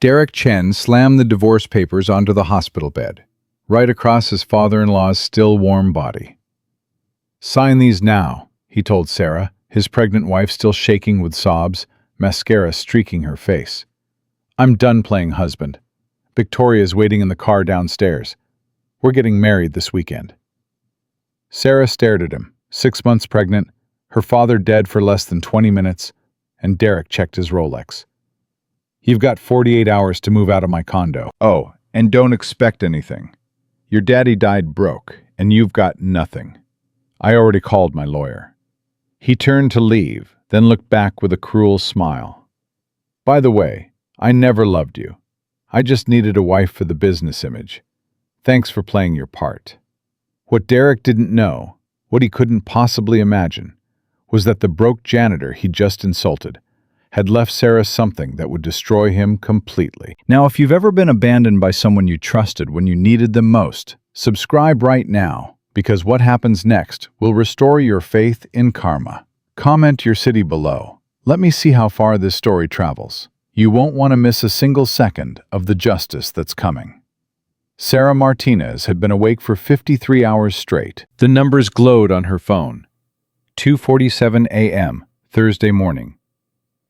Derek Chen slammed the divorce papers onto the hospital bed, right across his father-in-law's still warm body. "Sign these now," he told Sarah, his pregnant wife still shaking with sobs, mascara streaking her face. "I'm done playing husband. Victoria's waiting in the car downstairs. We're getting married this weekend." Sarah stared at him, 6 months pregnant, her father dead for less than 20 minutes, and Derek checked his Rolex. "You've got 48 hours to move out of my condo. Oh, and don't expect anything. Your daddy died broke, and you've got nothing. I already called my lawyer." He turned to leave, then looked back with a cruel smile. "By the way, I never loved you. I just needed a wife for the business image. Thanks for playing your part." What Derek didn't know, what he couldn't possibly imagine, was that the broke janitor he just insulted had left Sarah something that would destroy him completely. Now, if you've ever been abandoned by someone you trusted when you needed them most, subscribe right now, because what happens next will restore your faith in karma. Comment your city below. Let me see how far this story travels. You won't want to miss a single second of the justice that's coming. Sarah Martinez had been awake for 53 hours straight. The numbers glowed on her phone. 2:47 a.m., Thursday morning.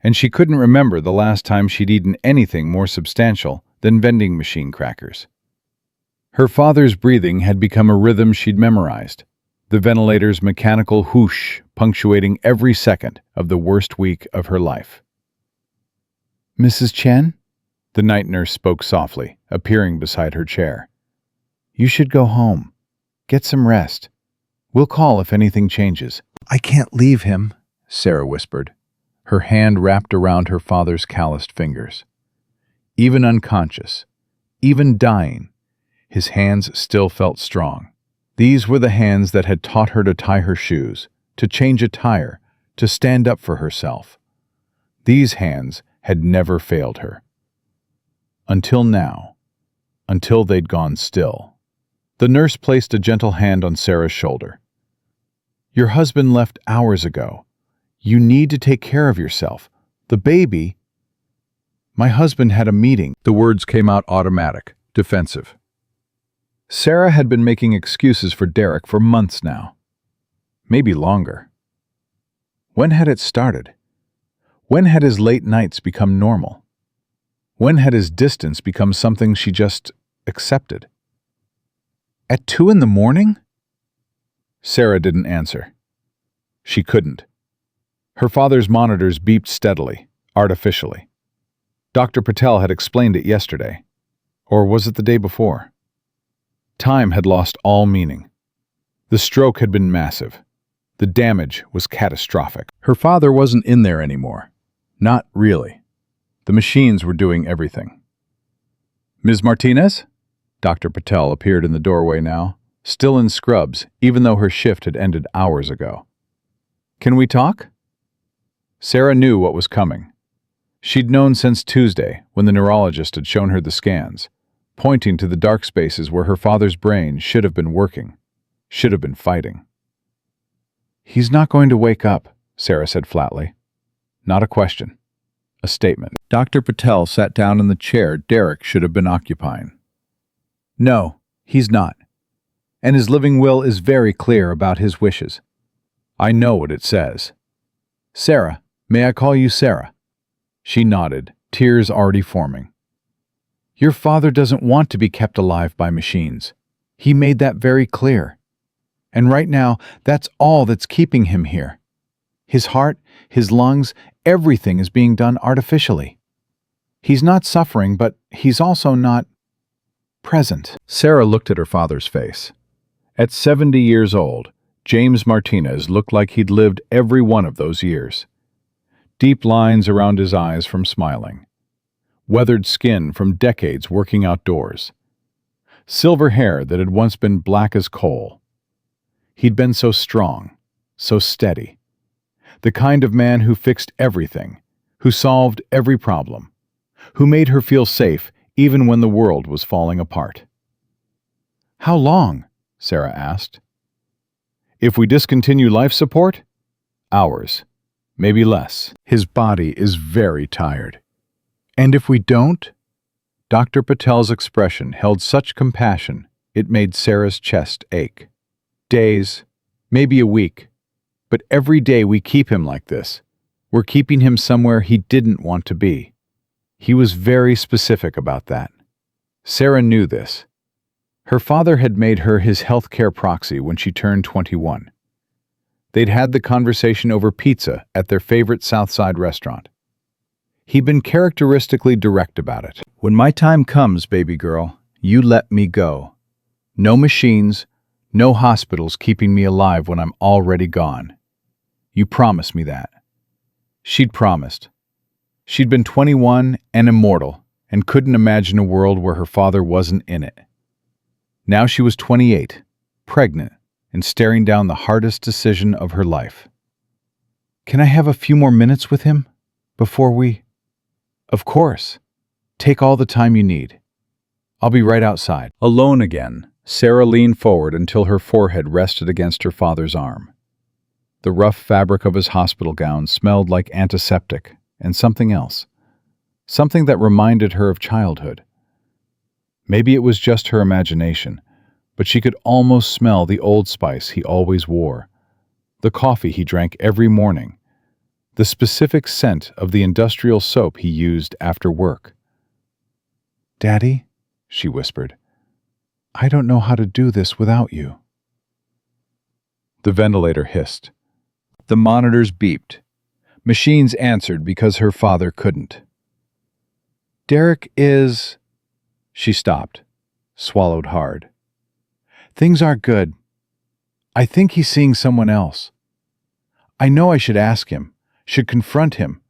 And she couldn't remember the last time she'd eaten anything more substantial than vending machine crackers. Her father's breathing had become a rhythm she'd memorized, the ventilator's mechanical whoosh punctuating every second of the worst week of her life. "Mrs. Chen?" The night nurse spoke softly, appearing beside her chair. "You should go home. Get some rest. We'll call if anything changes." "I can't leave him," Sarah whispered, her hand wrapped around her father's calloused fingers. Even unconscious, even dying, his hands still felt strong. These were the hands that had taught her to tie her shoes, to change a tire, to stand up for herself. These hands had never failed her. Until now. Until they'd gone still. The nurse placed a gentle hand on Sarah's shoulder. "Your husband left hours ago. You need to take care of yourself. The baby—" "My husband had a meeting." The words came out automatic, defensive. Sarah had been making excuses for Derek for months now. Maybe longer. When had it started? When had his late nights become normal? When had his distance become something she just accepted? At 2 in the morning? Sarah didn't answer. She couldn't. Her father's monitors beeped steadily, artificially. Dr. Patel had explained it yesterday. Or was it the day before? Time had lost all meaning. The stroke had been massive. The damage was catastrophic. Her father wasn't in there anymore. Not really. The machines were doing everything. "Ms. Martinez?" Dr. Patel appeared in the doorway now, still in scrubs, even though her shift had ended hours ago. "Can we talk?" Sarah knew what was coming. She'd known since Tuesday, when the neurologist had shown her the scans, pointing to the dark spaces where her father's brain should have been working, should have been fighting. "He's not going to wake up," Sarah said flatly. Not a question. A statement. Dr. Patel sat down in the chair Derek should have been occupying. "No, he's not. And his living will is very clear about his wishes. I know what it says. Sarah, may I call you Sarah?" She nodded, tears already forming. "Your father doesn't want to be kept alive by machines. He made that very clear. And right now, that's all that's keeping him here. His heart, his lungs, everything is being done artificially. He's not suffering, but he's also not present." Sarah looked at her father's face. At 70 years old, James Martinez looked like he'd lived every one of those years. Deep lines around his eyes from smiling. Weathered skin from decades working outdoors. Silver hair that had once been black as coal. He'd been so strong, so steady. The kind of man who fixed everything, who solved every problem, who made her feel safe even when the world was falling apart. "How long?" Sarah asked. "If we discontinue life support? Hours, maybe less. His body is very tired. And if we don't?" Dr. Patel's expression held such compassion it made Sarah's chest ache. Days, maybe a week, but every day we keep him like this. We're keeping him somewhere he didn't want to be. He was very specific about that. Sarah knew this. Her father had made her his healthcare proxy when she turned 21. They'd had the conversation over pizza at their favorite Southside restaurant. He'd been characteristically direct about it. "When my time comes, baby girl, you let me go. No machines, no hospitals keeping me alive when I'm already gone. You promise me that." She'd promised. She'd been 21 and immortal and couldn't imagine a world where her father wasn't in it. Now she was 28, pregnant, and staring down the hardest decision of her life. "Can I have a few more minutes with him before we—" "Of course. Take all the time you need. I'll be right outside." Alone again, Sarah leaned forward until her forehead rested against her father's arm. The rough fabric of his hospital gown smelled like antiseptic and something else, something that reminded her of childhood. Maybe it was just her imagination, but she could almost smell the Old Spice he always wore, the coffee he drank every morning, the specific scent of the industrial soap he used after work. "Daddy," she whispered, "I don't know how to do this without you." The ventilator hissed. The monitors beeped. Machines answered because her father couldn't. "Derek is—" She stopped, swallowed hard. "Things aren't good. I think he's seeing someone else. I know I should ask him, should confront him,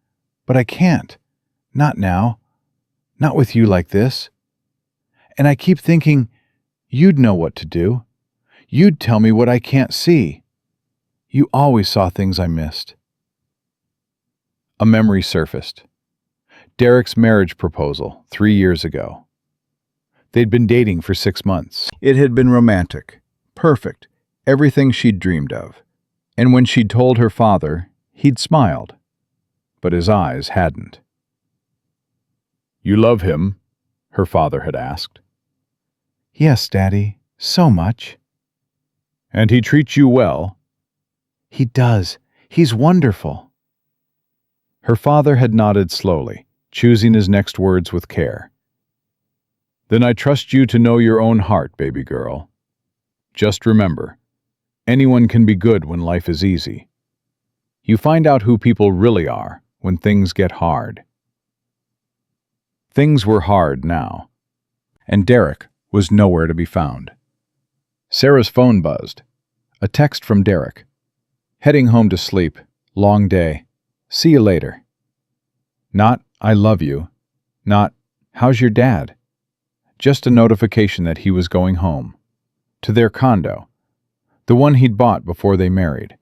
but I can't. Not now. Not with you like this. And I keep thinking, you'd know what to do. You'd tell me what I can't see. You always saw things I missed." A memory surfaced. Derek's marriage proposal 3 years ago. They'd been dating for 6 months. It had been romantic, perfect, everything she'd dreamed of. And when she'd told her father, he'd smiled. But his eyes hadn't. "You love him?" her father had asked. "Yes, Daddy, so much." "And he treats you well?" "He does. He's wonderful." Her father had nodded slowly, choosing his next words with care. "Then I trust you to know your own heart, baby girl. Just remember, anyone can be good when life is easy. You find out who people really are when things get hard." Things were hard now, and Derek was nowhere to be found. Sarah's phone buzzed. A text from Derek. "Heading home to sleep. Long day. See you later." Not, "I love you." Not, "How's your dad?" Just a notification that he was going home. To their condo. The one he'd bought before they married.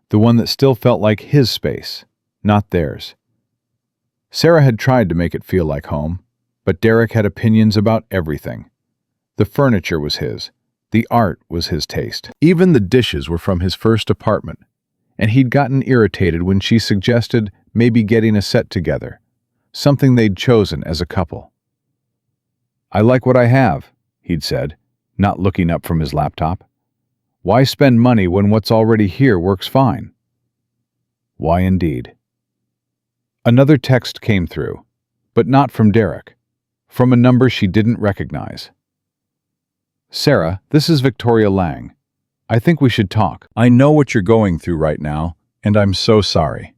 The one that still felt like his space, not theirs. Sarah had tried to make it feel like home, but Derek had opinions about everything. The furniture was his. The art was his taste. Even the dishes were from his first apartment, and he'd gotten irritated when she suggested maybe getting a set together, something they'd chosen as a couple. "I like what I have," he'd said, not looking up from his laptop. "Why spend money when what's already here works fine?" Why indeed? Another text came through, but not from Derek, from a number she didn't recognize. "Sarah, this is Victoria Lang. I think we should talk. I know what you're going through right now, and I'm so sorry.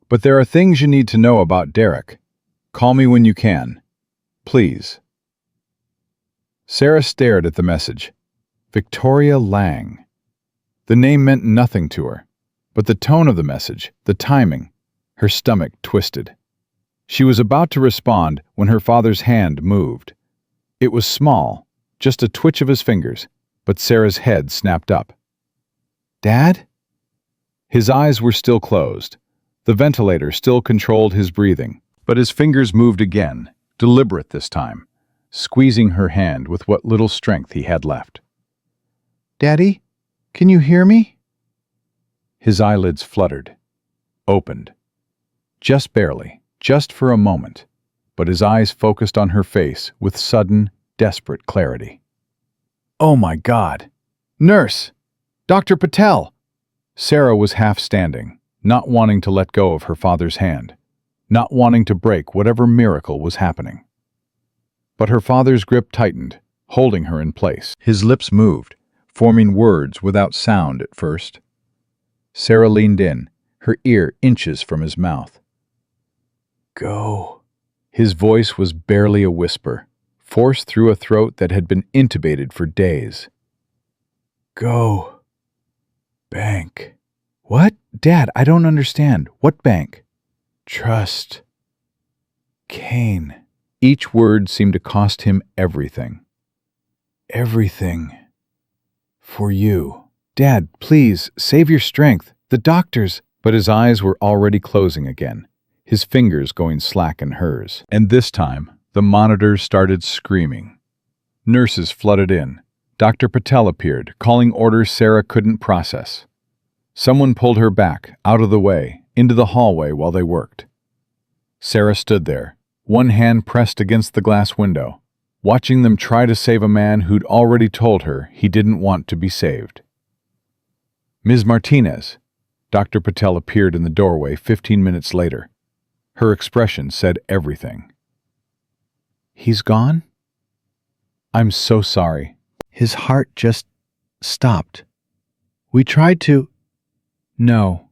But there are things you need to know about Derek. Call me when you can. Please." Sarah stared at the message. Victoria Lang. The name meant nothing to her, but the tone of the message, the timing, her stomach twisted. She was about to respond when her father's hand moved. It was small, just a twitch of his fingers, but Sarah's head snapped up. "Dad?" His eyes were still closed. The ventilator still controlled his breathing, but his fingers moved again, deliberate this time, squeezing her hand with what little strength he had left. "Daddy, can you hear me?" His eyelids fluttered, opened. Just barely, just for a moment. but his eyes focused on her face with sudden, desperate clarity. "Oh my God! Nurse! Dr. Patel!" Sarah was half standing, not wanting to let go of her father's hand, not wanting to break whatever miracle was happening. But her father's grip tightened, holding her in place. His lips moved, forming words without sound at first. Sarah leaned in, her ear inches from his mouth. "Go." His voice was barely a whisper, forced through a throat that had been intubated for days. "Go. Bank." "What? Dad, I don't understand. What bank?" "Trust. Kane." Each word seemed to cost him everything. "Everything. For you." "Dad, please, save your strength. The doctors—" But his eyes were already closing again, his fingers going slack in hers. And this time, the monitors started screaming. Nurses flooded in. Dr. Patel appeared, calling orders Sarah couldn't process. Someone pulled her back, out of the way, into the hallway while they worked. Sarah stood there, one hand pressed against the glass window, watching them try to save a man who'd already told her he didn't want to be saved. "Ms. Martinez." Dr. Patel appeared in the doorway 15 minutes later. Her expression said everything. "He's gone? I'm so sorry." His heart just stopped. "We tried to—" "No."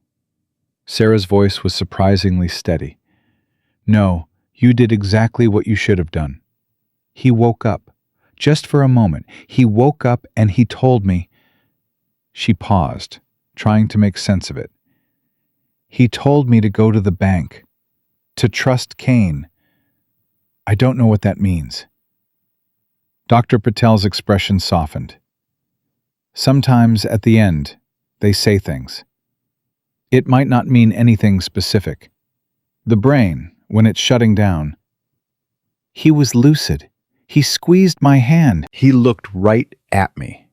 Sarah's voice was surprisingly steady. "No, you did exactly what you should have done. He woke up. Just for a moment. He woke up and he told me." She paused, trying to make sense of it. "He told me to go to the bank. To trust Kane. I don't know what that means." Dr. Patel's expression softened. "Sometimes, at the end, they say things. It might not mean anything specific. The brain, when it's shutting down—" "He was lucid. He squeezed my hand." "He looked right at me."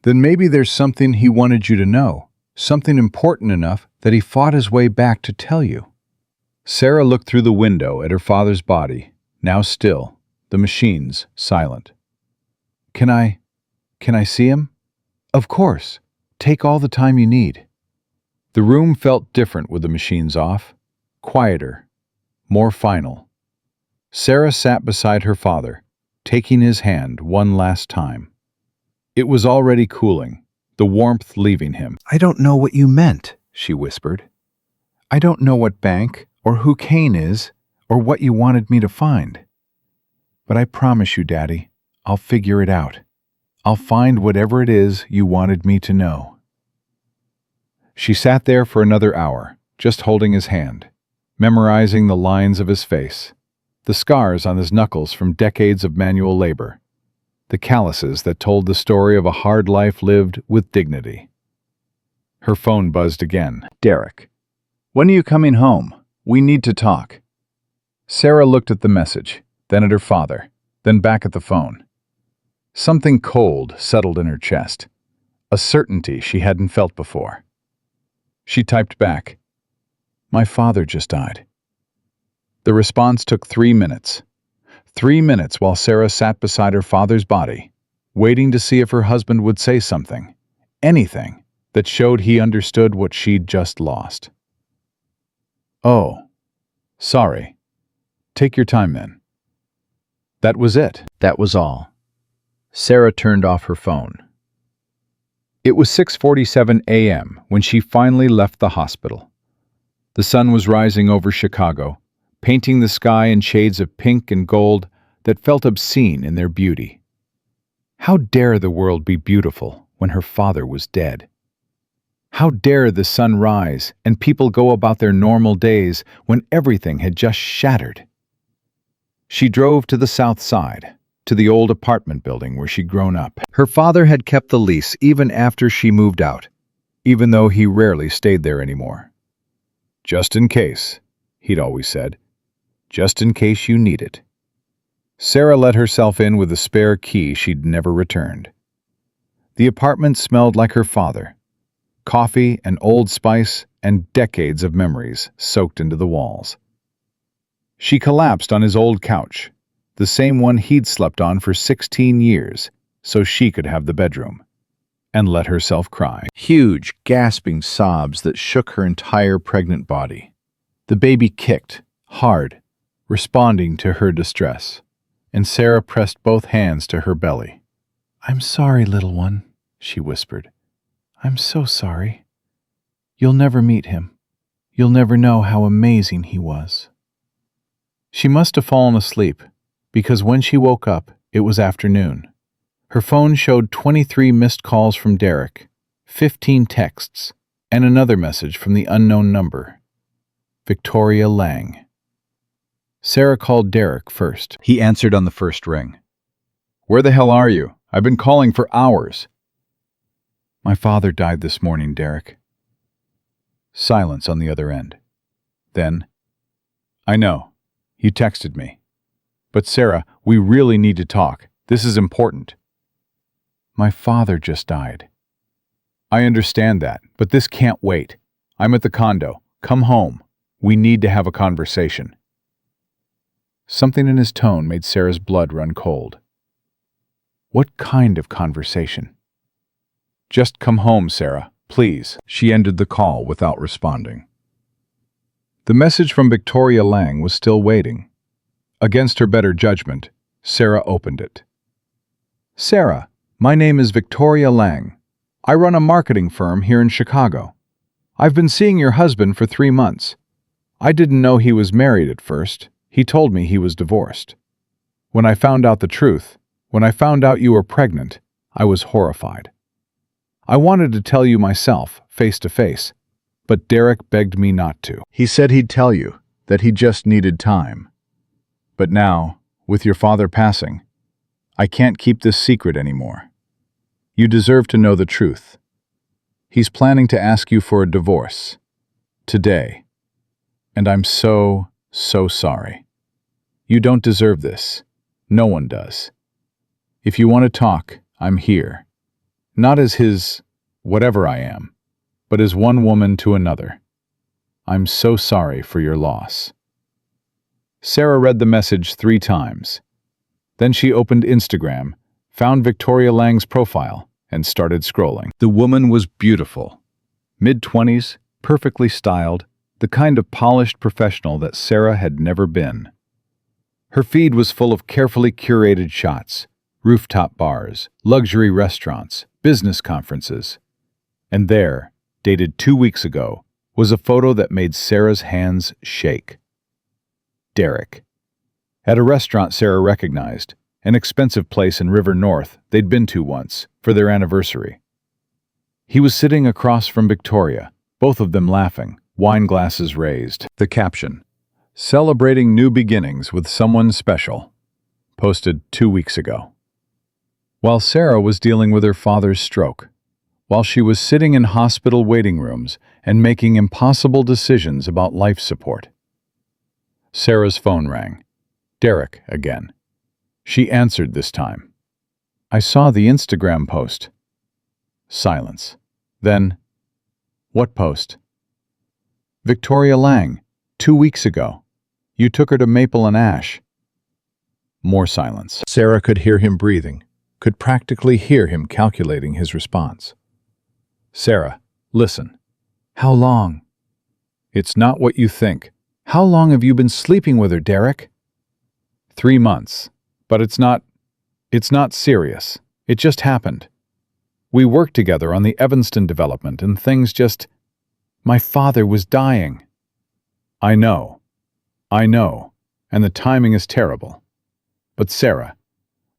"Then maybe there's something he wanted you to know, something important enough that he fought his way back to tell you." Sarah looked through the window at her father's body, now still, the machines silent. Can I see him?" "Of course. Take all the time you need." The room felt different with the machines off, quieter, more final. Sarah sat beside her father, taking his hand one last time. It was already cooling, the warmth leaving him. "I don't know what you meant," she whispered. "I don't know what bank, or who Kane is, or what you wanted me to find. But I promise you, Daddy, I'll figure it out. I'll find whatever it is you wanted me to know." She sat there for another hour, just holding his hand, memorizing the lines of his face, the scars on his knuckles from decades of manual labor, the calluses that told the story of a hard life lived with dignity. Her phone buzzed again. "Derek, when are you coming home? We need to talk." Sarah looked at the message, then at her father, then back at the phone. Something cold settled in her chest, a certainty she hadn't felt before. She typed back, "My father just died." The response took 3 minutes. 3 minutes while Sarah sat beside her father's body, waiting to see if her husband would say something, anything, that showed he understood what she'd just lost. "Oh, sorry. Take your time then." That was it. That was all. Sarah turned off her phone. It was 6:47 a.m. when she finally left the hospital. The sun was rising over Chicago, painting the sky in shades of pink and gold that felt obscene in their beauty. How dare the world be beautiful when her father was dead? How dare the sun rise and people go about their normal days when everything had just shattered? She drove to the south side, to the old apartment building where she'd grown up. Her father had kept the lease even after she moved out, even though he rarely stayed there anymore. "Just in case," he'd always said. "Just in case you need it." Sarah let herself in with a spare key she'd never returned. The apartment smelled like her father. Coffee and Old Spice and decades of memories soaked into the walls. She collapsed on his old couch, the same one he'd slept on for 16 years, so she could have the bedroom, and let herself cry. Huge, gasping sobs that shook her entire pregnant body. The baby kicked, hard, responding to her distress, and Sarah pressed both hands to her belly. "I'm sorry, little one," she whispered. "I'm so sorry. You'll never meet him. You'll never know how amazing he was." She must have fallen asleep, because when she woke up, it was afternoon. Her phone showed 23 missed calls from Derek, 15 texts, and another message from the unknown number. Victoria Lang. Sarah called Derek first. He answered on the first ring. "Where the hell are you? I've been calling for hours." "My father died this morning, Derek." Silence on the other end. Then, "I know. You texted me. But Sarah, we really need to talk. This is important." "My father just died." "I understand that, but this can't wait. I'm at the condo. Come home. We need to have a conversation." Something in his tone made Sarah's blood run cold. What kind of conversation? "Just come home, Sarah, please." She ended the call without responding. The message from Victoria Lang was still waiting. Against her better judgment, Sarah opened it. "Sarah, my name is Victoria Lang. I run a marketing firm here in Chicago. I've been seeing your husband for 3 months. I didn't know he was married at first. He told me he was divorced. When I found out the truth, when I found out you were pregnant, I was horrified. I wanted to tell you myself, face to face, but Derek begged me not to. He said he'd tell you, that he just needed time. But now, with your father passing, I can't keep this secret anymore. You deserve to know the truth. He's planning to ask you for a divorce. Today. And I'm so sorry. You don't deserve this. No one does. If you want to talk, I'm here. Not as his whatever I am, but as one woman to another. I'm so sorry for your loss." Sarah read the message 3 times. Then she opened Instagram, found Victoria Lang's profile, and started scrolling. The woman was beautiful. Mid-20s, perfectly styled, the kind of polished professional that Sarah had never been. Her feed was full of carefully curated shots, rooftop bars, luxury restaurants, business conferences. And there, dated 2 weeks ago, was a photo that made Sarah's hands shake. Derek. At a restaurant Sarah recognized, an expensive place in River North they'd been to once, for their anniversary. He was sitting across from Victoria, both of them laughing, wine glasses raised. The caption, "Celebrating new beginnings with someone special," posted 2 weeks ago. While Sarah was dealing with her father's stroke, while she was sitting in hospital waiting rooms and making impossible decisions about life support. Sarah's phone rang. Derek again. She answered this time. "I saw the Instagram post." Silence. Then, "What post?" "Victoria Lang, 2 weeks ago. You took her to Maple and Ash." More silence. Sarah could hear him breathing, could practically hear him calculating his response. "Sarah, listen. How long?" "It's not what you think." "How long have you been sleeping with her, Derek?" 3 months. But it's not serious. It just happened. We worked together on the Evanston development and things just... My father was dying." I know, and the timing is terrible. But Sarah,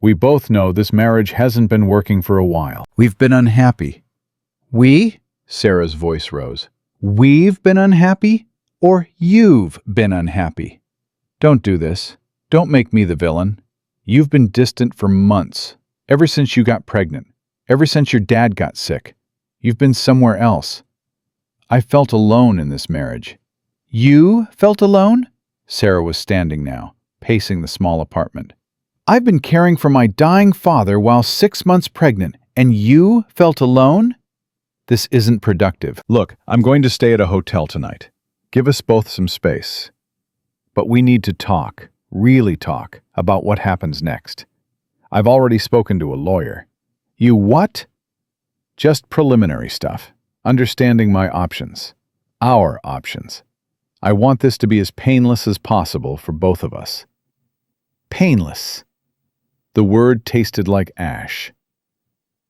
we both know this marriage hasn't been working for a while. We've been unhappy." "We?" Sarah's voice rose. "We've been unhappy? Or you've been unhappy? Don't do this. Don't make me the villain. You've been distant for months, ever since you got pregnant, ever since your dad got sick. You've been somewhere else. I felt alone in this marriage." "You felt alone?" Sarah was standing now, pacing the small apartment. "I've been caring for my dying father while 6 months pregnant, and you felt alone?" "This isn't productive. Look, I'm going to stay at a hotel tonight. Give us both some space. But we need to talk, really talk, about what happens next. I've already spoken to a lawyer. You what? Just preliminary stuff. Understanding my options. Our options. I want this to be as painless as possible for both of us. Painless. The word tasted like ash.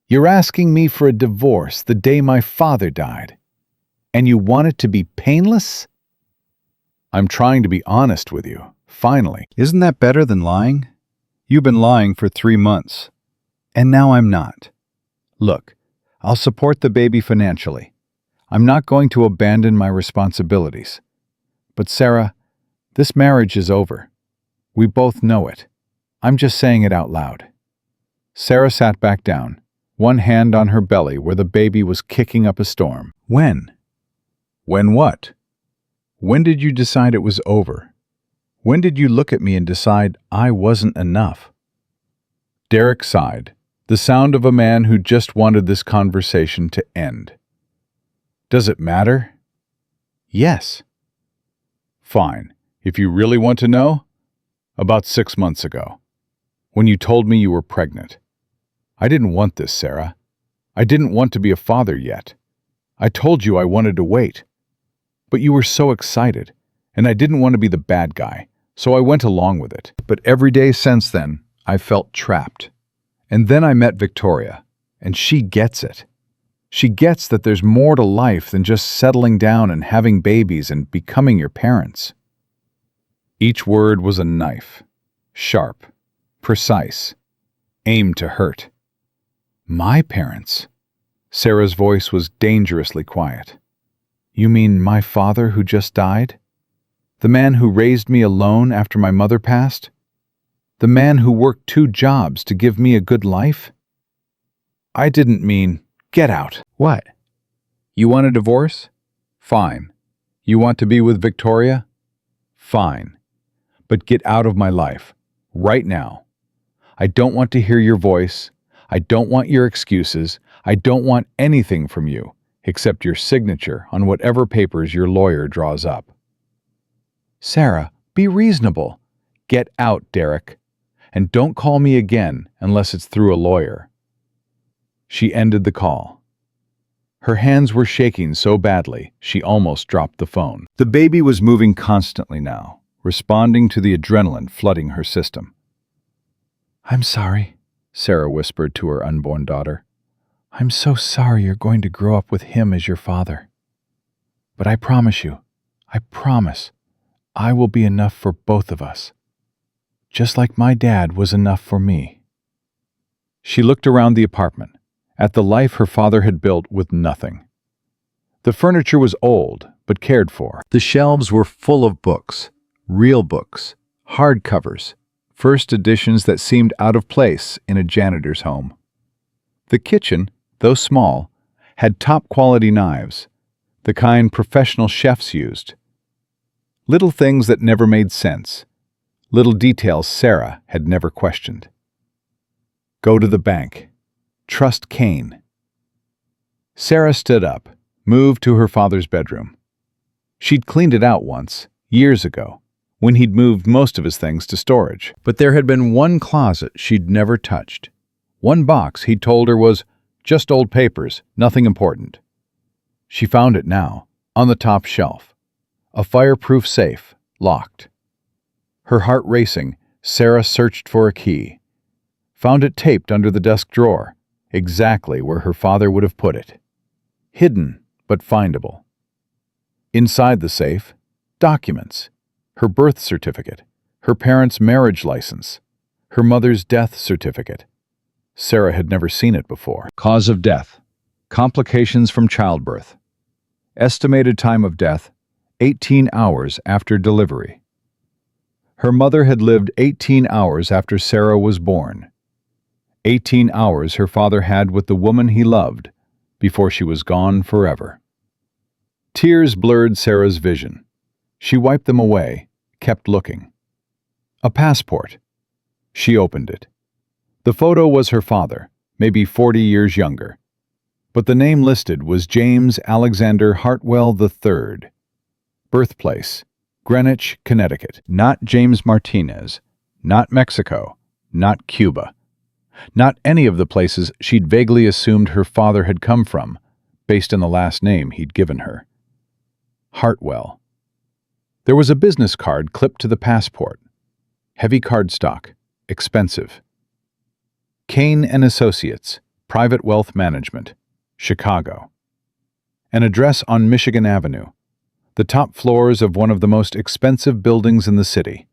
You're asking me for a divorce the day my father died. And you want it to be painless? I'm trying to be honest with you, finally. Isn't that better than lying? You've been lying for 3 months. And now I'm not. Look, I'll support the baby financially. I'm not going to abandon my responsibilities. But Sarah, this marriage is over. We both know it. I'm just saying it out loud. Sarah sat back down, one hand on her belly where the baby was kicking up a storm. When? When what? When did you decide it was over? When did you look at me and decide I wasn't enough? Derek sighed, the sound of a man who just wanted this conversation to end. Does it matter? Yes. Fine. If you really want to know, about 6 months ago, when you told me you were pregnant. I didn't want this, Sarah. I didn't want to be a father yet. I told you I wanted to wait. But you were so excited, and I didn't want to be the bad guy, so I went along with it. But every day since then, I felt trapped. And then I met Victoria, and she gets it. She gets that there's more to life than just settling down and having babies and becoming your parents. Each word was a knife, sharp, precise, aimed to hurt. My parents? Sarah's voice was dangerously quiet. You mean my father who just died? The man who raised me alone after my mother passed? The man who worked 2 jobs to give me a good life? I didn't mean, get out. What? You want a divorce? Fine. You want to be with Victoria? Fine. But get out of my life, right now. I don't want to hear your voice. I don't want your excuses. I don't want anything from you, except your signature on whatever papers your lawyer draws up. Sarah, be reasonable. Get out, Derek. And don't call me again unless it's through a lawyer. She ended the call. Her hands were shaking so badly, she almost dropped the phone. The baby was moving constantly now, responding to the adrenaline flooding her system. I'm sorry, Sarah whispered to her unborn daughter. I'm so sorry you're going to grow up with him as your father. But I promise you, I promise, I will be enough for both of us. Just like my dad was enough for me. She looked around the apartment, at the life her father had built with nothing. The furniture was old, but cared for. The shelves were full of books, real books, hardcovers, first editions that seemed out of place in a janitor's home. The kitchen, though small, had top-quality knives, the kind professional chefs used. Little things that never made sense, little details Sarah had never questioned. Go to the bank. Trust Kane. Sarah stood up, moved to her father's bedroom. She'd cleaned it out once, years ago, when he'd moved most of his things to storage. But there had been one closet she'd never touched. One box he'd told her was just old papers, nothing important. She found it now, on the top shelf. A fireproof safe, locked. Her heart racing, Sarah searched for a key. Found it taped under the desk drawer, exactly where her father would have put it. Hidden, but findable. Inside the safe, documents. Her birth certificate, her parents' marriage license, her mother's death certificate. Sarah had never seen it before. Cause of death. Complications from childbirth. Estimated time of death, 18 hours after delivery. Her mother had lived 18 hours after Sarah was born. 18 hours her father had with the woman he loved before she was gone forever. Tears blurred Sarah's vision. She wiped them away, kept looking. A passport. She opened it. The photo was her father, maybe 40 years younger. But the name listed was James Alexander Hartwell III. Birthplace, Greenwich, Connecticut. Not James Martinez. Not Mexico. Not Cuba. Not any of the places she'd vaguely assumed her father had come from, based on the last name he'd given her. Hartwell. There was a business card clipped to the passport. Heavy cardstock. Expensive. Kane and Associates, Private Wealth Management, Chicago. An address on Michigan Avenue, the top floors of one of the most expensive buildings in the city.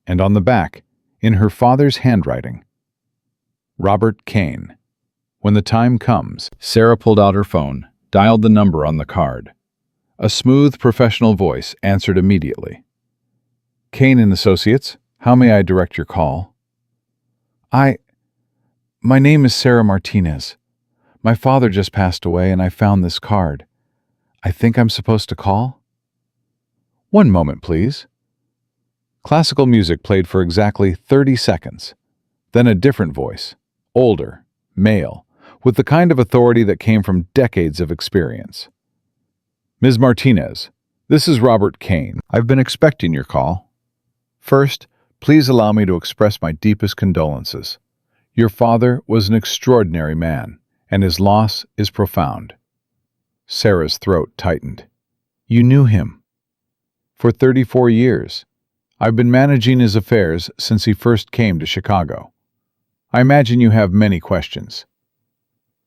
And on the back, in her father's handwriting, Robert Kane. When the time comes, Sarah pulled out her phone, dialed the number on the card. A smooth, professional voice answered immediately. Kane and Associates, how may I direct your call? My name is Sarah Martinez. My father just passed away and I found this card. I think I'm supposed to call? One moment, please. Classical music played for exactly 30 seconds. Then a different voice, older, male, with the kind of authority that came from decades of experience. Ms. Martinez, this is Robert Kane. I've been expecting your call. First, please allow me to express my deepest condolences. Your father was an extraordinary man, and his loss is profound. Sarah's throat tightened. You knew him. For 34 years. I've been managing his affairs since he first came to Chicago. I imagine you have many questions.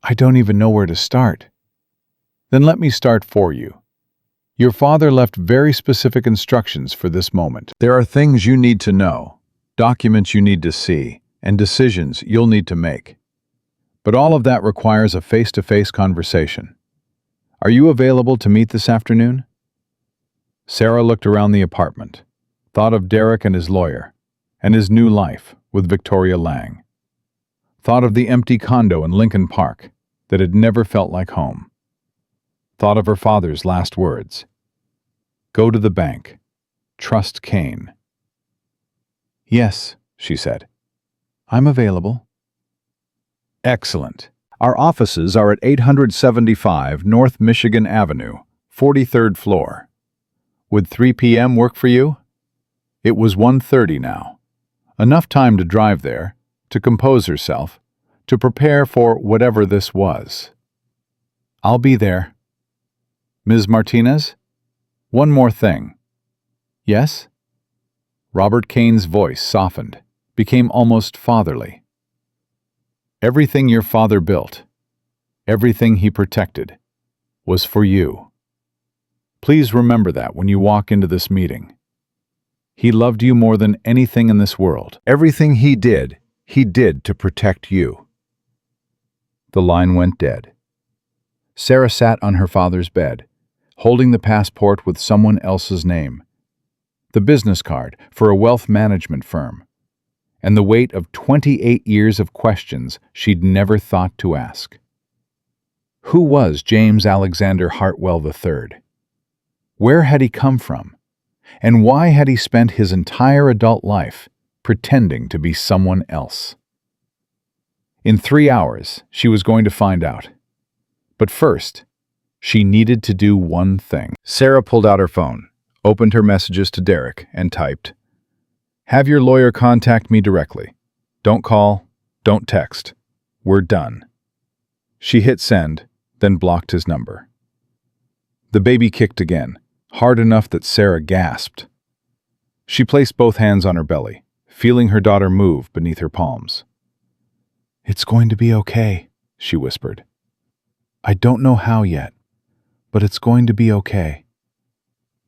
I don't even know where to start. Then let me start for you. Your father left very specific instructions for this moment. There are things you need to know, documents you need to see, and decisions you'll need to make. But all of that requires a face-to-face conversation. Are you available to meet this afternoon? Sarah looked around the apartment, thought of Derek and his lawyer, and his new life with Victoria Lang. Thought of the empty condo in Lincoln Park that had never felt like home. Thought of her father's last words. Go to the bank. Trust Kane. Yes, she said. I'm available. Excellent. Our offices are at 875 North Michigan Avenue, 43rd floor. Would 3 p.m. work for you? It was 1:30 now. Enough time to drive there, to compose herself, to prepare for whatever this was. I'll be there. Ms. Martinez? One more thing. Yes? Robert Kane's voice softened, became almost fatherly. Everything your father built, everything he protected, was for you. Please remember that when you walk into this meeting. He loved you more than anything in this world. Everything he did to protect you. The line went dead. Sarah sat on her father's bed, holding the passport with someone else's name, the business card for a wealth management firm, and the weight of 28 years of questions she'd never thought to ask. Who was James Alexander Hartwell III? Where had he come from? And why had he spent his entire adult life pretending to be someone else? In 3 hours, she was going to find out. But first, she needed to do one thing. Sarah pulled out her phone, opened her messages to Derek, and typed, "Have your lawyer contact me directly. Don't call, don't text. We're done." She hit send, then blocked his number. The baby kicked again, hard enough that Sarah gasped. She placed both hands on her belly, feeling her daughter move beneath her palms. "It's going to be okay," she whispered. "I don't know how yet, but it's going to be okay.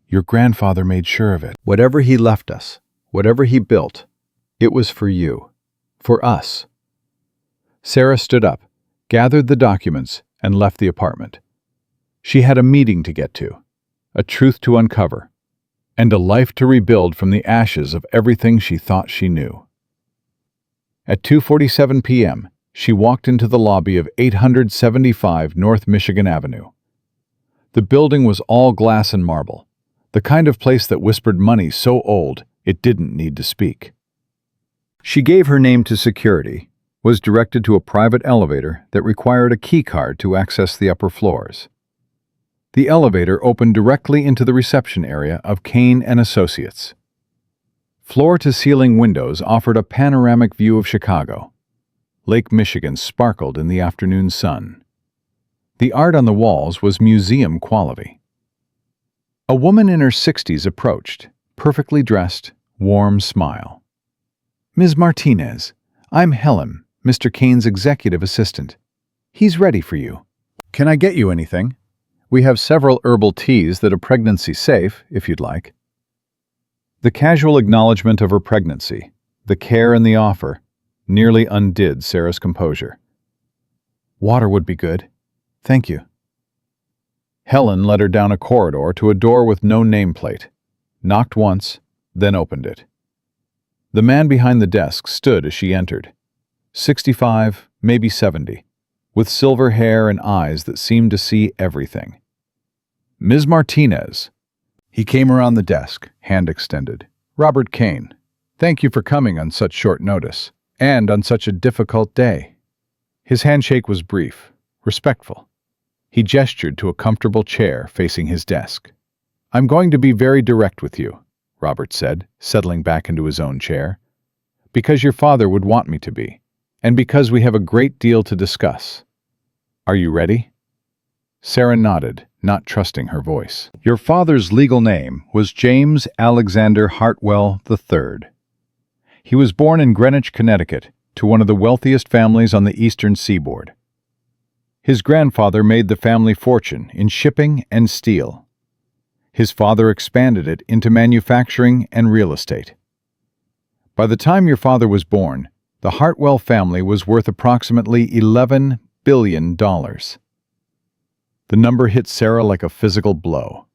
Your grandfather made sure of it. Whatever he left us, whatever he built, it was for you, for us." Sarah stood up, gathered the documents, and left the apartment. She had a meeting to get to, a truth to uncover, and a life to rebuild from the ashes of everything she thought she knew. At 2:47 p.m., she walked into the lobby of 875 North Michigan Avenue. The building was all glass and marble, the kind of place that whispered money so old it didn't need to speak. She gave her name to security, was directed to a private elevator that required a key card to access the upper floors. The elevator opened directly into the reception area of Kane and Associates. Floor-to-ceiling windows offered a panoramic view of Chicago. Lake Michigan sparkled in the afternoon sun. The art on the walls was museum quality. A woman in her 60s approached, perfectly dressed, warm smile. "Ms. Martinez, I'm Helen, Mr. Kane's executive assistant. He's ready for you." "Can I get you anything? We have several herbal teas that are pregnancy safe, if you'd like." The casual acknowledgement of her pregnancy, the care in the offer, nearly undid Sarah's composure. "Water would be good. Thank you." Helen led her down a corridor to a door with no nameplate, knocked once, then opened it. The man behind the desk stood as she entered. 65, maybe 70, with silver hair and eyes that seemed to see everything. "Ms. Martinez." He came around the desk, hand extended. "Robert Kane, thank you for coming on such short notice, and on such a difficult day." His handshake was brief, respectful. He gestured to a comfortable chair facing his desk. "I'm going to be very direct with you," Robert said, settling back into his own chair. "Because your father would want me to be, and because we have a great deal to discuss. Are you ready?" Sarah nodded, not trusting her voice. "Your father's legal name was James Alexander Hartwell III. He was born in Greenwich, Connecticut, to one of the wealthiest families on the eastern seaboard. His grandfather made the family fortune in shipping and steel. His father expanded it into manufacturing and real estate. By the time your father was born, the Hartwell family was worth approximately $11 billion. The number hit Sarah like a physical blow.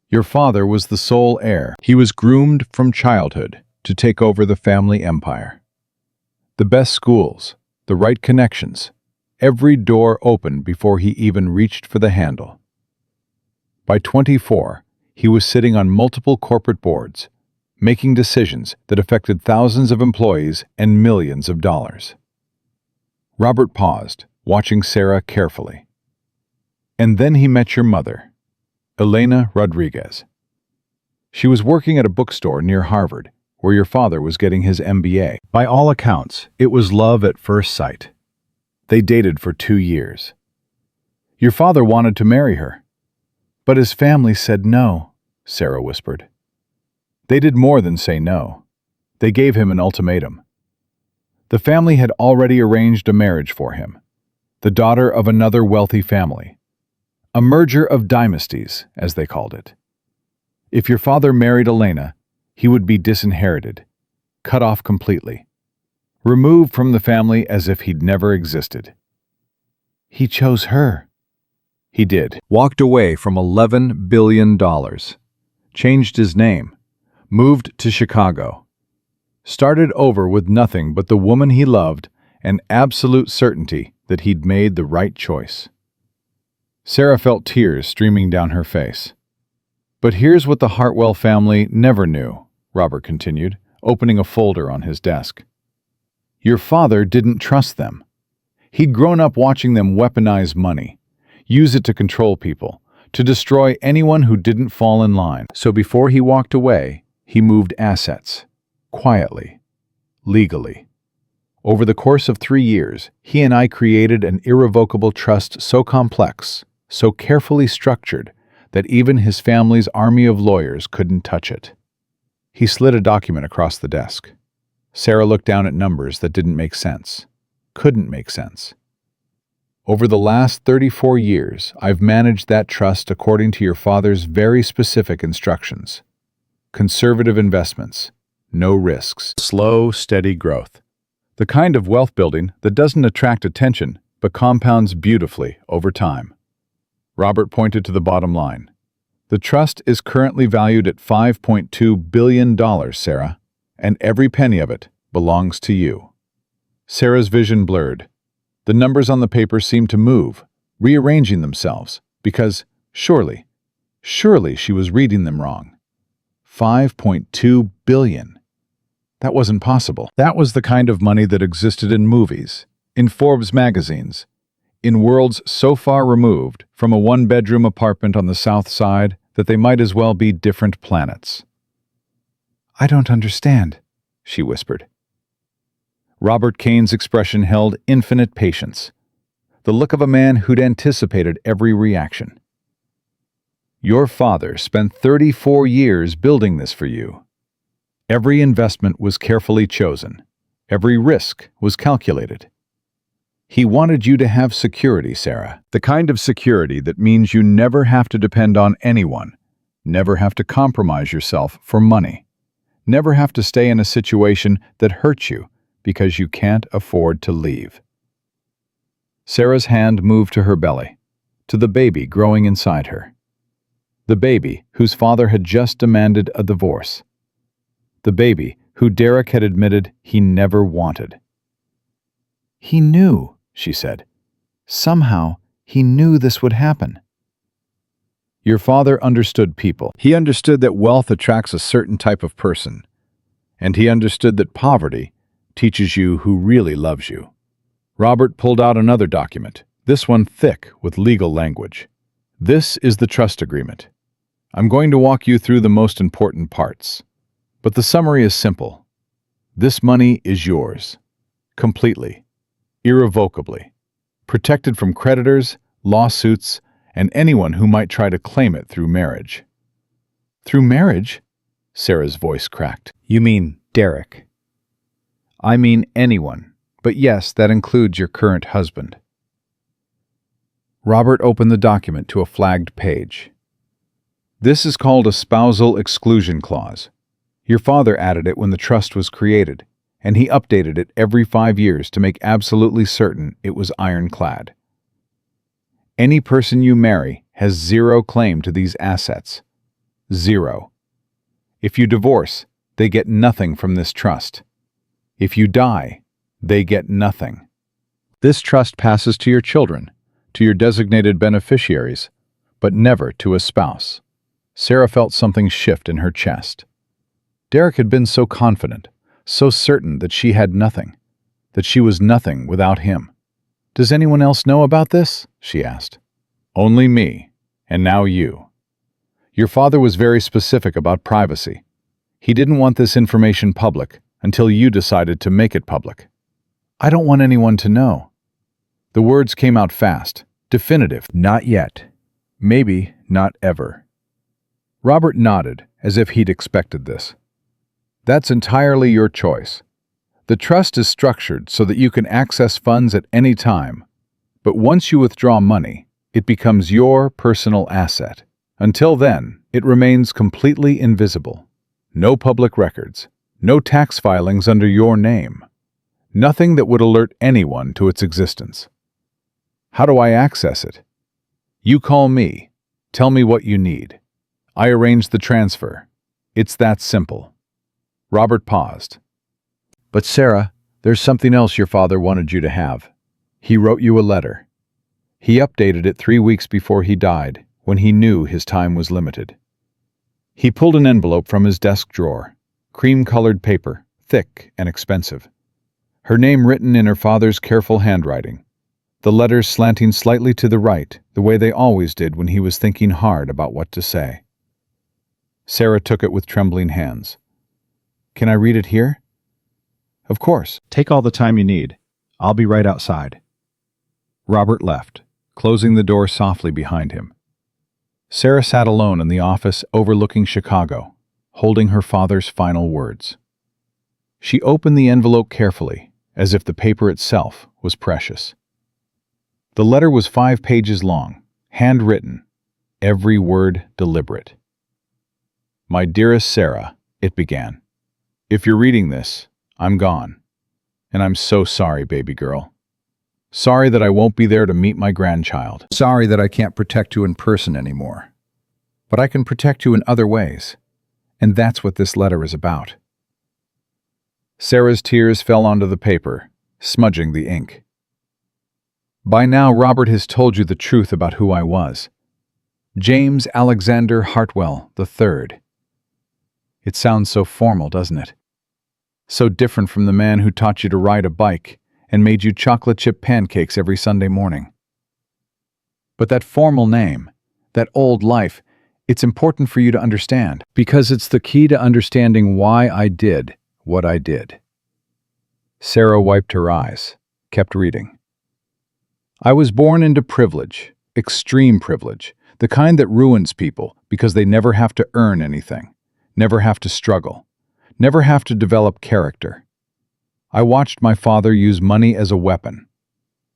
Your father was the sole heir. He was groomed from childhood to take over the family empire. The best schools, the right connections, every door opened before he even reached for the handle. By 24, he was sitting on multiple corporate boards, making decisions that affected thousands of employees and millions of dollars. Robert paused, watching Sarah carefully. "And then he met your mother, Elena Rodriguez. She was working at a bookstore near Harvard, where your father was getting his MBA. By all accounts, it was love at first sight. They dated for 2 years. Your father wanted to marry her, but his family said no," Sarah whispered. "They did more than say no. They gave him an ultimatum. The family had already arranged a marriage for him, the daughter of another wealthy family. A merger of dynasties, as they called it. If your father married Elena, he would be disinherited, cut off completely, removed from the family as if he'd never existed. He chose her." "He did. Walked away from $11 billion. Changed his name. Moved to Chicago. Started over with nothing but the woman he loved and absolute certainty that he'd made the right choice." Sarah felt tears streaming down her face. "But here's what the Hartwell family never knew," Robert continued, opening a folder on his desk. "Your father didn't trust them. He'd grown up watching them weaponize money, use it to control people, to destroy anyone who didn't fall in line. So before he walked away, he moved assets, quietly, legally. Over the course of 3 years, he and I created an irrevocable trust so complex, so carefully structured, that even his family's army of lawyers couldn't touch it." He slid a document across the desk. Sarah looked down at numbers that didn't make sense, couldn't make sense. "Over the last 34 years, I've managed that trust according to your father's very specific instructions. Conservative investments, no risks, slow, steady growth. The kind of wealth building that doesn't attract attention but compounds beautifully over time." Robert pointed to the bottom line. "The trust is currently valued at $5.2 billion, Sarah, and every penny of it belongs to you." Sarah's vision blurred. The numbers on the paper seemed to move, rearranging themselves, because, surely she was reading them wrong. 5.2 billion. That wasn't possible. That was the kind of money that existed in movies, in Forbes magazines, in worlds so far removed from a one-bedroom apartment on the south side that they might as well be different planets. I don't understand, she whispered. Robert Kane's expression held infinite patience, the look of a man who'd anticipated every reaction. Your father spent 34 years building this for you. Every investment was carefully chosen. Every risk was calculated. He wanted you to have security, Sarah. The kind of security that means you never have to depend on anyone, never have to compromise yourself for money, never have to stay in a situation that hurts you because you can't afford to leave. Sarah's hand moved to her belly, to the baby growing inside her. The baby whose father had just demanded a divorce. The baby who Derek had admitted he never wanted. He knew, she said. Somehow, he knew this would happen. Your father understood people. He understood that wealth attracts a certain type of person, and he understood that poverty teaches you who really loves you. Robert pulled out another document, this one thick with legal language. This is the trust agreement. I'm going to walk you through the most important parts, but the summary is simple. This money is yours, completely, irrevocably, protected from creditors, lawsuits, and anyone who might try to claim it through marriage. Through marriage? Sarah's voice cracked. You mean Derek. I mean anyone, but yes, that includes your current husband. Robert opened the document to a flagged page. This is called a spousal exclusion clause. Your father added it when the trust was created, and he updated it every 5 years to make absolutely certain it was ironclad. Any person you marry has zero claim to these assets. Zero. If you divorce, they get nothing from this trust. If you die, they get nothing. This trust passes to your children, to your designated beneficiaries, but never to a spouse. Sarah felt something shift in her chest. Derek had been so confident, so certain that she had nothing, that she was nothing without him. Does anyone else know about this? She asked. Only me, and now you. Your father was very specific about privacy. He didn't want this information public until you decided to make it public. I don't want anyone to know. The words came out fast, definitive. Not yet. Maybe not ever. Robert nodded, as if he'd expected this. That's entirely your choice. The trust is structured so that you can access funds at any time, but once you withdraw money, it becomes your personal asset. Until then, it remains completely invisible. No public records, no tax filings under your name. Nothing that would alert anyone to its existence. How do I access it? You call me. Tell me what you need. I arrange the transfer. It's that simple. Robert paused. But Sarah, there's something else your father wanted you to have. He wrote you a letter. He updated it 3 weeks before he died, when he knew his time was limited. He pulled an envelope from his desk drawer, cream-colored paper, thick and expensive. Her name written in her father's careful handwriting, the letters slanting slightly to the right, the way they always did when he was thinking hard about what to say. Sarah took it with trembling hands. Can I read it here? Of course. Take all the time you need. I'll be right outside. Robert left, closing the door softly behind him. Sarah sat alone in the office overlooking Chicago, holding her father's final words. She opened the envelope carefully, as if the paper itself was precious. The letter was 5 pages long, handwritten, every word deliberate. My dearest Sarah, it began. If you're reading this, I'm gone. And I'm so sorry, baby girl. Sorry that I won't be there to meet my grandchild. Sorry that I can't protect you in person anymore. But I can protect you in other ways. And that's what this letter is about. Sarah's tears fell onto the paper, smudging the ink. By now, Robert has told you the truth about who I was. James Alexander Hartwell III. It sounds so formal, doesn't it? So different from the man who taught you to ride a bike and made you chocolate chip pancakes every Sunday morning. But that formal name, that old life, it's important for you to understand, because it's the key to understanding why I did what I did. Sarah wiped her eyes, kept reading. I was born into privilege, extreme privilege, the kind that ruins people because they never have to earn anything, never have to struggle, never have to develop character. I watched my father use money as a weapon.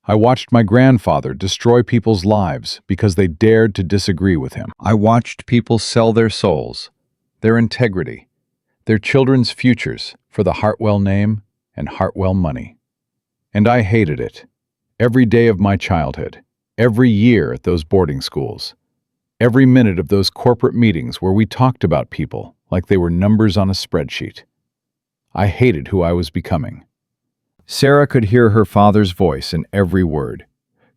I watched my grandfather destroy people's lives because they dared to disagree with him. I watched people sell their souls, their integrity, their children's futures for the Hartwell name and Hartwell money. And I hated it. Every day of my childhood, every year at those boarding schools, every minute of those corporate meetings where we talked about people like they were numbers on a spreadsheet. I hated who I was becoming. Sarah could hear her father's voice in every word,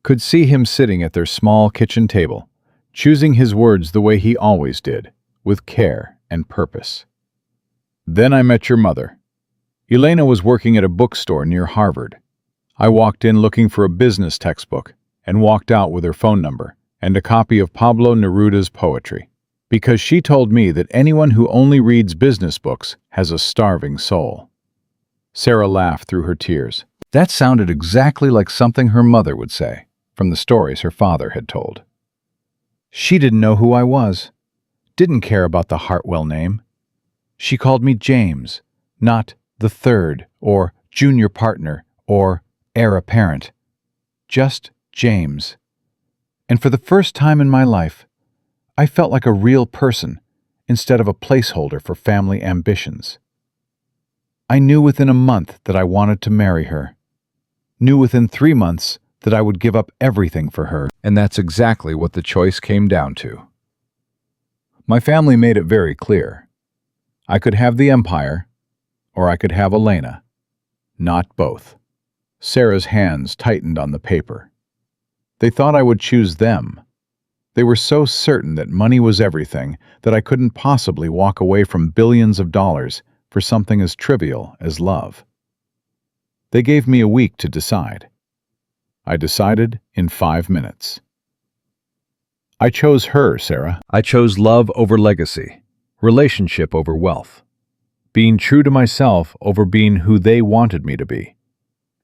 could see him sitting at their small kitchen table, choosing his words the way he always did, with care and purpose. Then I met your mother. Elena was working at a bookstore near Harvard. I walked in looking for a business textbook and walked out with her phone number and a copy of Pablo Neruda's poetry, because she told me that anyone who only reads business books has a starving soul. Sarah laughed through her tears. That sounded exactly like something her mother would say, from the stories her father had told. She didn't know who I was, didn't care about the Hartwell name. She called me James, not the third, or junior partner, or heir apparent. Just James. And for the first time in my life, I felt like a real person instead of a placeholder for family ambitions. I knew within a month that I wanted to marry her. Knew within 3 months that I would give up everything for her, and that's exactly what the choice came down to. My family made it very clear. I could have the empire, or I could have Elena. Not both. Sarah's hands tightened on the paper. They thought I would choose them. They were so certain that money was everything that I couldn't possibly walk away from billions of dollars for something as trivial as love. They gave me a week to decide. I decided in 5 minutes. I chose her, Sarah. I chose love over legacy, relationship over wealth, being true to myself over being who they wanted me to be.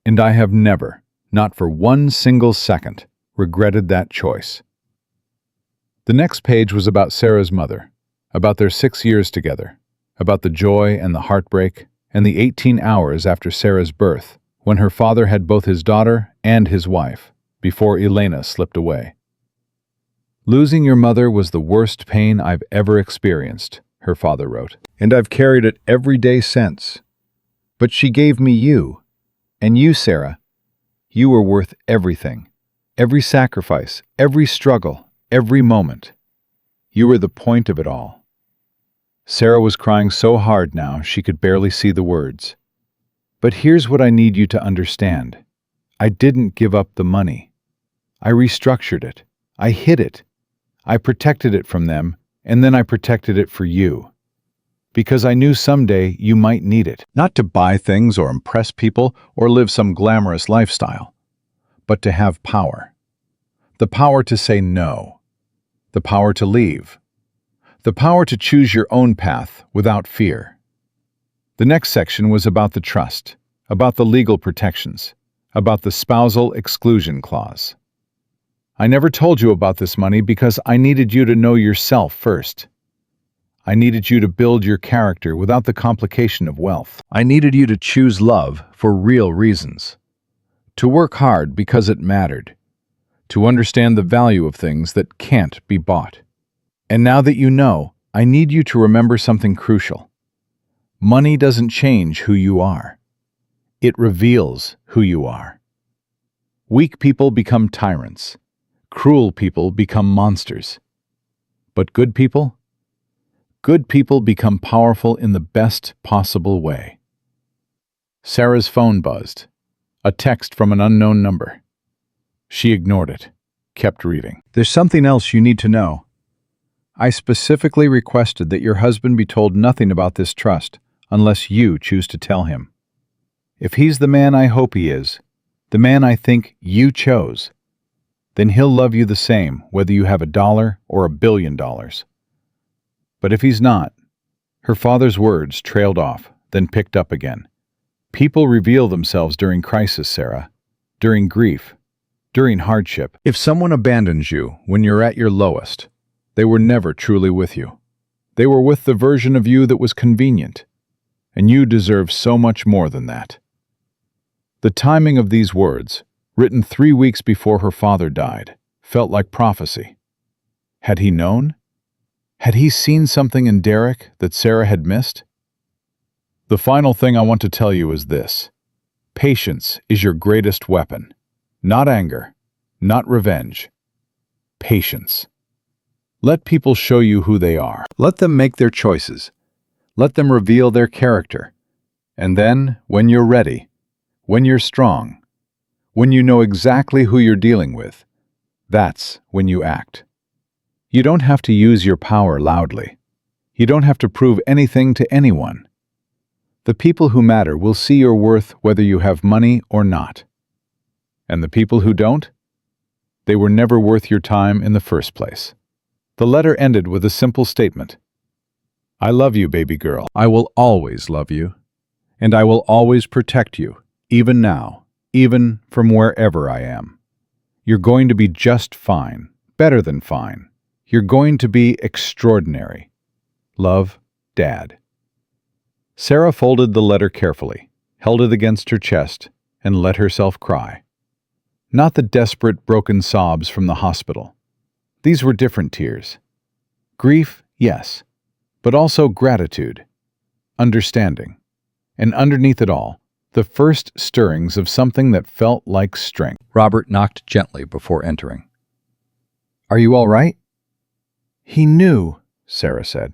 And I have never, not for one single second, regretted that choice. The next page was about Sarah's mother, about their 6 years together, about the joy and the heartbreak, and the 18 hours after Sarah's birth, when her father had both his daughter and his wife, before Elena slipped away. Losing your mother was the worst pain I've ever experienced, her father wrote, and I've carried it every day since. But she gave me you, and you, Sarah, you were worth everything, every sacrifice, every struggle, every moment. You were the point of it all. Sarah was crying so hard now she could barely see the words. But here's what I need you to understand. I didn't give up the money. I restructured it. I hid it. I protected it from them, and then I protected it for you. Because I knew someday you might need it. Not to buy things or impress people or live some glamorous lifestyle, but to have power. The power to say no. The power to leave. The power to choose your own path without fear. The next section was about the trust, about the legal protections, about the spousal exclusion clause. I never told you about this money because I needed you to know yourself first. I needed you to build your character without the complication of wealth. I needed you to choose love for real reasons. To work hard because it mattered. To understand the value of things that can't be bought. And now that you know, I need you to remember something crucial. Money doesn't change who you are. It reveals who you are. Weak people become tyrants. Cruel people become monsters. But good people? Good people become powerful in the best possible way. Sarah's phone buzzed. A text from an unknown number. She ignored it, kept reading. There's something else you need to know. I specifically requested that your husband be told nothing about this trust unless you choose to tell him. If he's the man I hope he is, the man I think you chose, then he'll love you the same, whether you have $1 or $1 billion. But if he's not, her father's words trailed off, then picked up again. People reveal themselves during crisis, Sarah, during grief, during hardship. If someone abandons you when you're at your lowest, they were never truly with you. They were with the version of you that was convenient, and you deserve so much more than that. The timing of these words, written 3 weeks before her father died, felt like prophecy. Had he known? Had he seen something in Derek that Sarah had missed? The final thing I want to tell you is this. Patience is your greatest weapon. Not anger, not revenge. Patience. Let people show you who they are. Let them make their choices. Let them reveal their character. And then, when you're ready, when you're strong, when you know exactly who you're dealing with, that's when you act. You don't have to use your power loudly. You don't have to prove anything to anyone. The people who matter will see your worth whether you have money or not. And the people who don't? They were never worth your time in the first place. The letter ended with a simple statement. I love you, baby girl. I will always love you. And I will always protect you, even now, even from wherever I am. You're going to be just fine, better than fine. You're going to be extraordinary. Love, Dad. Sarah folded the letter carefully, held it against her chest, and let herself cry. Not the desperate, broken sobs from the hospital. These were different tears. Grief, yes, but also gratitude, understanding, and underneath it all, the first stirrings of something that felt like strength. Robert knocked gently before entering. Are you all right? He knew, Sarah said.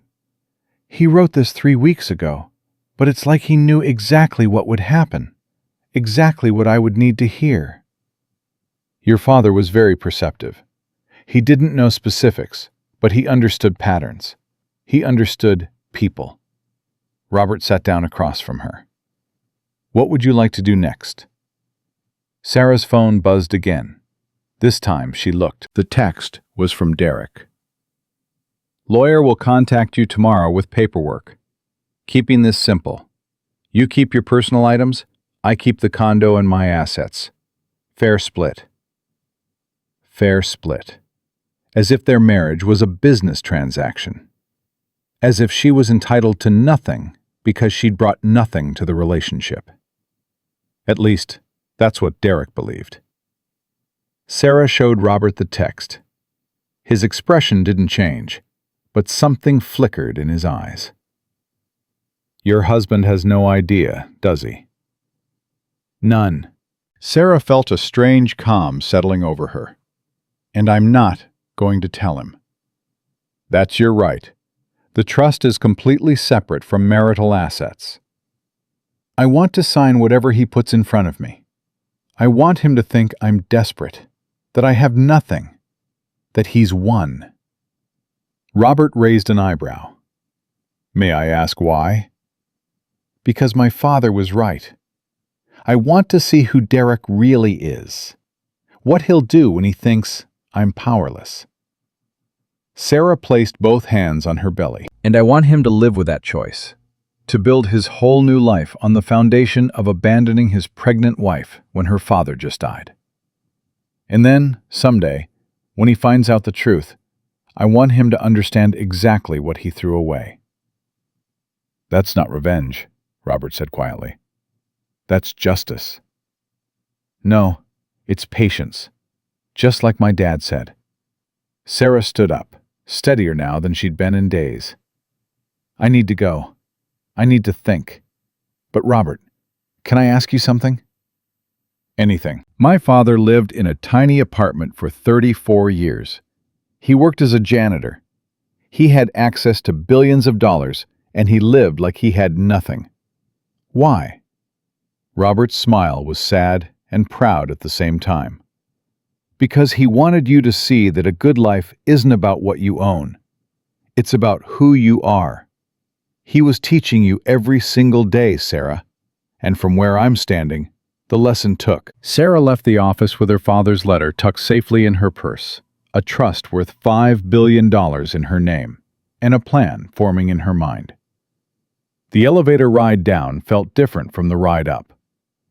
He wrote this 3 weeks ago, but it's like he knew exactly what would happen, exactly what I would need to hear. Your father was very perceptive. He didn't know specifics, but he understood patterns. He understood people. Robert sat down across from her. What would you like to do next? Sarah's phone buzzed again. This time she looked. The text was from Derek. Lawyer will contact you tomorrow with paperwork. Keeping this simple. You keep your personal items, I keep the condo and my assets. Fair split. Fair split. As if their marriage was a business transaction. As if she was entitled to nothing because she'd brought nothing to the relationship. At least, that's what Derek believed. Sarah showed Robert the text. His expression didn't change, but something flickered in his eyes. Your husband has no idea, does he? None. Sarah felt a strange calm settling over her. And I'm not going to tell him. That's your right. The trust is completely separate from marital assets. I want to sign whatever he puts in front of me. I want him to think I'm desperate, that I have nothing, that he's won. Robert raised an eyebrow. May I ask why? Because my father was right. I want to see who Derek really is. What he'll do when he thinks I'm powerless. Sarah placed both hands on her belly. And I want him to live with that choice. To build his whole new life on the foundation of abandoning his pregnant wife when her father just died. And then, someday, when he finds out the truth, I want him to understand exactly what he threw away. That's not revenge, Robert said quietly. That's justice. No, it's patience. Just like my dad said. Sarah stood up, steadier now than she'd been in days. I need to go. I need to think. But Robert, can I ask you something? Anything. My father lived in a tiny apartment for 34 years. He worked as a janitor. He had access to billions of dollars, and he lived like he had nothing. Why? Robert's smile was sad and proud at the same time. Because he wanted you to see that a good life isn't about what you own. It's about who you are. He was teaching you every single day, Sarah. And from where I'm standing, The lesson took. Sarah left the office with her father's letter tucked safely in her purse, a trust worth $5 billion in her name, and a plan forming in her mind. The elevator ride down felt different from the ride up.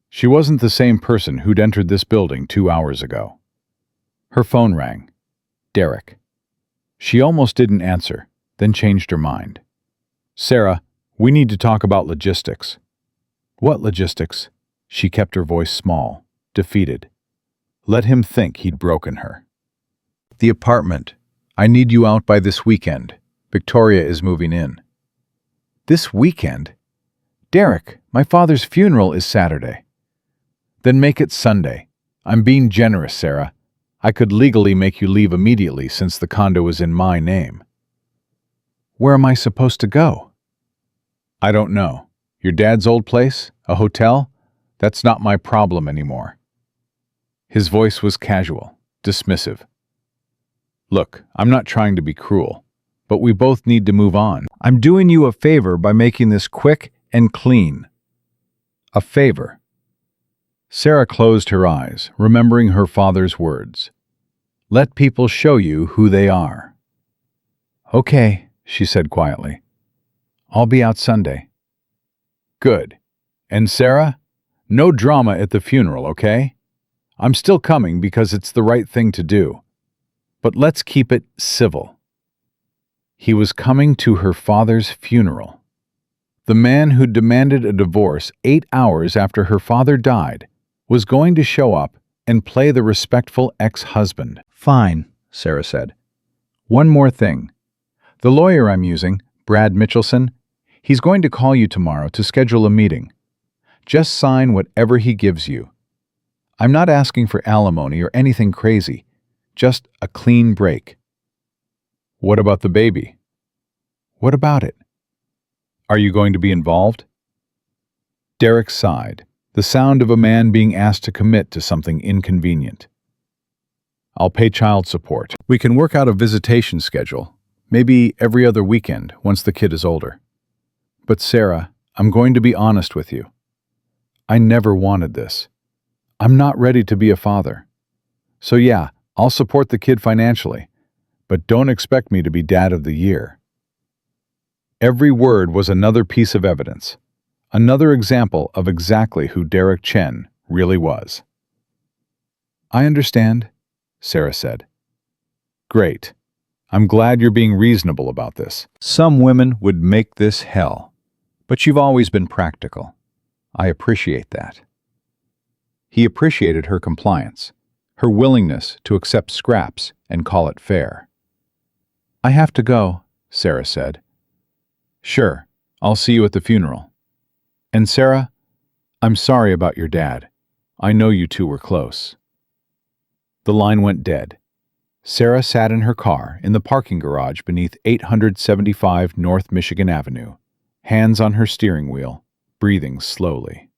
She wasn't the same person who'd entered this building 2 hours ago. Her phone rang. Derek. She almost didn't answer, then changed her mind. "Sarah, we need to talk about logistics." "What logistics?" She kept her voice small, defeated. Let him think he'd broken her. "The apartment. I need you out by this weekend. Victoria is moving in." "This weekend? Derek, my father's funeral is Saturday." "Then make it Sunday. I'm being generous, Sarah. I could legally make you leave immediately since the condo is in my name." "Where am I supposed to go?" "I don't know. Your dad's old place? A hotel? That's not my problem anymore." His voice was casual, dismissive. "Look, I'm not trying to be cruel, but we both need to move on. I'm doing you a favor by making this quick and clean." "A favor?" Sarah closed her eyes, remembering her father's words. "Let people show you who they are." "Okay," she said quietly. "I'll be out Sunday." "Good. And Sarah, no drama at the funeral, okay? I'm still coming because it's the right thing to do. But let's keep it civil." He was coming to her father's funeral. The man who demanded a divorce 8 hours after her father died was going to show up and play the respectful ex-husband. "Fine," Sarah said. "One more thing. The lawyer I'm using, Brad Mitchelson, he's going to call you tomorrow to schedule a meeting. Just sign whatever he gives you. I'm not asking for alimony or anything crazy, just a clean break." "What about the baby?" "What about it?" "Are you going to be involved?" Derek sighed, the sound of a man being asked to commit to something inconvenient. "I'll pay child support. We can work out a visitation schedule, maybe every other weekend once the kid is older. But Sarah, I'm going to be honest with you. I never wanted this. I'm not ready to be a father. So yeah, I'll support the kid financially, but don't expect me to be dad of the year." Every word was another piece of evidence, another example of exactly who Derek Chen really was. "I understand," Sarah said. "Great. I'm glad you're being reasonable about this. Some women would make this hell, but you've always been practical. I appreciate that." He appreciated her compliance, her willingness to accept scraps and call it fair. "I have to go," Sarah said. "Sure, I'll see you at the funeral. And Sarah, I'm sorry about your dad. I know you two were close." The line went dead. Sarah sat in her car in the parking garage beneath 875 North Michigan Avenue, hands on her steering wheel, breathing slowly.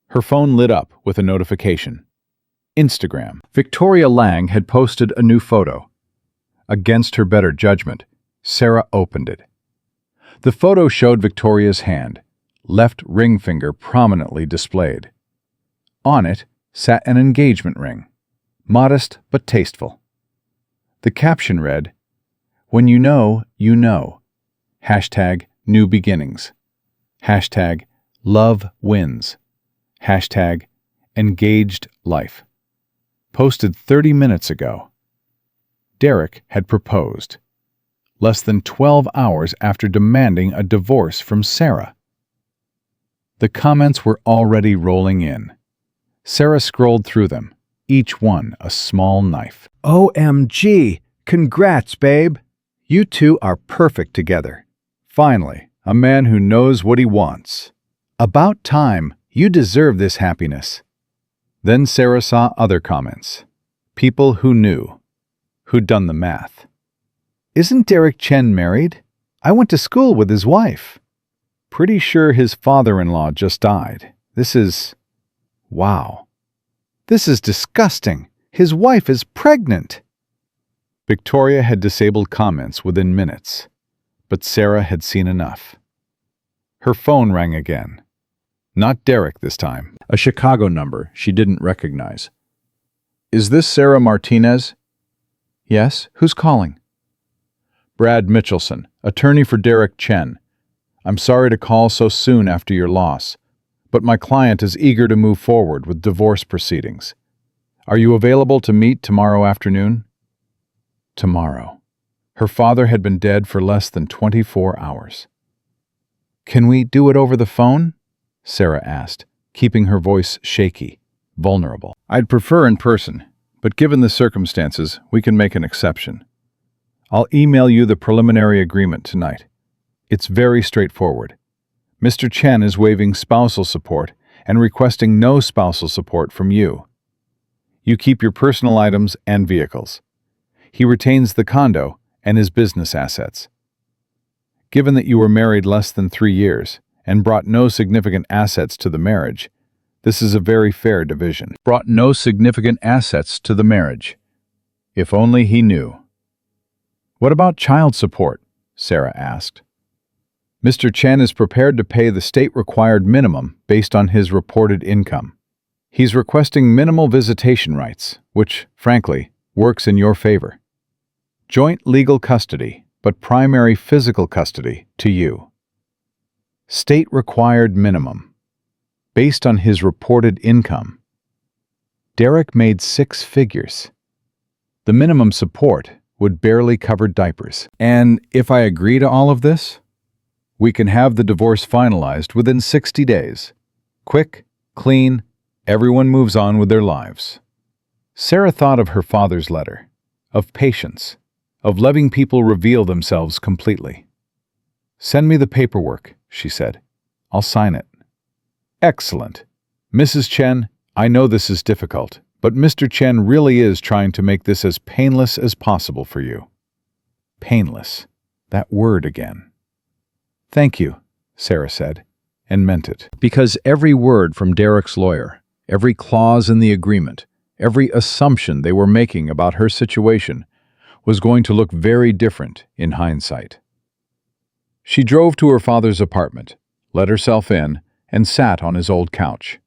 Her phone lit up with a notification. Instagram. Victoria Lang had posted a new photo. Against her better judgment, Sarah opened it. The photo showed Victoria's hand, left ring finger prominently displayed. On it sat an engagement ring, modest but tasteful. The caption read, "When you know, you know. Hashtag new beginnings. Hashtag love wins. Hashtag engaged life." Posted 30 minutes ago. Derek had proposed, less than 12 hours after demanding a divorce from Sarah. The comments were already rolling in. Sarah scrolled through them, each one a small knife. "OMG! Congrats, babe! You two are perfect together. Finally, a man who knows what he wants. About time. You deserve this happiness." Then Sarah saw other comments. People who knew, who'd done the math. "Isn't Derek Chen married? I went to school with his wife. Pretty sure his father-in-law just died. This is... wow. This is disgusting. His wife is pregnant." Victoria had disabled comments within minutes, but Sarah had seen enough. Her phone rang again. Not Derek this time. A Chicago number she didn't recognize. Is this Sarah Martinez? Yes, who's calling? Brad Mitchelson, attorney for Derek Chen. I'm sorry to call so soon after your loss, but my client is eager to move forward with divorce proceedings. Are you available to meet tomorrow afternoon? Tomorrow. Her father had been dead for less than 24 hours. Can we do it over the phone? Sarah asked, keeping her voice shaky, vulnerable. I'd prefer in person, but given the circumstances, we can make an exception. I'll email you the preliminary agreement tonight. It's very straightforward. Mr. Chen is waiving spousal support and requesting no spousal support from you. You keep your personal items and vehicles. He retains the condo and his business assets. Given that you were married less than 3 years and brought no significant assets to the marriage, this is a very fair division. Brought no significant assets to the marriage. If only he knew. What about child support? Sarah asked. Mr. Chen is prepared to pay the state-required minimum based on his reported income. He's requesting minimal visitation rights, which, frankly, works in your favor. Joint legal custody, but primary physical custody to you. State-required minimum. Based on his reported income. Derek made 6 figures. The minimum support would barely cover diapers. And if I agree to all of this, we can have the divorce finalized within 60 days. Quick, clean, everyone moves on with their lives. Sarah thought of her father's letter, of patience, of letting people reveal themselves completely. Send me the paperwork, she said. I'll sign it. Excellent. Mrs. Chen, I know this is difficult, but Mr. Chen really is trying to make this as painless as possible for you. Painless. That word again. Thank you, Sarah said, and meant it. Because every word from Derek's lawyer, every clause in the agreement, every assumption they were making about her situation was going to look very different in hindsight. She drove to her father's apartment, let herself in, and sat on his old couch.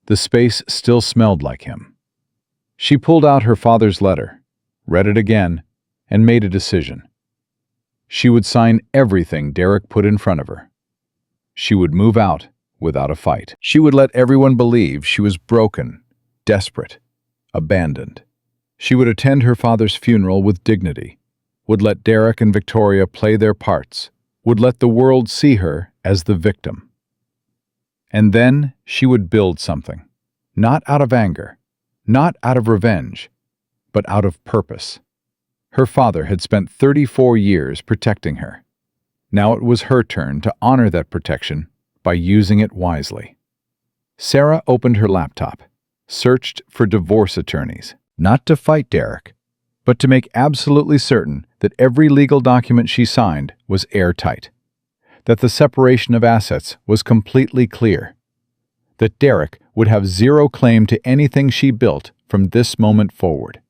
The space still smelled like him. She pulled out her father's letter, read it again, and made a decision. She would sign everything Derek put in front of her. She would move out without a fight. She would let everyone believe she was broken, desperate, abandoned. She would attend her father's funeral with dignity, would let Derek and Victoria play their parts, would let the world see her as the victim. And then she would build something, not out of anger, not out of revenge, but out of purpose. Her father had spent 34 years protecting her. Now it was her turn to honor that protection by using it wisely. Sarah opened her laptop, searched for divorce attorneys, not to fight Derek, but to make absolutely certain that every legal document she signed was airtight, that the separation of assets was completely clear, that Derek would have zero claim to anything she built from this moment forward.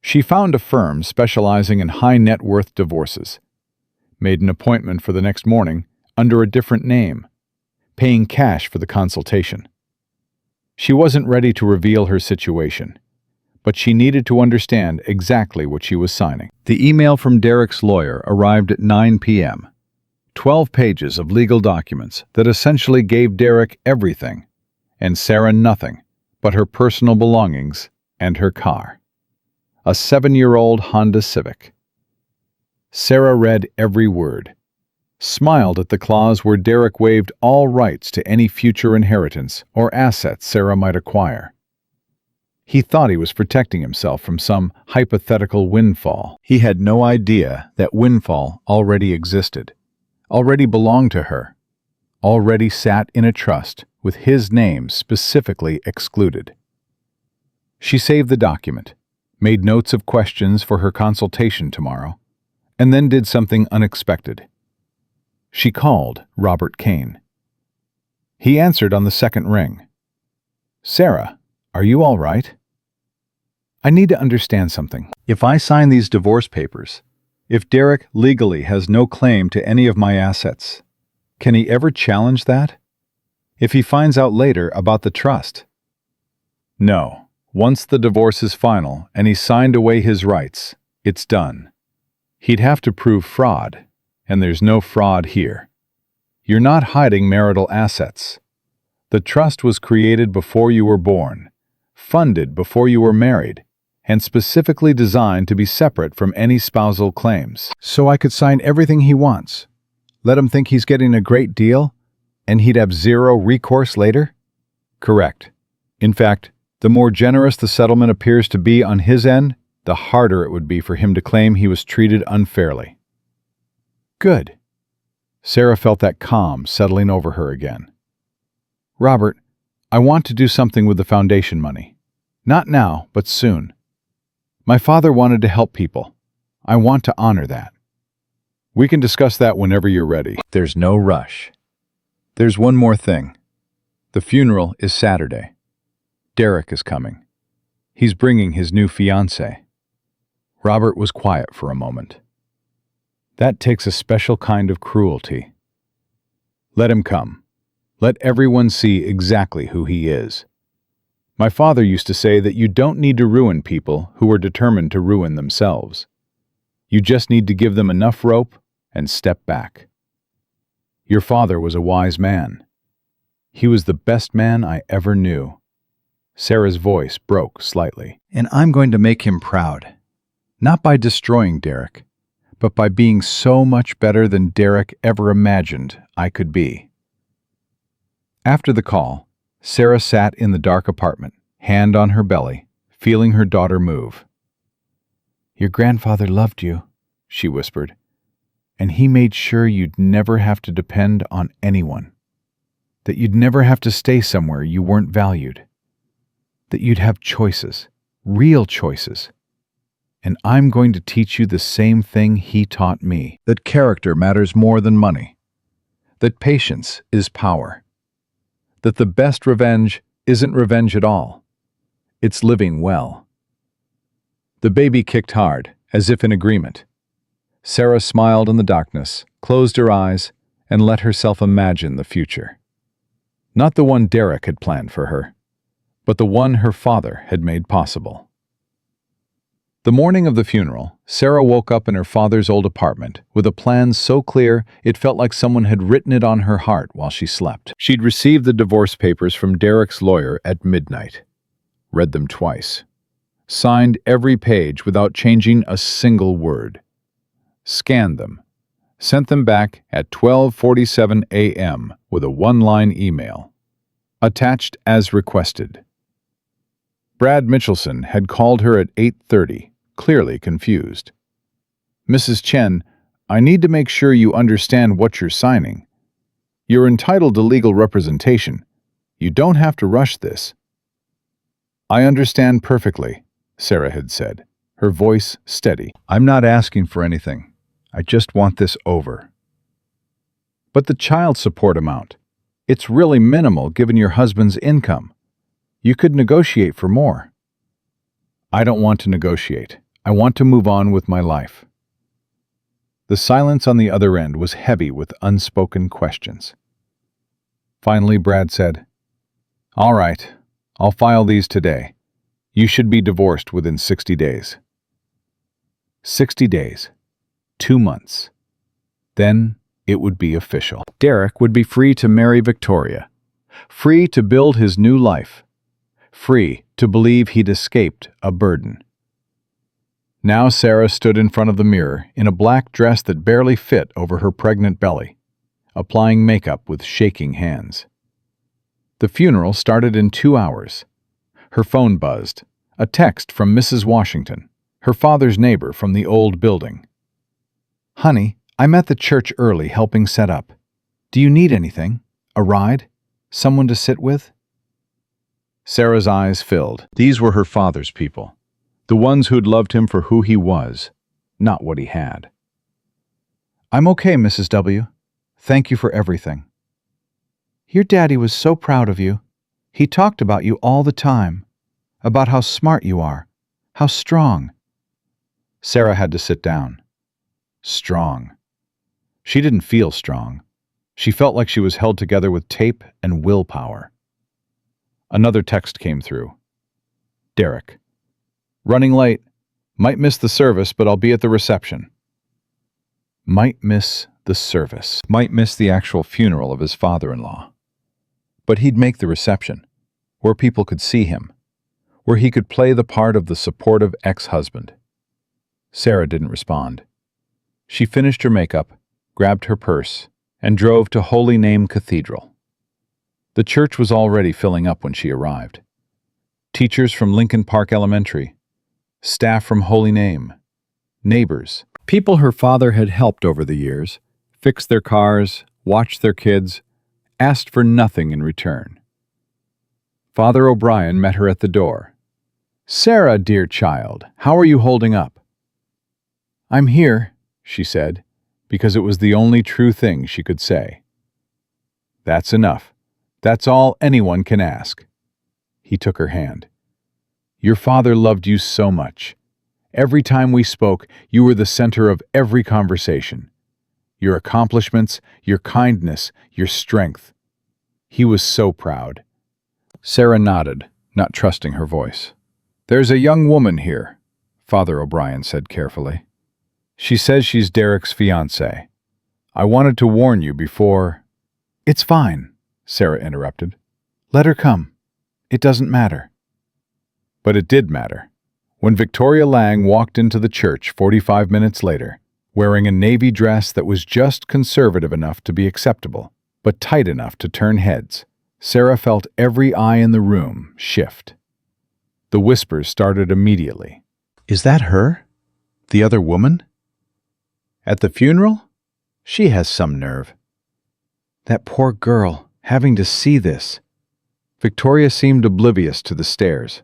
She found a firm specializing in high net worth divorces, made an appointment for the next morning under a different name, paying cash for the consultation. She wasn't ready to reveal her situation, but she needed to understand exactly what she was signing. The email from Derek's lawyer arrived at 9 p.m. 12 pages of legal documents that essentially gave Derek everything, and Sarah nothing but her personal belongings and her car. A 7-year-old Honda Civic. Sarah read every word, smiled at the clause where Derek waived all rights to any future inheritance or assets Sarah might acquire. He thought he was protecting himself from some hypothetical windfall. He had no idea that windfall already existed, already belonged to her, already sat in a trust with his name specifically excluded. She saved the document, made notes of questions for her consultation tomorrow, and then did something unexpected. She called Robert Kane. He answered on the second ring. "Sarah, are you all right? I need to understand something. If I sign these divorce papers, if Derek legally has no claim to any of my assets, can he ever challenge that? If he finds out later about the trust? No. Once the divorce is final and he's signed away his rights, it's done. He'd have to prove fraud, and there's no fraud here. You're not hiding marital assets. The trust was created before you were born, funded before you were married, and specifically designed to be separate from any spousal claims. So I could sign everything he wants, let him think he's getting a great deal, and he'd have zero recourse later? Correct. In fact, the more generous the settlement appears to be on his end, the harder it would be for him to claim he was treated unfairly. Good. Sarah felt that calm settling over her again. Robert, I want to do something with the foundation money. Not now, but soon. My father wanted to help people. I want to honor that. We can discuss that whenever you're ready. There's no rush. There's one more thing. The funeral is Saturday. Derek is coming. He's bringing his new fiancée. Robert was quiet for a moment. That takes a special kind of cruelty. Let him come. Let everyone see exactly who he is. My father used to say that you don't need to ruin people who are determined to ruin themselves. You just need to give them enough rope and step back. Your father was a wise man. He was the best man I ever knew. Sarah's voice broke slightly. And I'm going to make him proud. Not by destroying Derek, but by being so much better than Derek ever imagined I could be. After the call, Sarah sat in the dark apartment, hand on her belly, feeling her daughter move. Your grandfather loved you, she whispered, and he made sure you'd never have to depend on anyone, that you'd never have to stay somewhere you weren't valued, that you'd have choices, real choices. And I'm going to teach you the same thing he taught me, That character matters more than money, that patience is power, that the best revenge isn't revenge at all. It's living well. The baby kicked hard, as if in agreement. Sarah smiled in the darkness, closed her eyes, and let herself imagine the future. Not the one Derek had planned for her, but the one her father had made possible. The morning of the funeral, Sarah woke up in her father's old apartment with a plan so clear it felt like someone had written it on her heart while she slept. She'd received the divorce papers from Derek's lawyer at midnight, read them twice, signed every page without changing a single word, scanned them, sent them back at 12:47 a.m. with a one-line email, attached as requested. Brad Mitchelson had called her at 8:30, clearly confused. Mrs. Chen, I need to make sure you understand what you're signing. You're entitled to legal representation. You don't have to rush this. I understand perfectly, Sarah had said, her voice steady. I'm not asking for anything. I just want this over. But the child support amount, it's really minimal given your husband's income. You could negotiate for more. I don't want to negotiate. I want to move on with my life. The silence on the other end was heavy with unspoken questions. Finally, Brad said, All right, I'll file these today. You should be divorced within 60 days. 60 days. 2 months. Then it would be official. Derek would be free to marry Victoria, free to build his new life, free to believe he'd escaped a burden. Now Sarah stood in front of the mirror in a black dress that barely fit over her pregnant belly, applying makeup with shaking hands. The funeral started in 2 hours. Her phone buzzed, a text from Mrs. Washington, her father's neighbor from the old building. Honey, I'm at the church early helping set up. Do you need anything? A ride? Someone to sit with? Sarah's eyes filled. These were her father's people, the ones who'd loved him for who he was, not what he had. I'm okay, Mrs. W. Thank you for everything. Your daddy was so proud of you. He talked about you all the time, about how smart you are, how strong. Sarah had to sit down. Strong. She didn't feel strong. She felt like she was held together with tape and willpower. Another text came through. Derek. Running late. Might miss the service, but I'll be at the reception. Might miss the service. Might miss the actual funeral of his father-in-law. But he'd make the reception, where people could see him, where he could play the part of the supportive ex-husband. Sarah didn't respond. She finished her makeup, grabbed her purse, and drove to Holy Name Cathedral. The church was already filling up when she arrived. Teachers from Lincoln Park Elementary, staff from Holy Name, neighbors, people her father had helped over the years, fixed their cars, watched their kids, asked for nothing in return. Father O'Brien met her at the door. "Sarah, dear child, how are you holding up?" "I'm here," she said, because it was the only true thing she could say. "That's enough. That's all anyone can ask." He took her hand. "Your father loved you so much. Every time we spoke, you were the center of every conversation. Your accomplishments, your kindness, your strength. He was so proud." Sarah nodded, not trusting her voice. "There's a young woman here," Father O'Brien said carefully. "She says she's Derek's fiancée. I wanted to warn you before—" "It's fine," Sarah interrupted. "Let her come. It doesn't matter." But it did matter. When Victoria Lang walked into the church 45 minutes later, wearing a navy dress that was just conservative enough to be acceptable, but tight enough to turn heads, Sarah felt every eye in the room shift. The whispers started immediately. "Is that her? The other woman? At the funeral? She has some nerve. That poor girl, having to see this." Victoria seemed oblivious to the stares.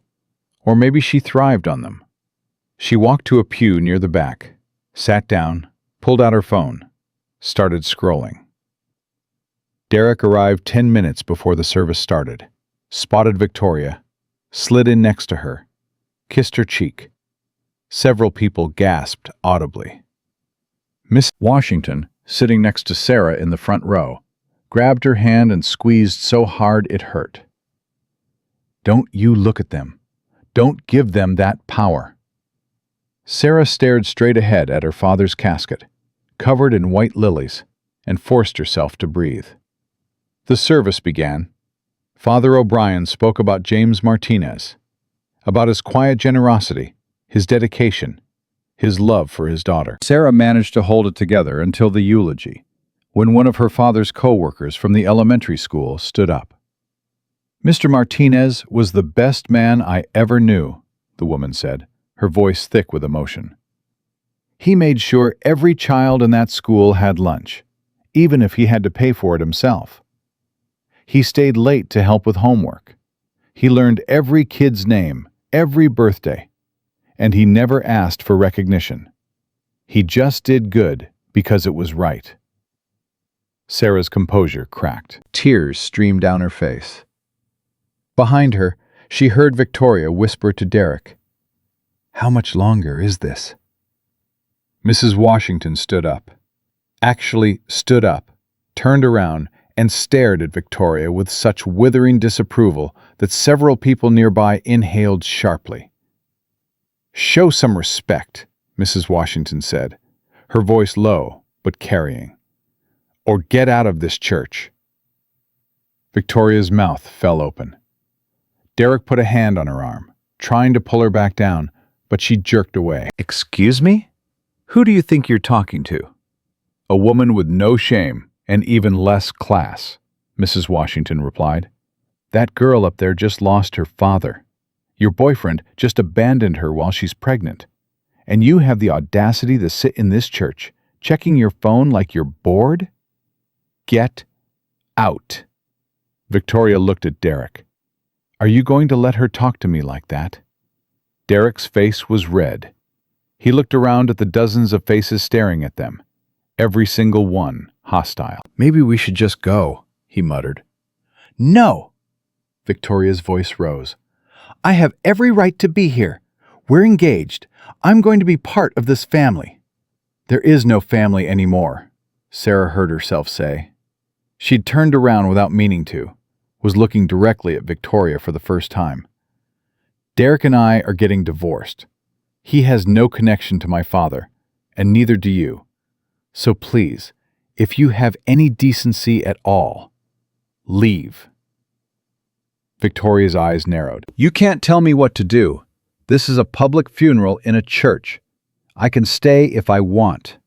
Or maybe she thrived on them. She walked to a pew near the back, sat down, pulled out her phone, started scrolling. Derek arrived 10 minutes before the service started, spotted Victoria, slid in next to her, kissed her cheek. Several people gasped audibly. Miss Washington, sitting next to Sarah in the front row, grabbed her hand and squeezed so hard it hurt. "Don't you look at them. Don't give them that power." Sarah stared straight ahead at her father's casket, covered in white lilies, and forced herself to breathe. The service began. Father O'Brien spoke about James Martinez, about his quiet generosity, his dedication, his love for his daughter. Sarah managed to hold it together until the eulogy, when one of her father's co-workers from the elementary school stood up. "Mr. Martinez was the best man I ever knew," the woman said, her voice thick with emotion. "He made sure every child in that school had lunch, even if he had to pay for it himself. He stayed late to help with homework. He learned every kid's name, every birthday, and he never asked for recognition. He just did good because it was right." Sarah's composure cracked. Tears streamed down her face. Behind her, she heard Victoria whisper to Derek, "How much longer is this?" Mrs. Washington stood up. Actually stood up, turned around, and stared at Victoria with such withering disapproval that several people nearby inhaled sharply. "Show some respect," Mrs. Washington said, her voice low but carrying. "Or get out of this church." Victoria's mouth fell open. Derek put a hand on her arm, trying to pull her back down, but she jerked away. "Excuse me? Who do you think you're talking to?" "A woman with no shame and even less class," Mrs. Washington replied. "That girl up there just lost her father. Your boyfriend just abandoned her while she's pregnant. And you have the audacity to sit in this church, checking your phone like you're bored? Get out." Victoria looked at Derek. "Are you going to let her talk to me like that?" Derek's face was red. He looked around at the dozens of faces staring at them, every single one hostile. "Maybe we should just go," he muttered. "No!" Victoria's voice rose. "I have every right to be here. We're engaged. I'm going to be part of this family." "There is no family anymore," Sarah heard herself say. She'd turned around without meaning to, was looking directly at Victoria for the first time. Derek and I are getting divorced. He has no connection to my father, and neither do you. So please, if you have any decency at all, leave. Victoria's eyes narrowed. You can't tell me what to do. This is a public funeral in a church. I can stay if I want.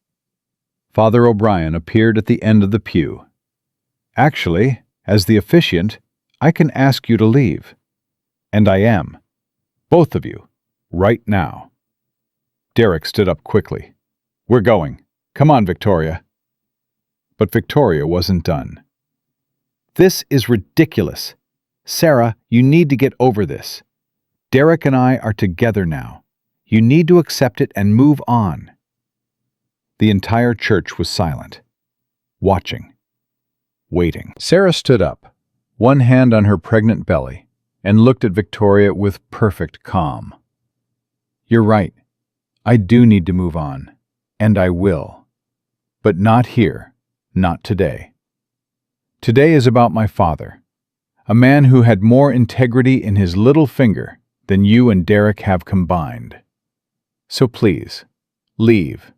Father O'Brien appeared at the end of the pew. Actually, as the officiant, I can ask you to leave. And I am. Both of you. Right now. Derek stood up quickly. We're going. Come on, Victoria. But Victoria wasn't done. This is ridiculous. Sarah, you need to get over this. Derek and I are together now. You need to accept it and move on. The entire church was silent, watching, waiting. Sarah stood up, one hand on her pregnant belly, and looked at Victoria with perfect calm. You're right. I do need to move on, and I will. But not here, not today. Today is about my father, a man who had more integrity in his little finger than you and Derek have combined. So please, leave,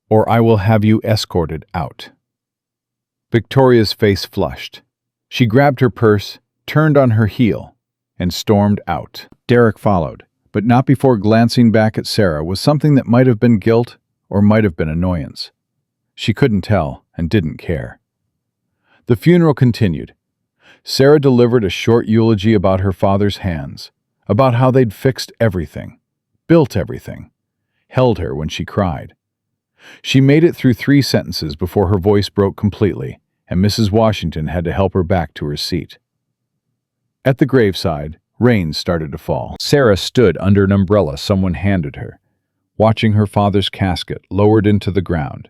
or I will have you escorted out. Victoria's face flushed. She grabbed her purse, turned on her heel, and stormed out. Derek followed, but not before glancing back at Sarah with something that might have been guilt or might have been annoyance. She couldn't tell and didn't care. The funeral continued. Sarah delivered a short eulogy about her father's hands, about how they'd fixed everything, built everything, held her when she cried. She made it through 3 sentences before her voice broke completely, and Mrs. Washington had to help her back to her seat. At the graveside, rain started to fall. Sarah stood under an umbrella someone handed her, watching her father's casket lowered into the ground,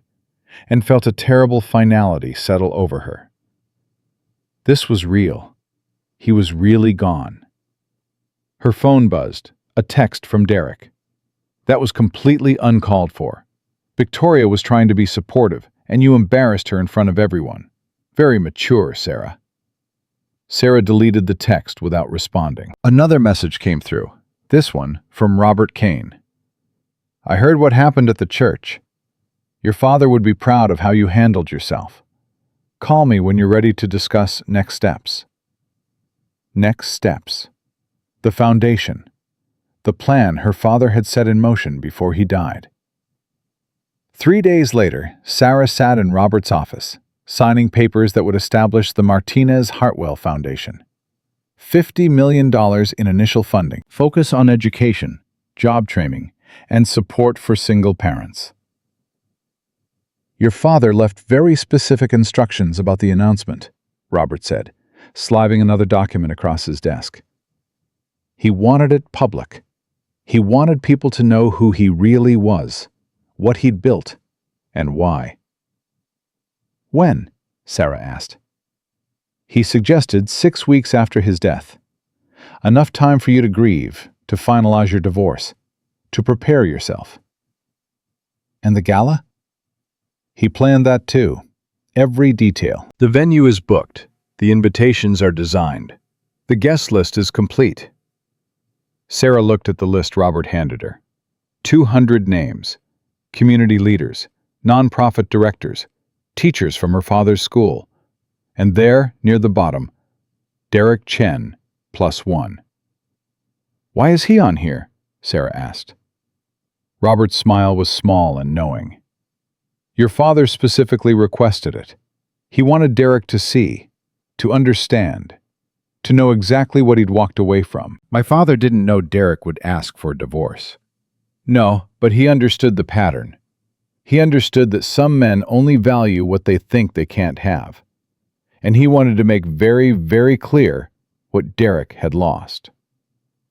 and felt a terrible finality settle over her. This was real. He was really gone. Her phone buzzed, a text from Derek. That was completely uncalled for. Victoria was trying to be supportive, and you embarrassed her in front of everyone. Very mature, Sarah. Sarah deleted the text without responding. Another message came through, this one from Robert Kane. I heard what happened at the church. Your father would be proud of how you handled yourself. Call me when you're ready to discuss next steps. Next steps. The foundation. The plan her father had set in motion before he died. 3 days later, Sarah sat in Robert's office, signing papers that would establish the Martinez-Hartwell Foundation. $50 million in initial funding, focus on education, job training, and support for single parents. Your father left very specific instructions about the announcement, Robert said, sliding another document across his desk. He wanted it public. He wanted people to know who he really was, what he'd built, and why. When? Sarah asked. He suggested 6 weeks after his death. Enough time for you to grieve, to finalize your divorce, to prepare yourself. And the gala? He planned that too. Every detail. The venue is booked. The invitations are designed. The guest list is complete. Sarah looked at the list Robert handed her. 200 names. Community leaders, nonprofit directors, teachers from her father's school. And there, near the bottom, Derek Chen, +1. Why is he on here? Sarah asked. Robert's smile was small and knowing. Your father specifically requested it. He wanted Derek to see, to understand, to know exactly what he'd walked away from. My father didn't know Derek would ask for a divorce. No, but he understood the pattern. He understood that some men only value what they think they can't have. And he wanted to make very, very clear what Derek had lost.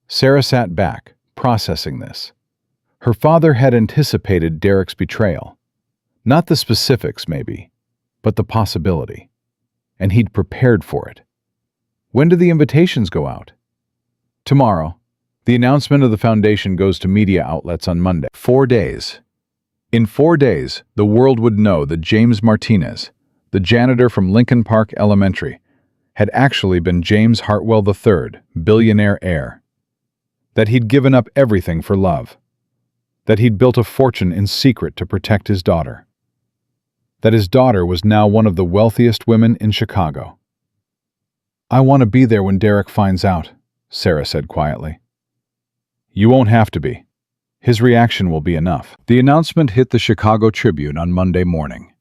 Sarah sat back, processing this. Her father had anticipated Derek's betrayal. Not the specifics, maybe, but the possibility. And he'd prepared for it. When do the invitations go out? Tomorrow. The announcement of the foundation goes to media outlets on Monday. 4 days. In 4 days, the world would know that James Martinez, the janitor from Lincoln Park Elementary, had actually been James Hartwell III, billionaire heir. That he'd given up everything for love. That he'd built a fortune in secret to protect his daughter. That his daughter was now one of the wealthiest women in Chicago. "I want to be there when Derek finds out," Sarah said quietly. "You won't have to be. His reaction will be enough." The announcement hit the Chicago Tribune on Monday morning.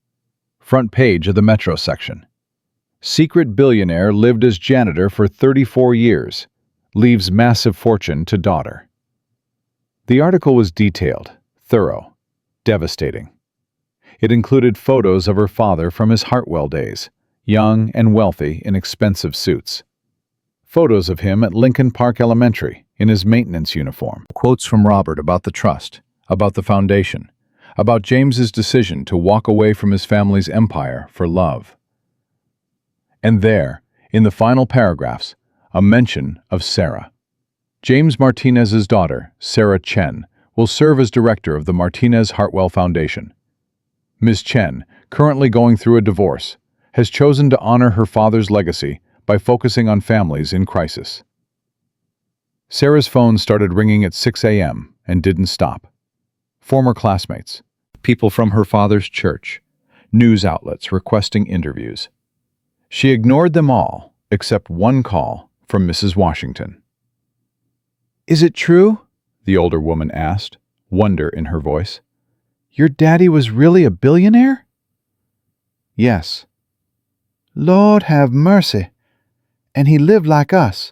Front page of the Metro section. Secret billionaire lived as janitor for 34 years. Leaves massive fortune to daughter. The article was detailed, thorough, devastating. It included photos of her father from his Hartwell days, young and wealthy in expensive suits. Photos of him at Lincoln Park Elementary in his maintenance uniform. Quotes from Robert about the trust, about the foundation, about James's decision to walk away from his family's empire for love. And there, in the final paragraphs, a mention of Sarah. James Martinez's daughter, Sarah Chen, will serve as director of the Martinez Hartwell Foundation. Ms. Chen, currently going through a divorce, has chosen to honor her father's legacy by focusing on families in crisis. Sarah's phone started ringing at 6 a.m. and didn't stop. Former classmates, people from her father's church, news outlets requesting interviews. She ignored them all except one call from Mrs. Washington. "Is it true?" the older woman asked, wonder in her voice. "Your daddy was really a billionaire?" "Yes." "Lord have mercy. And he lived like us,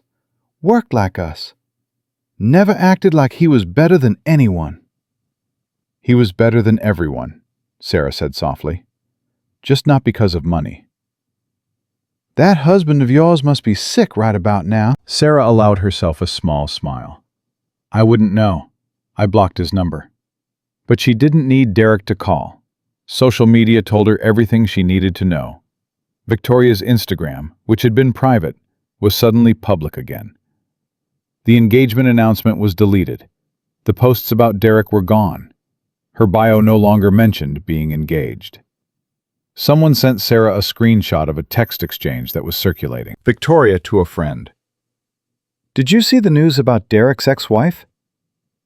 worked like us, never acted like he was better than anyone." "He was better than everyone," Sarah said softly. "Just not because of money." "That husband of yours must be sick right about now." Sarah allowed herself a small smile. "I wouldn't know. I blocked his number." But she didn't need Derek to call. Social media told her everything she needed to know. Victoria's Instagram, which had been private, was suddenly public again. The engagement announcement was deleted. The posts about Derek were gone. Her bio no longer mentioned being engaged. Someone sent Sarah a screenshot of a text exchange that was circulating. Victoria to a friend. "Did you see the news about Derek's ex-wife?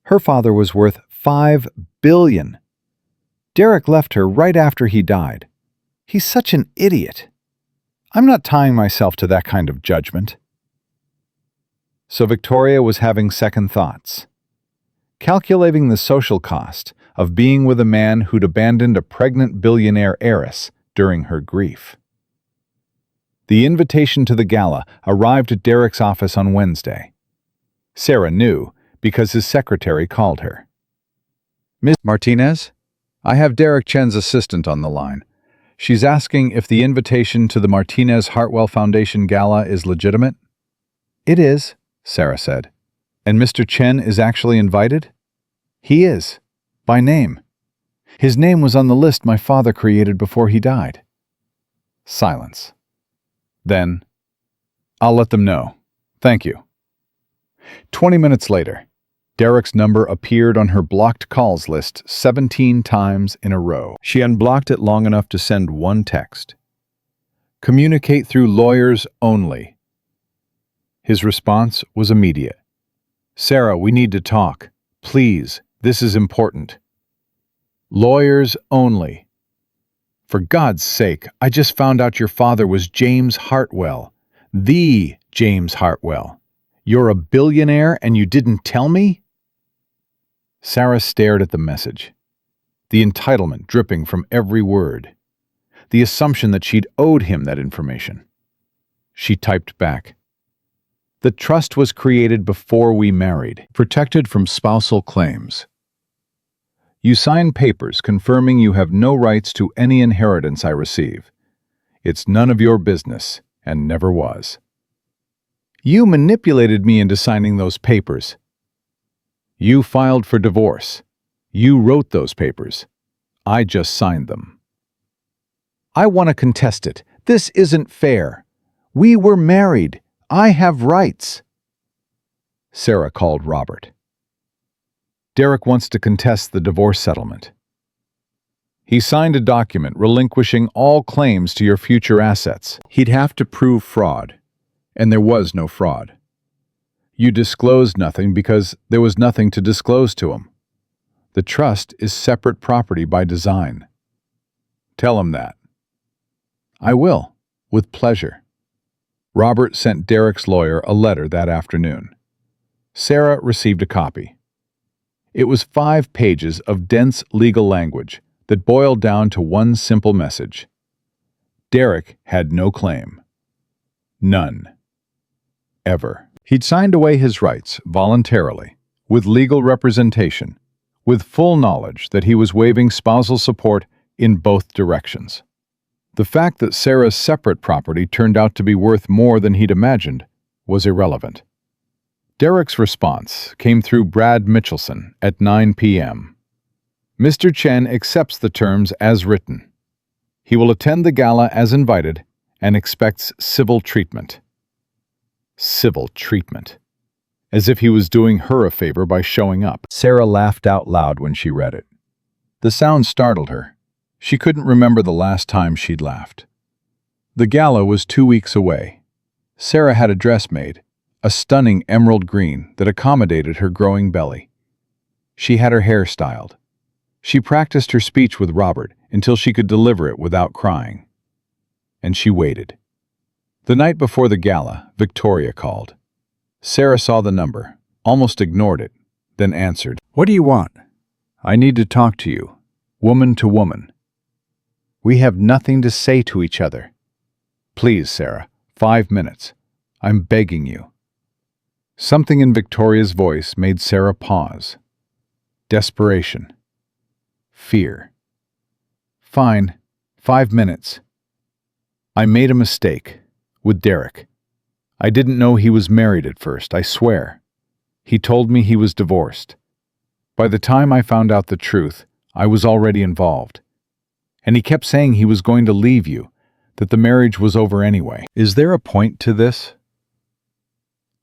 Her father was worth $5 billion. Derek left her right after he died. He's such an idiot. I'm not tying myself to that kind of judgment." So Victoria was having second thoughts. Calculating the social cost of being with a man who'd abandoned a pregnant billionaire heiress during her grief. The invitation to the gala arrived at Derek's office on Wednesday. Sarah knew because his secretary called her. "Miss Martinez, I have Derek Chen's assistant on the line. She's asking if the invitation to the Martinez Hartwell Foundation Gala is legitimate." "It is," Sarah said. "And Mr. Chen is actually invited?" "He is, by name. His name was on the list my father created before he died." Silence. Then, "I'll let them know. Thank you." 20 minutes later, Derek's number appeared on her blocked calls list 17 times in a row. She unblocked it long enough to send one text. "Communicate through lawyers only." His response was immediate. "Sarah, we need to talk. Please, this is important." "Lawyers only." "For God's sake, I just found out your father was James Hartwell. The James Hartwell. You're a billionaire and you didn't tell me?" Sarah stared at the message. The entitlement dripping from every word. The assumption that she'd owed him that information. She typed back. "The trust was created before we married, protected from spousal claims. You sign papers confirming you have no rights to any inheritance I receive. It's none of your business, and never was. You manipulated me into signing those papers. You filed for divorce. You wrote those papers. I just signed them. I want to contest it. This isn't fair. We were married. I have rights." Sarah called Robert. "Derek wants to contest the divorce settlement." He signed a document relinquishing all claims to your future assets. He'd have to prove fraud, and there was no fraud. You disclosed nothing because there was nothing to disclose to him. The trust is separate property by design. Tell him that. I will, with pleasure. Robert sent Derek's lawyer a letter that afternoon. Sarah received a copy. It was 5 pages of dense legal language that boiled down to one simple message. Derek had no claim. None. Ever. He'd signed away his rights voluntarily, with legal representation, with full knowledge that he was waiving spousal support in both directions. The fact that Sarah's separate property turned out to be worth more than he'd imagined was irrelevant. Derek's response came through Brad Mitchelson at 9 p.m. Mr. Chen accepts the terms as written. He will attend the gala as invited and expects civil treatment. Civil treatment. As if he was doing her a favor by showing up. Sarah laughed out loud when she read it. The sound startled her. She couldn't remember the last time she'd laughed. The gala was 2 weeks away. Sarah had a dress made, a stunning emerald green that accommodated her growing belly. She had her hair styled. She practiced her speech with Robert until she could deliver it without crying. And she waited. The night before the gala, Victoria called. Sarah saw the number, almost ignored it, then answered. What do you want? I need to talk to you, woman to woman. We have nothing to say to each other. Please, Sarah, 5 minutes. I'm begging you. Something in Victoria's voice made Sarah pause. Desperation. Fear. Fine, 5 minutes. I made a mistake. With Derek. I didn't know he was married at first, I swear. He told me he was divorced. By the time I found out the truth, I was already involved. And he kept saying he was going to leave you, that the marriage was over anyway. Is there a point to this?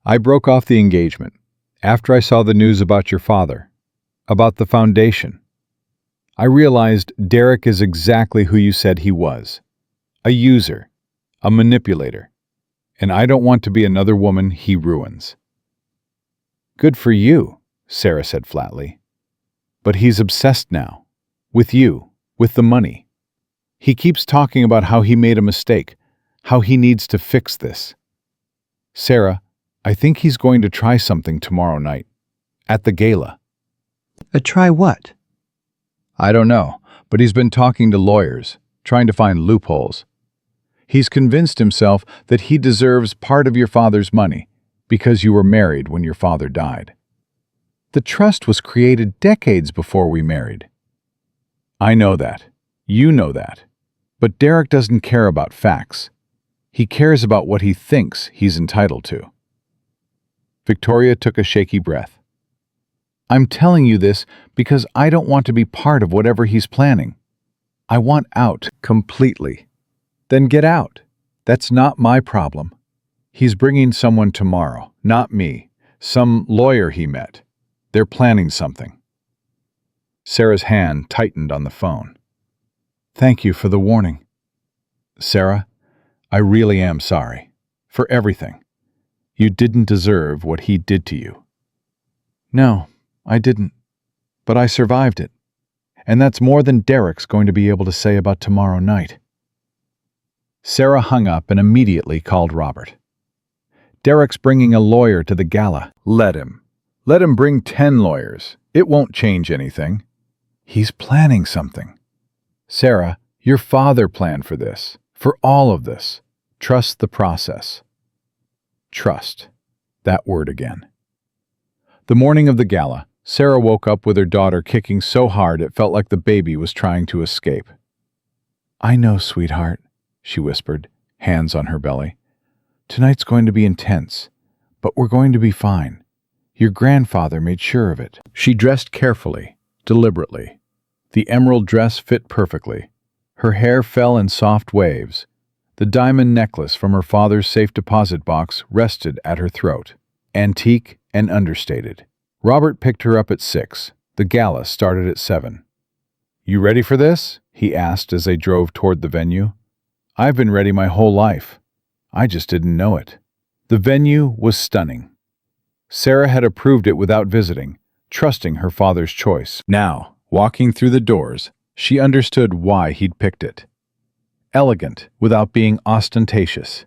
I broke off the engagement after I saw the news about your father, about the foundation. I realized Derek is exactly who you said he was. A user, a manipulator. And I don't want to be another woman he ruins. Good for you, Sarah said flatly. But he's obsessed now. With you, with the money. He keeps talking about how he made a mistake, how he needs to fix this. Sarah, I think he's going to try something tomorrow night, at the gala. Try what? I don't know, but he's been talking to lawyers, trying to find loopholes. He's convinced himself that he deserves part of your father's money because you were married when your father died. The trust was created decades before we married. I know that. You know that. But Derek doesn't care about facts. He cares about what he thinks he's entitled to. Victoria took a shaky breath. I'm telling you this because I don't want to be part of whatever he's planning. I want out completely. Then get out. That's not my problem. He's bringing someone tomorrow, not me. Some lawyer he met. They're planning something. Sarah's hand tightened on the phone. Thank you for the warning. Sarah, I really am sorry. For everything. You didn't deserve what he did to you. No, I didn't. But I survived it. And that's more than Derek's going to be able to say about tomorrow night. Sarah hung up and immediately called Robert. Derek's bringing a lawyer to the gala. Let him. Let him bring 10 lawyers. It won't change anything. He's planning something. Sarah, your father planned for this, for all of this. Trust the process. Trust. That word again. The morning of the gala, Sarah woke up with her daughter kicking so hard it felt like the baby was trying to escape. I know, sweetheart, she whispered, hands on her belly. Tonight's going to be intense, but we're going to be fine. Your grandfather made sure of it. She dressed carefully, deliberately. The emerald dress fit perfectly. Her hair fell in soft waves. The diamond necklace from her father's safe deposit box rested at her throat, antique and understated. Robert picked her up at 6. The gala started at 7. You ready for this? he asked as they drove toward the venue. "I've been ready my whole life. I just didn't know it." The venue was stunning. Sarah had approved it without visiting, trusting her father's choice. Now, walking through the doors, she understood why he'd picked it. Elegant without being ostentatious.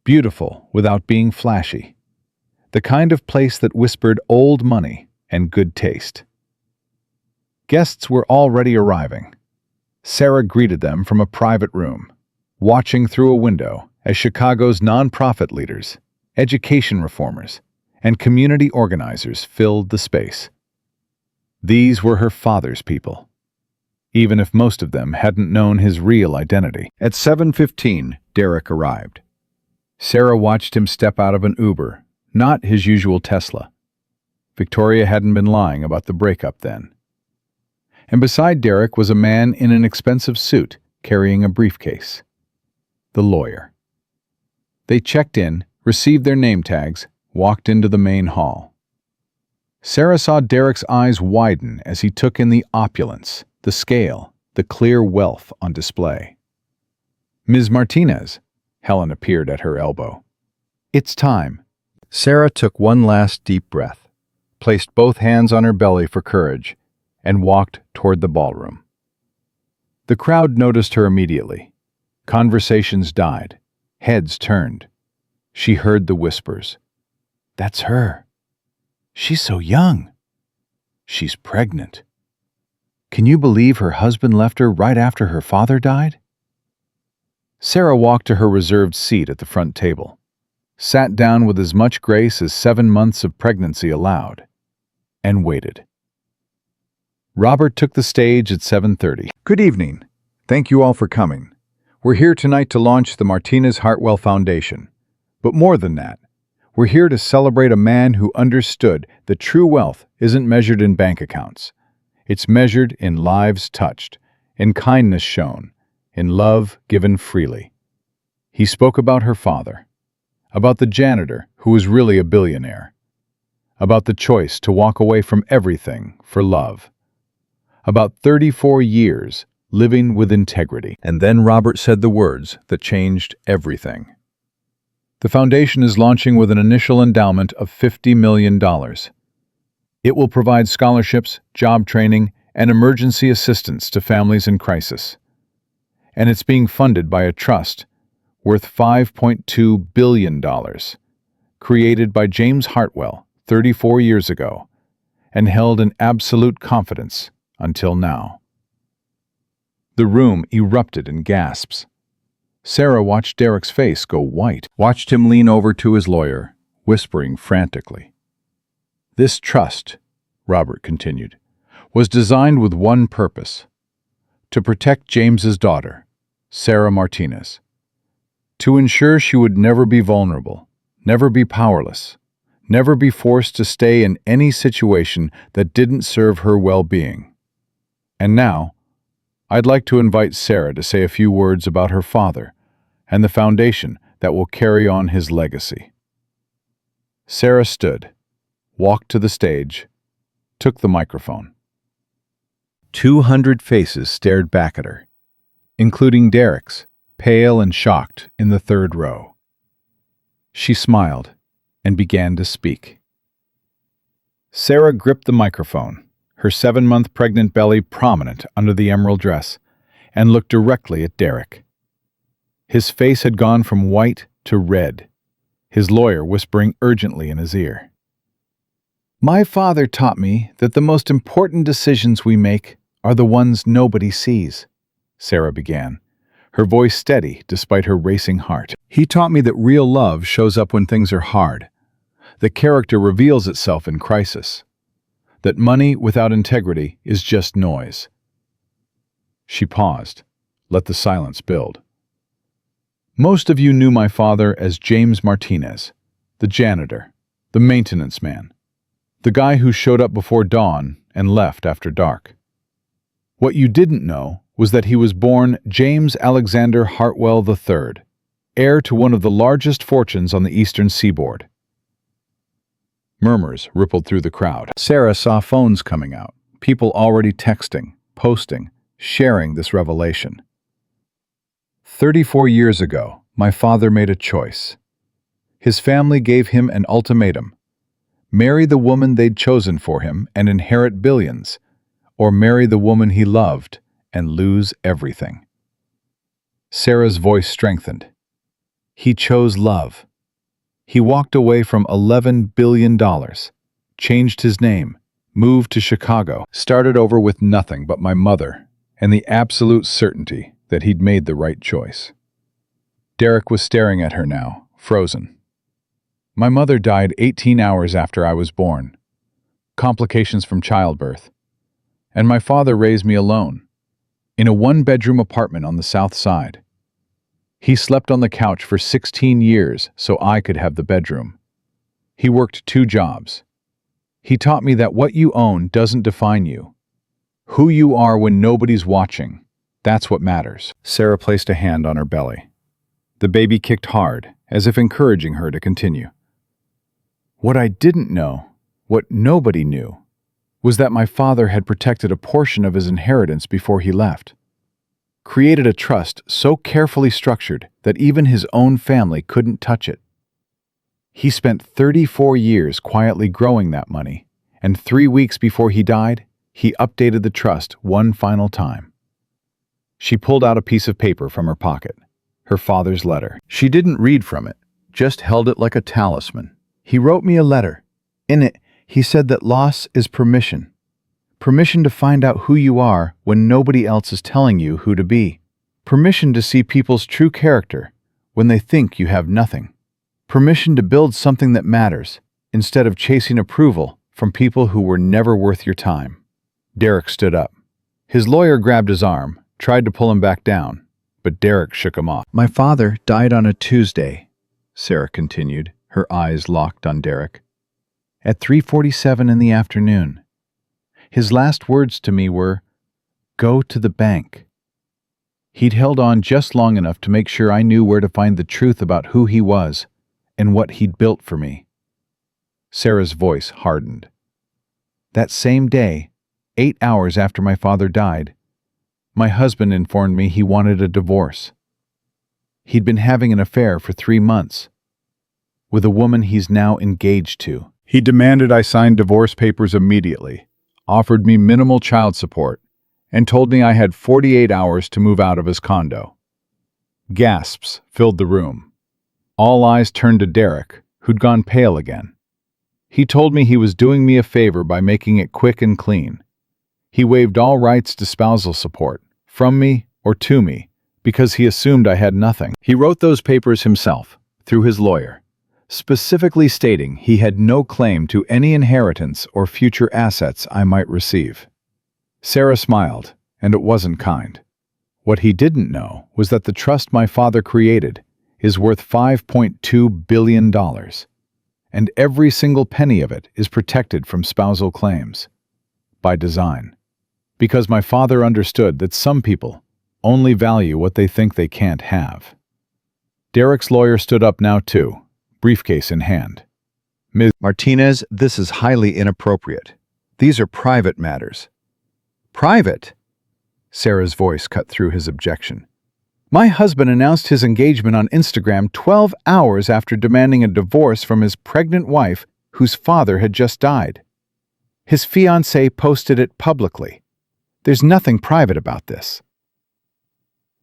Beautiful without being flashy. The kind of place that whispered old money and good taste. Guests were already arriving. Sarah greeted them from a private room, watching through a window as Chicago's nonprofit leaders, education reformers, and community organizers filled the space. These were her father's people, even if most of them hadn't known his real identity. At 7:15, Derek arrived. Sarah watched him step out of an Uber, not his usual Tesla. Victoria hadn't been lying about the breakup then. And beside Derek was a man in an expensive suit carrying a briefcase. The lawyer. They checked in, received their name tags, walked into the main hall. Sarah saw Derek's eyes widen as he took in the opulence, the scale, the clear wealth on display. "Ms. Martinez," Helen appeared at her elbow. "It's time." Sarah took one last deep breath, placed both hands on her belly for courage, and walked toward the ballroom. The crowd noticed her immediately. Conversations died. Heads turned. She heard the whispers. "That's her. She's so young. She's pregnant. Can you believe her husband left her right after her father died?" Sarah walked to her reserved seat at the front table, sat down with as much grace as 7 months of pregnancy allowed, and waited. Robert took the stage at 7:30. "Good evening. Thank you all for coming. We're here tonight to launch the Martinez Hartwell Foundation. But more than that, we're here to celebrate a man who understood that true wealth isn't measured in bank accounts. It's measured in lives touched, in kindness shown, in love given freely." He spoke about her father, about the janitor who was really a billionaire, about the choice to walk away from everything for love, about 34 years living with integrity. And then Robert said the words that changed everything. "The foundation is launching with an initial endowment of $50 million. It will provide scholarships, job training, and emergency assistance to families in crisis. And it's being funded by a trust worth $5.2 billion, created by James Hartwell 34 years ago, and held in absolute confidence until now." The room erupted in gasps. Sarah watched Derek's face go white, watched him lean over to his lawyer, whispering frantically. "This trust," Robert continued, "was designed with one purpose: to protect James's daughter, Sarah Martinez, to ensure she would never be vulnerable, never be powerless, never be forced to stay in any situation that didn't serve her well-being. And now, I'd like to invite Sarah to say a few words about her father and the foundation that will carry on his legacy." Sarah stood, walked to the stage, took the microphone. 200 faces stared back at her, including Derek's, pale and shocked, in the third row. She smiled and began to speak. Sarah gripped the microphone, her 7-month pregnant belly prominent under the emerald dress, and looked directly at Derek. His face had gone from white to red, his lawyer whispering urgently in his ear. "My father taught me that the most important decisions we make are the ones nobody sees," Sarah began, her voice steady despite her racing heart. "He taught me that real love shows up when things are hard, that character reveals itself in crisis, that money without integrity is just noise." She paused, let the silence build. "Most of you knew my father as James Martinez, the janitor, the maintenance man, the guy who showed up before dawn and left after dark. What you didn't know was that he was born James Alexander Hartwell III, heir to one of the largest fortunes on the eastern seaboard." Murmurs rippled through the crowd. Sarah saw phones coming out, people already texting, posting, sharing this revelation. 34 years ago, my father made a choice. His family gave him an ultimatum: marry the woman they'd chosen for him and inherit billions, or marry the woman he loved and lose everything. Sarah's voice strengthened. He chose love. He walked away from $11 billion, changed his name, moved to Chicago, started over with nothing but my mother and the absolute certainty that he'd made the right choice. Derek was staring at her now, frozen. My mother died 18 hours after I was born, complications from childbirth, and my father raised me alone, in a one-bedroom apartment on the South Side. He slept on the couch for 16 years so I could have the bedroom. He worked 2 jobs. He taught me that what you own doesn't define you. Who you are when nobody's watching, that's what matters. Sarah placed a hand on her belly. The baby kicked hard, as if encouraging her to continue. What I didn't know, what nobody knew, was that my father had protected a portion of his inheritance before he left. Created a trust so carefully structured that even his own family couldn't touch it. He spent 34 years quietly growing that money, and 3 weeks before he died, he updated the trust one final time. She pulled out a piece of paper from her pocket, her father's letter. She didn't read from it, just held it like a talisman. He wrote me a letter. In it, he said that loss is permission. Permission to find out who you are when nobody else is telling you who to be. Permission to see people's true character when they think you have nothing. Permission to build something that matters instead of chasing approval from people who were never worth your time. Derek stood up. His lawyer grabbed his arm, tried to pull him back down, but Derek shook him off. My father died on a Tuesday, Sarah continued, her eyes locked on Derek. At 3:47 in the afternoon. His last words to me were, "Go to the bank." He'd held on just long enough to make sure I knew where to find the truth about who he was and what he'd built for me. Sarah's voice hardened. That same day, 8 hours after my father died, my husband informed me he wanted a divorce. He'd been having an affair for 3 months with a woman he's now engaged to. He demanded I sign divorce papers immediately, offered me minimal child support, and told me I had 48 hours to move out of his condo. Gasps filled the room. All eyes turned to Derek, who'd gone pale again. He told me he was doing me a favor by making it quick and clean. He waived all rights to spousal support, from me or to me, because he assumed I had nothing. He wrote those papers himself, through his lawyer, specifically stating he had no claim to any inheritance or future assets I might receive. Sarah smiled, and it wasn't kind. What he didn't know was that the trust my father created is worth $5.2 billion, and every single penny of it is protected from spousal claims. By design. Because my father understood that some people only value what they think they can't have. Derek's lawyer stood up now too, briefcase in hand. Ms. Martinez, this is highly inappropriate. These are private matters. Private? Sarah's voice cut through his objection. My husband announced his engagement on Instagram 12 hours after demanding a divorce from his pregnant wife whose father had just died. His fiancée posted it publicly. There's nothing private about this.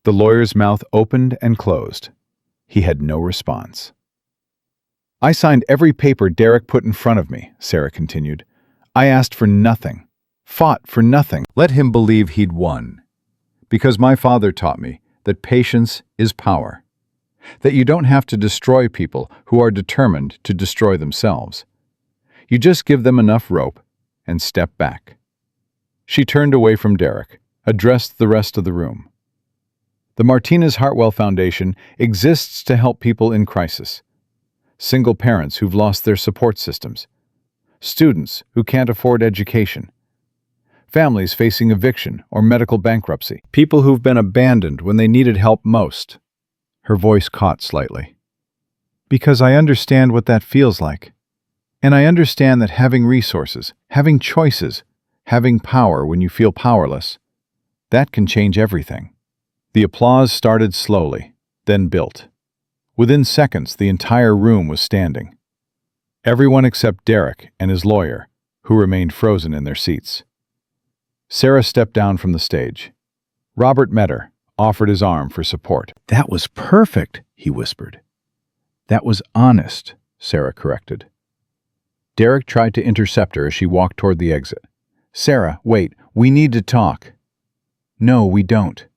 The lawyer's mouth opened and closed. He had no response. I signed every paper Derek put in front of me, Sarah continued. I asked for nothing, fought for nothing. Let him believe he'd won. Because my father taught me that patience is power, that you don't have to destroy people who are determined to destroy themselves. You just give them enough rope and step back. She turned away from Derek, addressed the rest of the room. The Martinez Hartwell Foundation exists to help people in crisis. Single parents who've lost their support systems. Students who can't afford education. Families facing eviction or medical bankruptcy. People who've been abandoned when they needed help most. Her voice caught slightly. Because I understand what that feels like. And I understand that having resources, having choices, having power when you feel powerless, That can change everything. The applause started slowly, then built. Within seconds, the entire room was standing. Everyone except Derek and his lawyer, who remained frozen in their seats. Sarah stepped down from the stage. Robert met her, offered his arm for support. "That was perfect," he whispered. "That was honest," Sarah corrected. Derek tried to intercept her as she walked toward the exit. "Sarah, wait, we need to talk." "No, we don't."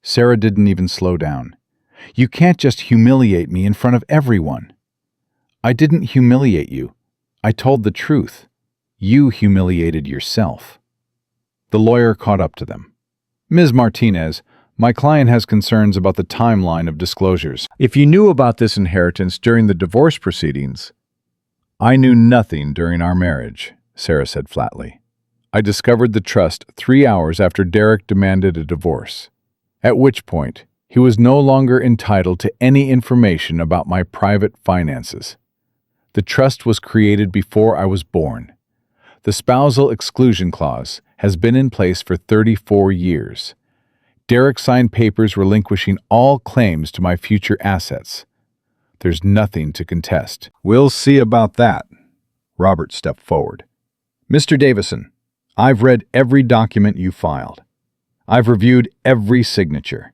Sarah didn't even slow down. "You can't just humiliate me in front of everyone." "I didn't humiliate you. I told the truth. You humiliated yourself." The lawyer caught up to them. "Ms. Martinez, my client has concerns about the timeline of disclosures. If you knew about this inheritance during the divorce proceedings—" "I knew nothing during our marriage," Sarah said flatly. "I discovered the trust 3 hours after Derek demanded a divorce, at which point he was no longer entitled to any information about my private finances. The trust was created before I was born. The spousal exclusion clause has been in place for 34 years. Derek signed papers relinquishing all claims to my future assets. There's nothing to contest." "We'll see about that." Robert stepped forward. "Mr. Davison, I've read every document you filed. I've reviewed every signature.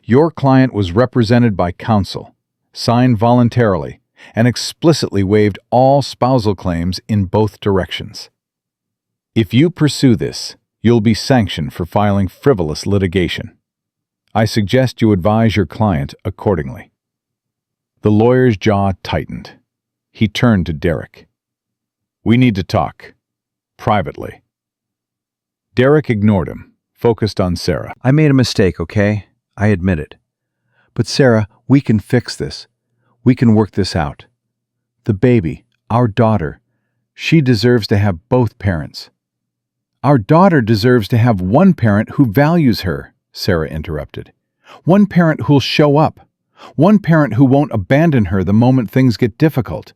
Your client was represented by counsel, signed voluntarily, and explicitly waived all spousal claims in both directions. If you pursue this, you'll be sanctioned for filing frivolous litigation. I suggest you advise your client accordingly." The lawyer's jaw tightened. He turned to Derek. "We need to talk. Privately." Derek ignored him, focused on Sarah. I made a mistake, okay? I admit it. But Sarah, we can fix this. We can work this out. The baby, our daughter, she deserves to have both parents. Our daughter deserves to have one parent who values her, Sarah interrupted. One parent who'll show up. One parent who won't abandon her the moment things get difficult.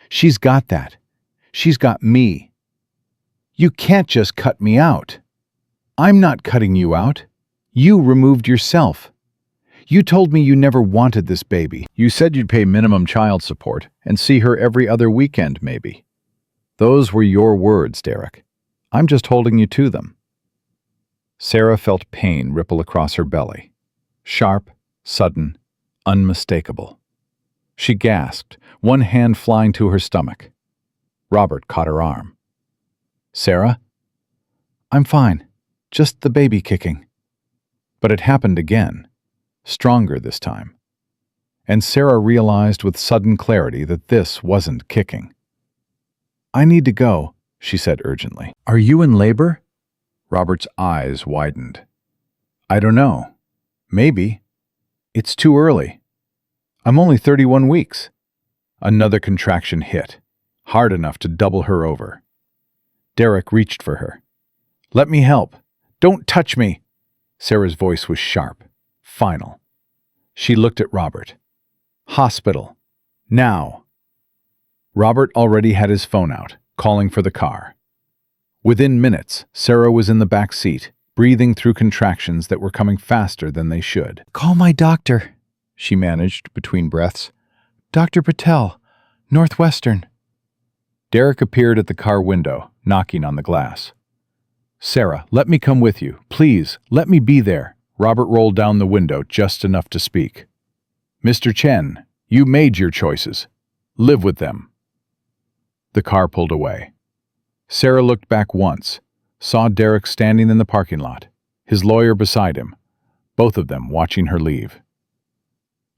She's got that. She's got me. You can't just cut me out. I'm not cutting you out. You removed yourself. You told me you never wanted this baby. You said you'd pay minimum child support and see her every other weekend, maybe. Those were your words, Derek. I'm just holding you to them." Sarah felt pain ripple across her belly. Sharp, sudden, unmistakable. She gasped, one hand flying to her stomach. Robert caught her arm. "Sarah?" "I'm fine. Just the baby kicking." But it happened again, stronger this time. And Sarah realized with sudden clarity that this wasn't kicking. "I need to go," she said urgently. "Are you in labor?" Robert's eyes widened. "I don't know. Maybe. It's too early. I'm only 31 weeks. Another contraction hit, hard enough to double her over. Derek reached for her. "Let me help. Don't touch me!" Sarah's voice was sharp, final. She looked at Robert. "Hospital. Now." Robert already had his phone out, calling for the car. Within minutes, Sarah was in the back seat, breathing through contractions that were coming faster than they should. "Call my doctor," she managed between breaths. "Dr. Patel, Northwestern." Derek appeared at the car window, knocking on the glass. "Sarah, let me come with you. Please, let me be there." Robert rolled down the window just enough to speak. "Mr. Chen, you made your choices. Live with them." The car pulled away. Sarah looked back once, saw Derek standing in the parking lot, his lawyer beside him, both of them watching her leave.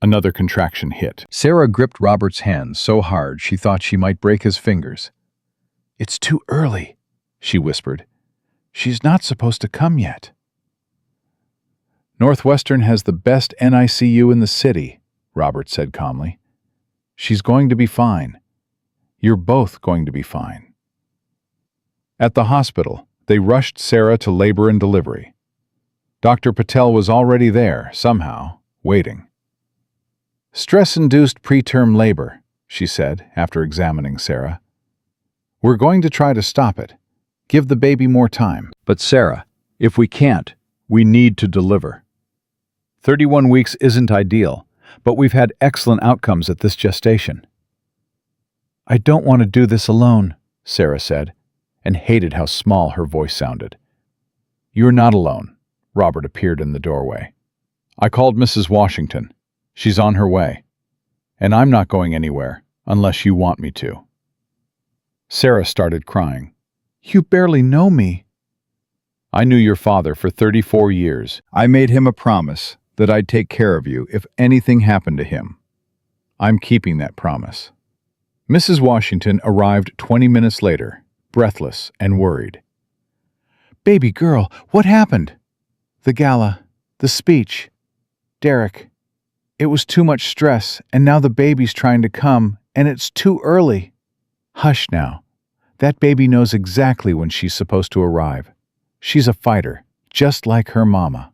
Another contraction hit. Sarah gripped Robert's hand so hard she thought she might break his fingers. "It's too early," she whispered. "She's not supposed to come yet." "Northwestern has the best NICU in the city," Robert said calmly. "She's going to be fine. You're both going to be fine." At the hospital, they rushed Sarah to labor and delivery. Dr. Patel was already there, somehow, waiting. "Stress-induced preterm labor," she said, after examining Sarah. "We're going to try to stop it. Give the baby more time." "But Sarah, if we can't, We need to deliver. 31 weeks isn't ideal, but we've had excellent outcomes at this gestation. I don't want to do this alone, Sarah said, and hated how small her voice sounded. You're not alone. Robert appeared in the doorway. I called Mrs. Washington. She's on her way. And I'm not going anywhere, unless you want me to. Sarah started crying. You barely know me. I knew your father for 34 years. I made him a promise that I'd take care of you if anything happened to him. I'm keeping that promise. Mrs. Washington arrived 20 minutes later, breathless and worried. Baby girl, what happened? The gala, the speech. Derek, it was too much stress, and now the baby's trying to come, and it's too early. Hush now. That baby knows exactly when she's supposed to arrive. She's a fighter, just like her mama.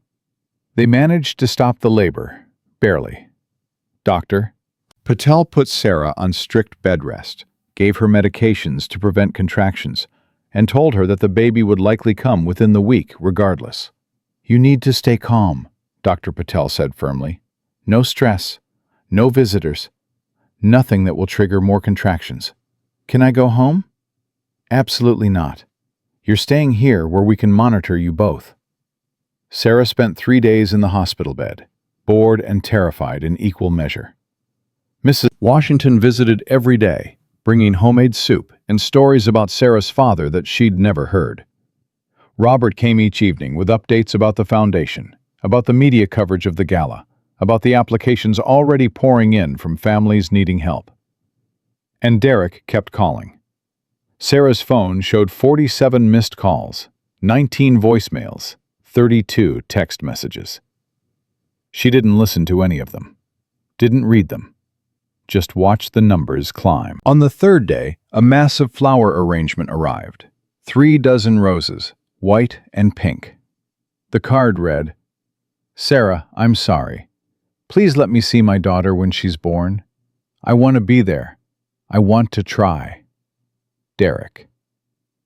They managed to stop the labor, barely. Doctor, Patel put Sarah on strict bed rest, gave her medications to prevent contractions, and told her that the baby would likely come within the week regardless. You need to stay calm, Dr. Patel said firmly. No stress, no visitors, nothing that will trigger more contractions. Can I go home? Absolutely not. You're staying here where we can monitor you both. Sarah spent 3 days in the hospital bed, bored and terrified in equal measure. Mrs. Washington visited every day, bringing homemade soup and stories about Sarah's father that she'd never heard. Robert came each evening with updates about the foundation, about the media coverage of the gala, about the applications already pouring in from families needing help. And Derek kept calling. Sarah's phone showed 47 missed calls, 19 voicemails, 32 text messages. She didn't listen to any of them, didn't read them, just watched the numbers climb. On the third day, a massive flower arrangement arrived. 3 dozen roses, white and pink. The card read, Sarah, I'm sorry. Please let me see my daughter when she's born. I want to be there. I want to try. Derek.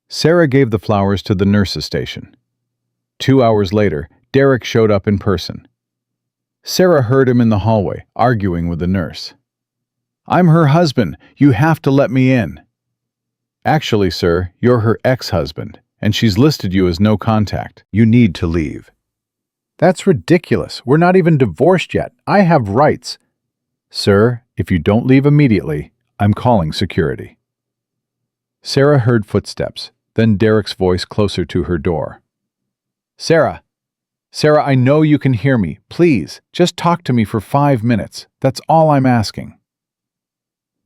Sarah gave the flowers to the nurse's station. 2 hours later, Derek showed up in person. Sarah heard him in the hallway, arguing with the nurse. I'm her husband. You have to let me in. Actually, sir, you're her ex-husband, and she's listed you as no contact. You need to leave. That's ridiculous. We're not even divorced yet. I have rights. Sir, if you don't leave immediately, I'm calling security. Sarah heard footsteps, then Derek's voice closer to her door. Sarah! Sarah, I know you can hear me. Please, just talk to me for 5 minutes. That's all I'm asking.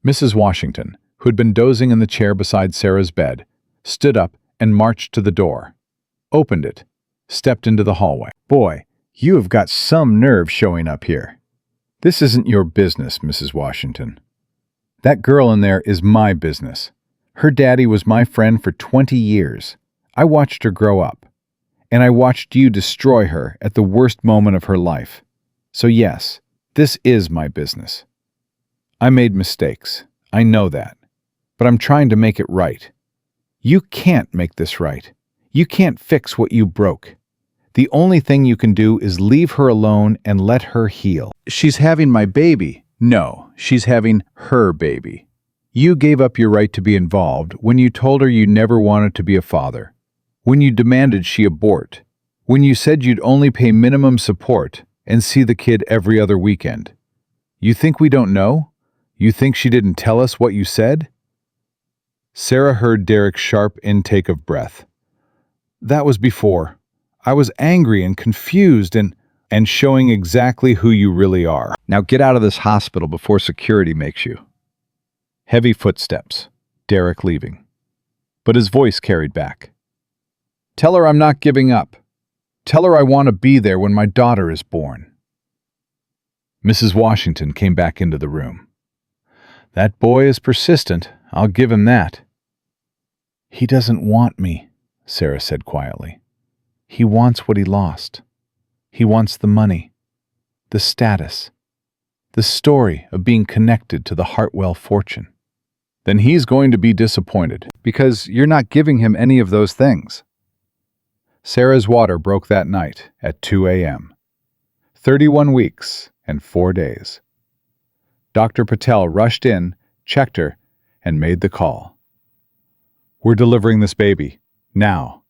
Mrs. Washington, who'd been dozing in the chair beside Sarah's bed, stood up and marched to the door, opened it, stepped into the hallway. Boy, you have got some nerve showing up here. This isn't your business, Mrs. Washington. That girl in there is my business. Her daddy was my friend for 20 years. I watched her grow up, and I watched you destroy her at the worst moment of her life. So yes, this is my business. I made mistakes. I know that. But I'm trying to make it right. You can't make this right. You can't fix what you broke. The only thing you can do is leave her alone and let her heal. She's having my baby. No, she's having her baby. You gave up your right to be involved when you told her you never wanted to be a father, when you demanded she abort, when you said you'd only pay minimum support and see the kid every other weekend. You think we don't know? You think she didn't tell us what you said? Sarah heard Derek's sharp intake of breath. That was before. I was angry and confused and showing exactly who you really are. Now get out of this hospital before security makes you. Heavy footsteps, Derek leaving. But his voice carried back. Tell her I'm not giving up. Tell her I want to be there when my daughter is born. Mrs. Washington came back into the room. That boy is persistent, I'll give him that. He doesn't want me, Sarah said quietly. He wants what he lost. He wants the money, the status, the story of being connected to the Hartwell fortune. Then he's going to be disappointed because you're not giving him any of those things. Sarah's water broke that night at 2 a.m. 31 weeks and 4 days. Dr. Patel rushed in, checked her, and made the call. "We're delivering this baby. Now."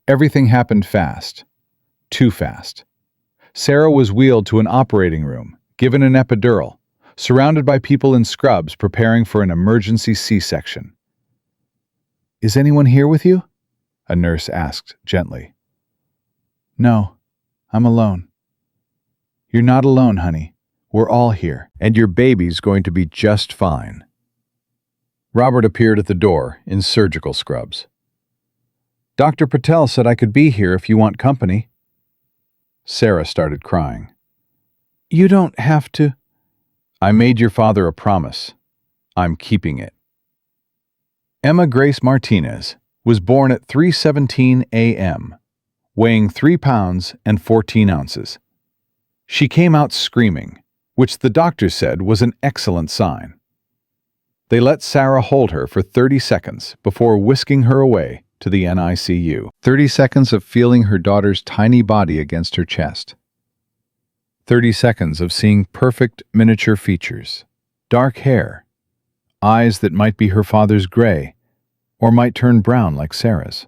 Everything happened fast. Too fast. Sarah was wheeled to an operating room, given an epidural, surrounded by people in scrubs preparing for an emergency C-section. "Is anyone here with you?" a nurse asked gently. "No, I'm alone." "You're not alone, honey. We're all here, and your baby's going to be just fine." Robert appeared at the door in surgical scrubs. "Dr. Patel said I could be here if you want company." Sarah started crying. "You don't have to." "I made your father a promise. I'm keeping it." Emma Grace Martinez was born at 3:17 a.m., weighing 3 pounds and 14 ounces. She came out screaming, which the doctor said was an excellent sign. They let Sarah hold her for 30 seconds before whisking her away to the NICU. 30 seconds of feeling her daughter's tiny body against her chest. 30 seconds of seeing perfect miniature features, dark hair, eyes that might be her father's gray, or might turn brown like Sarah's.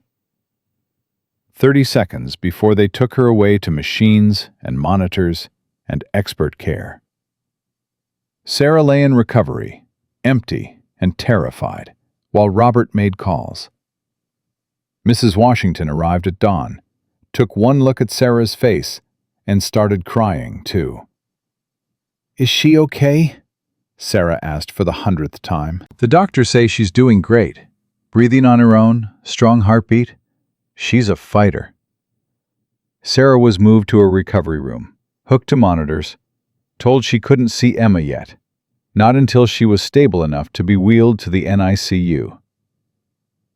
30 seconds before they took her away to machines and monitors and expert care. Sarah lay in recovery, empty and terrified, while Robert made calls. Mrs. Washington arrived at dawn, took one look at Sarah's face, and started crying, too. "Is she okay?" Sarah asked for the 100th time. "The doctors say she's doing great. Breathing on her own, strong heartbeat. She's a fighter." Sarah was moved to a recovery room, hooked to monitors, told she couldn't see Emma yet, not until she was stable enough to be wheeled to the NICU.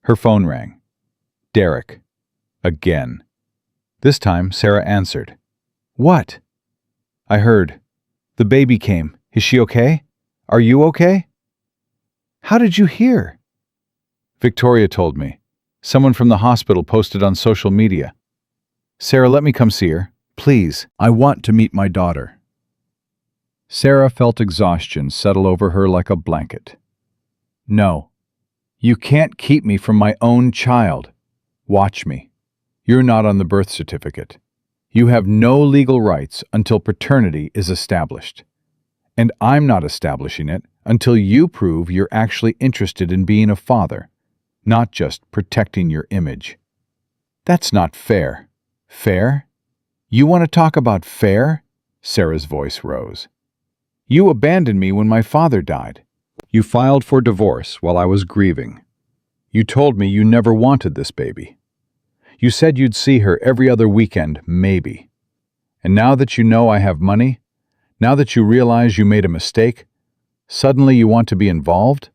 Her phone rang. Derek. Again. This time, Sarah answered. "What?" "I heard. The baby came. Is she okay? Are you okay?" "How did you hear?" "Victoria told me. Someone from the hospital posted on social media." "Sarah, let me come see her. Please, I want to meet my daughter." Sarah felt exhaustion settle over her like a blanket. "No. You can't keep me from my own child. Watch me. You're not on the birth certificate. You have no legal rights until paternity is established. And I'm not establishing it until you prove you're actually interested in being a father, not just protecting your image." "That's not fair." "Fair? You want to talk about fair?" Sarah's voice rose. "You abandoned me when my father died. You filed for divorce while I was grieving. You told me you never wanted this baby. You said you'd see her every other weekend, maybe. And now that you know I have money, now that you realize you made a mistake, suddenly you want to be involved?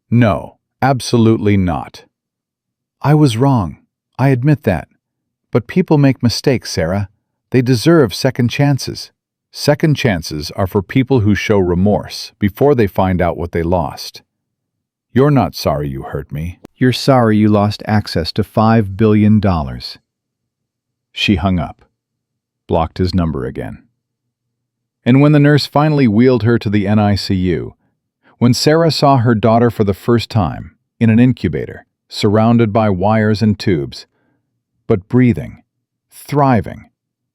No, absolutely not." "I was wrong. I admit that. But people make mistakes, Sarah. They deserve second chances. Second chances are for people who show remorse before they find out what they lost. You're not sorry you hurt me. You're sorry you lost access to $5 billion. She hung up, blocked his number again. And when the nurse finally wheeled her to the NICU, when Sarah saw her daughter for the first time, in an incubator, surrounded by wires and tubes, but breathing, thriving,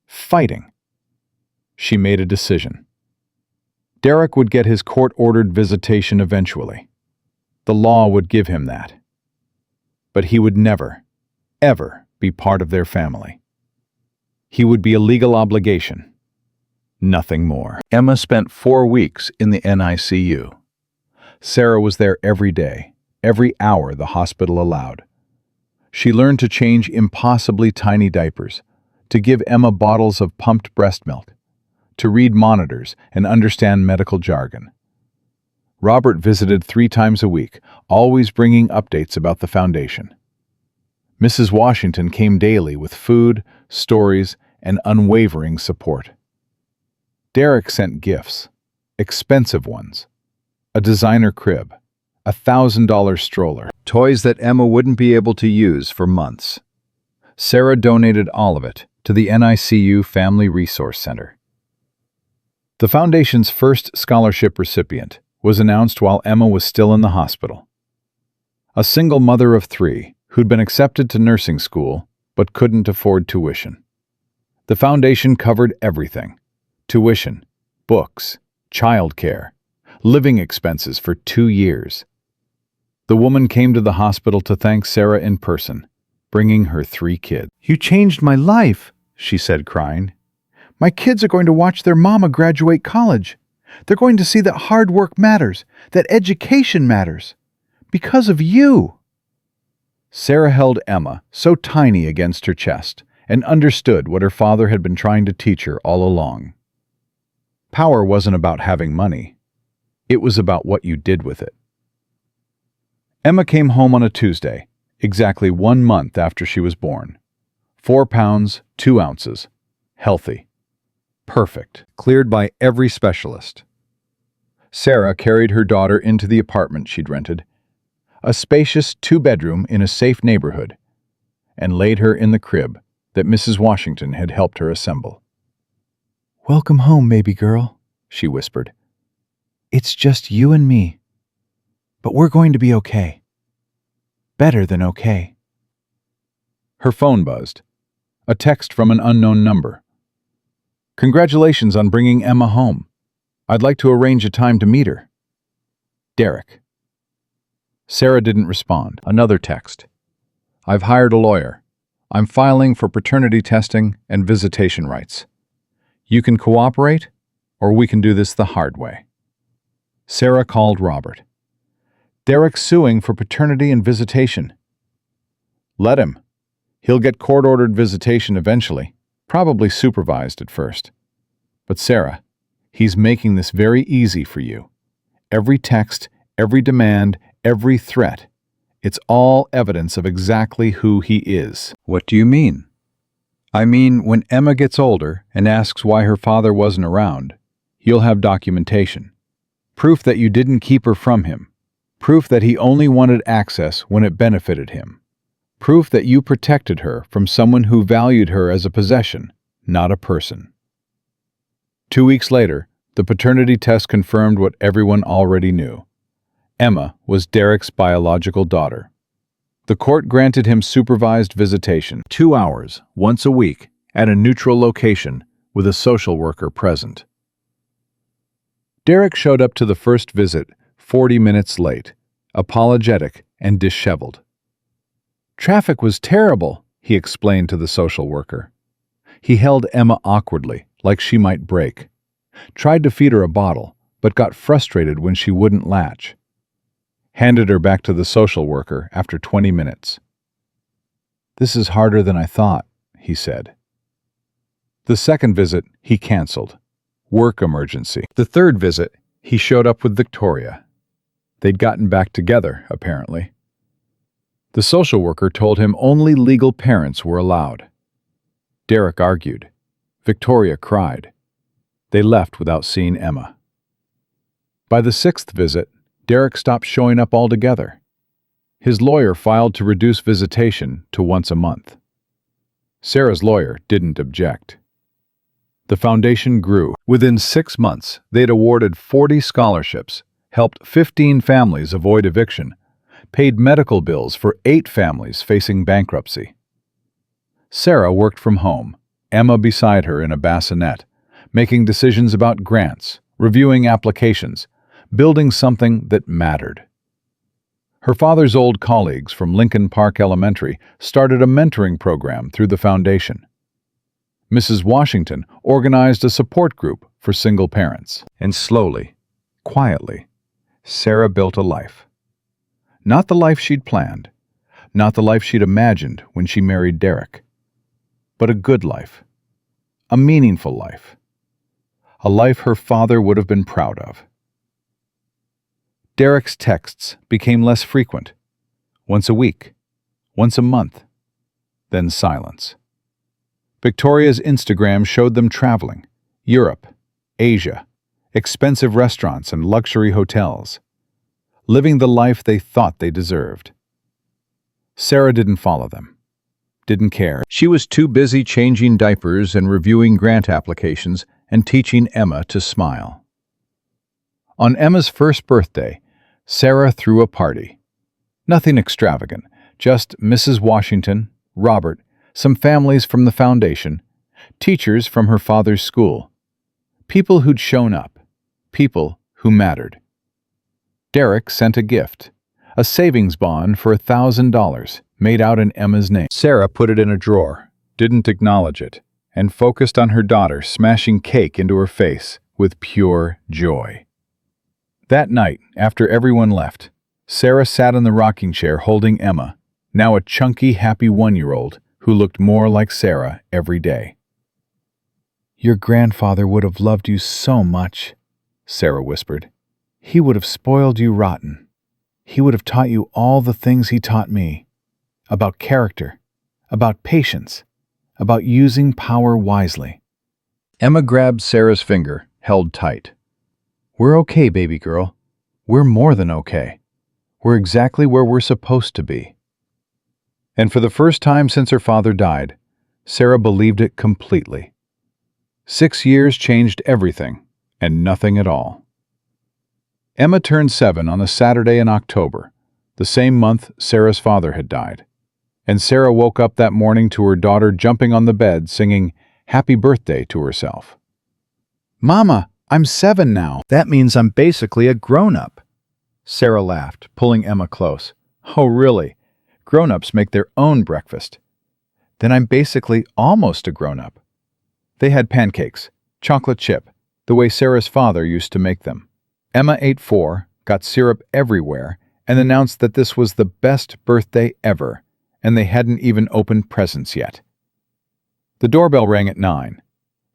fighting, she made a decision. Derek would get his court-ordered visitation eventually. The law would give him that. But he would never, ever be part of their family. He would be a legal obligation. Nothing more. Emma spent 4 weeks in the NICU. Sarah was there every day, every hour the hospital allowed. She learned to change impossibly tiny diapers, to give Emma bottles of pumped breast milk, to read monitors and understand medical jargon. Robert visited 3 times a week, always bringing updates about the foundation. Mrs. Washington came daily with food, stories, and unwavering support. Derek sent gifts, expensive ones, a designer crib, a $1,000 stroller, toys that Emma wouldn't be able to use for months. Sarah donated all of it to the NICU Family Resource Center. The foundation's first scholarship recipient was announced while Emma was still in the hospital. A single mother of 3 who'd been accepted to nursing school but couldn't afford tuition. The foundation covered everything: tuition, books, childcare, living expenses for 2 years. The woman came to the hospital to thank Sarah in person, bringing her 3 kids. You changed my life, she said, crying. My kids are going to watch their mama graduate college. They're going to see that hard work matters, that education matters. Because of you. Sarah held Emma, so tiny, against her chest, and understood what her father had been trying to teach her all along. Power wasn't about having money. It was about what you did with it. Emma came home on a Tuesday, exactly 1 month after she was born. 4 pounds, 2 ounces. Healthy. Perfect. Cleared by every specialist. Sarah carried her daughter into the apartment she'd rented, a spacious 2-bedroom in a safe neighborhood, and laid her in the crib that Mrs. Washington had helped her assemble. Welcome home, baby girl, she whispered. It's just you and me. But we're going to be okay. Better than okay. Her phone buzzed. A text from an unknown number. Congratulations on bringing Emma home. I'd like to arrange a time to meet her. Derek. Sarah didn't respond. Another text. I've hired a lawyer. I'm filing for paternity testing and visitation rights. You can cooperate, or we can do this the hard way. Sarah called Robert. Derek's suing for paternity and visitation. Let him. He'll get court-ordered visitation eventually, probably supervised at first. But Sarah, he's making this very easy for you. Every text, every demand, every threat. It's all evidence of exactly who he is. What do you mean? I mean, when Emma gets older and asks why her father wasn't around, you'll have documentation. Proof that you didn't keep her from him. Proof that he only wanted access when it benefited him. Proof that you protected her from someone who valued her as a possession, not a person. 2 weeks later, the paternity test confirmed what everyone already knew. Emma was Derek's biological daughter. The court granted him supervised visitation, 2 hours, once a week, at a neutral location, with a social worker present. Derek showed up to the first visit 40 minutes late, apologetic and disheveled. Traffic was terrible, he explained to the social worker. He held Emma awkwardly, like she might break. Tried to feed her a bottle, but got frustrated when she wouldn't latch. Handed her back to the social worker after 20 minutes. This is harder than I thought, he said. The second visit, he canceled. Work emergency. The third visit, he showed up with Victoria. They'd gotten back together, apparently. The social worker told him only legal parents were allowed. Derek argued. Victoria cried. They left without seeing Emma. By the 6th visit, Derek stopped showing up altogether. His lawyer filed to reduce visitation to once a month. Sarah's lawyer didn't object. The foundation grew. Within 6 months, they'd awarded 40 scholarships, helped 15 families avoid eviction, paid medical bills for 8 families facing bankruptcy. Sarah worked from home, Emma beside her in a bassinet, making decisions about grants, reviewing applications, building something that mattered. Her father's old colleagues from Lincoln Park Elementary started a mentoring program through the foundation. Mrs. Washington organized a support group for single parents. And slowly, quietly, Sarah built a life. Not the life she'd planned, not the life she'd imagined when she married Derek, but a good life, a meaningful life, a life her father would have been proud of. Derek's texts became less frequent, once a week, once a month, then silence. Victoria's Instagram showed them traveling, Europe, Asia, expensive restaurants and luxury hotels, living the life they thought they deserved. Sarah didn't follow them, didn't care. She was too busy changing diapers and reviewing grant applications and teaching Emma to smile. On Emma's first birthday, Sarah threw a party. Nothing extravagant, just Mrs. Washington, Robert, some families from the foundation, teachers from her father's school, people who'd shown up, people who mattered. Derek sent a gift, a savings bond for $1,000 made out in Emma's name. Sarah put it in a drawer, didn't acknowledge it, and focused on her daughter smashing cake into her face with pure joy. That night, after everyone left, Sarah sat in the rocking chair holding Emma, now a chunky, happy 1-year-old who looked more like Sarah every day. "Your grandfather would have loved you so much," Sarah whispered. "He would have spoiled you rotten. He would have taught you all the things he taught me. About character, about patience, about using power wisely." Emma grabbed Sarah's finger, held tight. "We're okay, baby girl. We're more than okay. We're exactly where we're supposed to be." And for the first time since her father died, Sarah believed it completely. 6 years changed everything, and nothing at all. Emma turned 7 on a Saturday in October, the same month Sarah's father had died. And Sarah woke up that morning to her daughter jumping on the bed singing "Happy Birthday" to herself. "Mama, I'm 7 now. That means I'm basically a grown-up." Sarah laughed, pulling Emma close. "Oh, really? Grown-ups make their own breakfast." "Then I'm basically almost a grown-up." They had pancakes, chocolate chip, the way Sarah's father used to make them. Emma ate 4, got syrup everywhere, and announced that this was the best birthday ever, and they hadn't even opened presents yet. The doorbell rang at 9.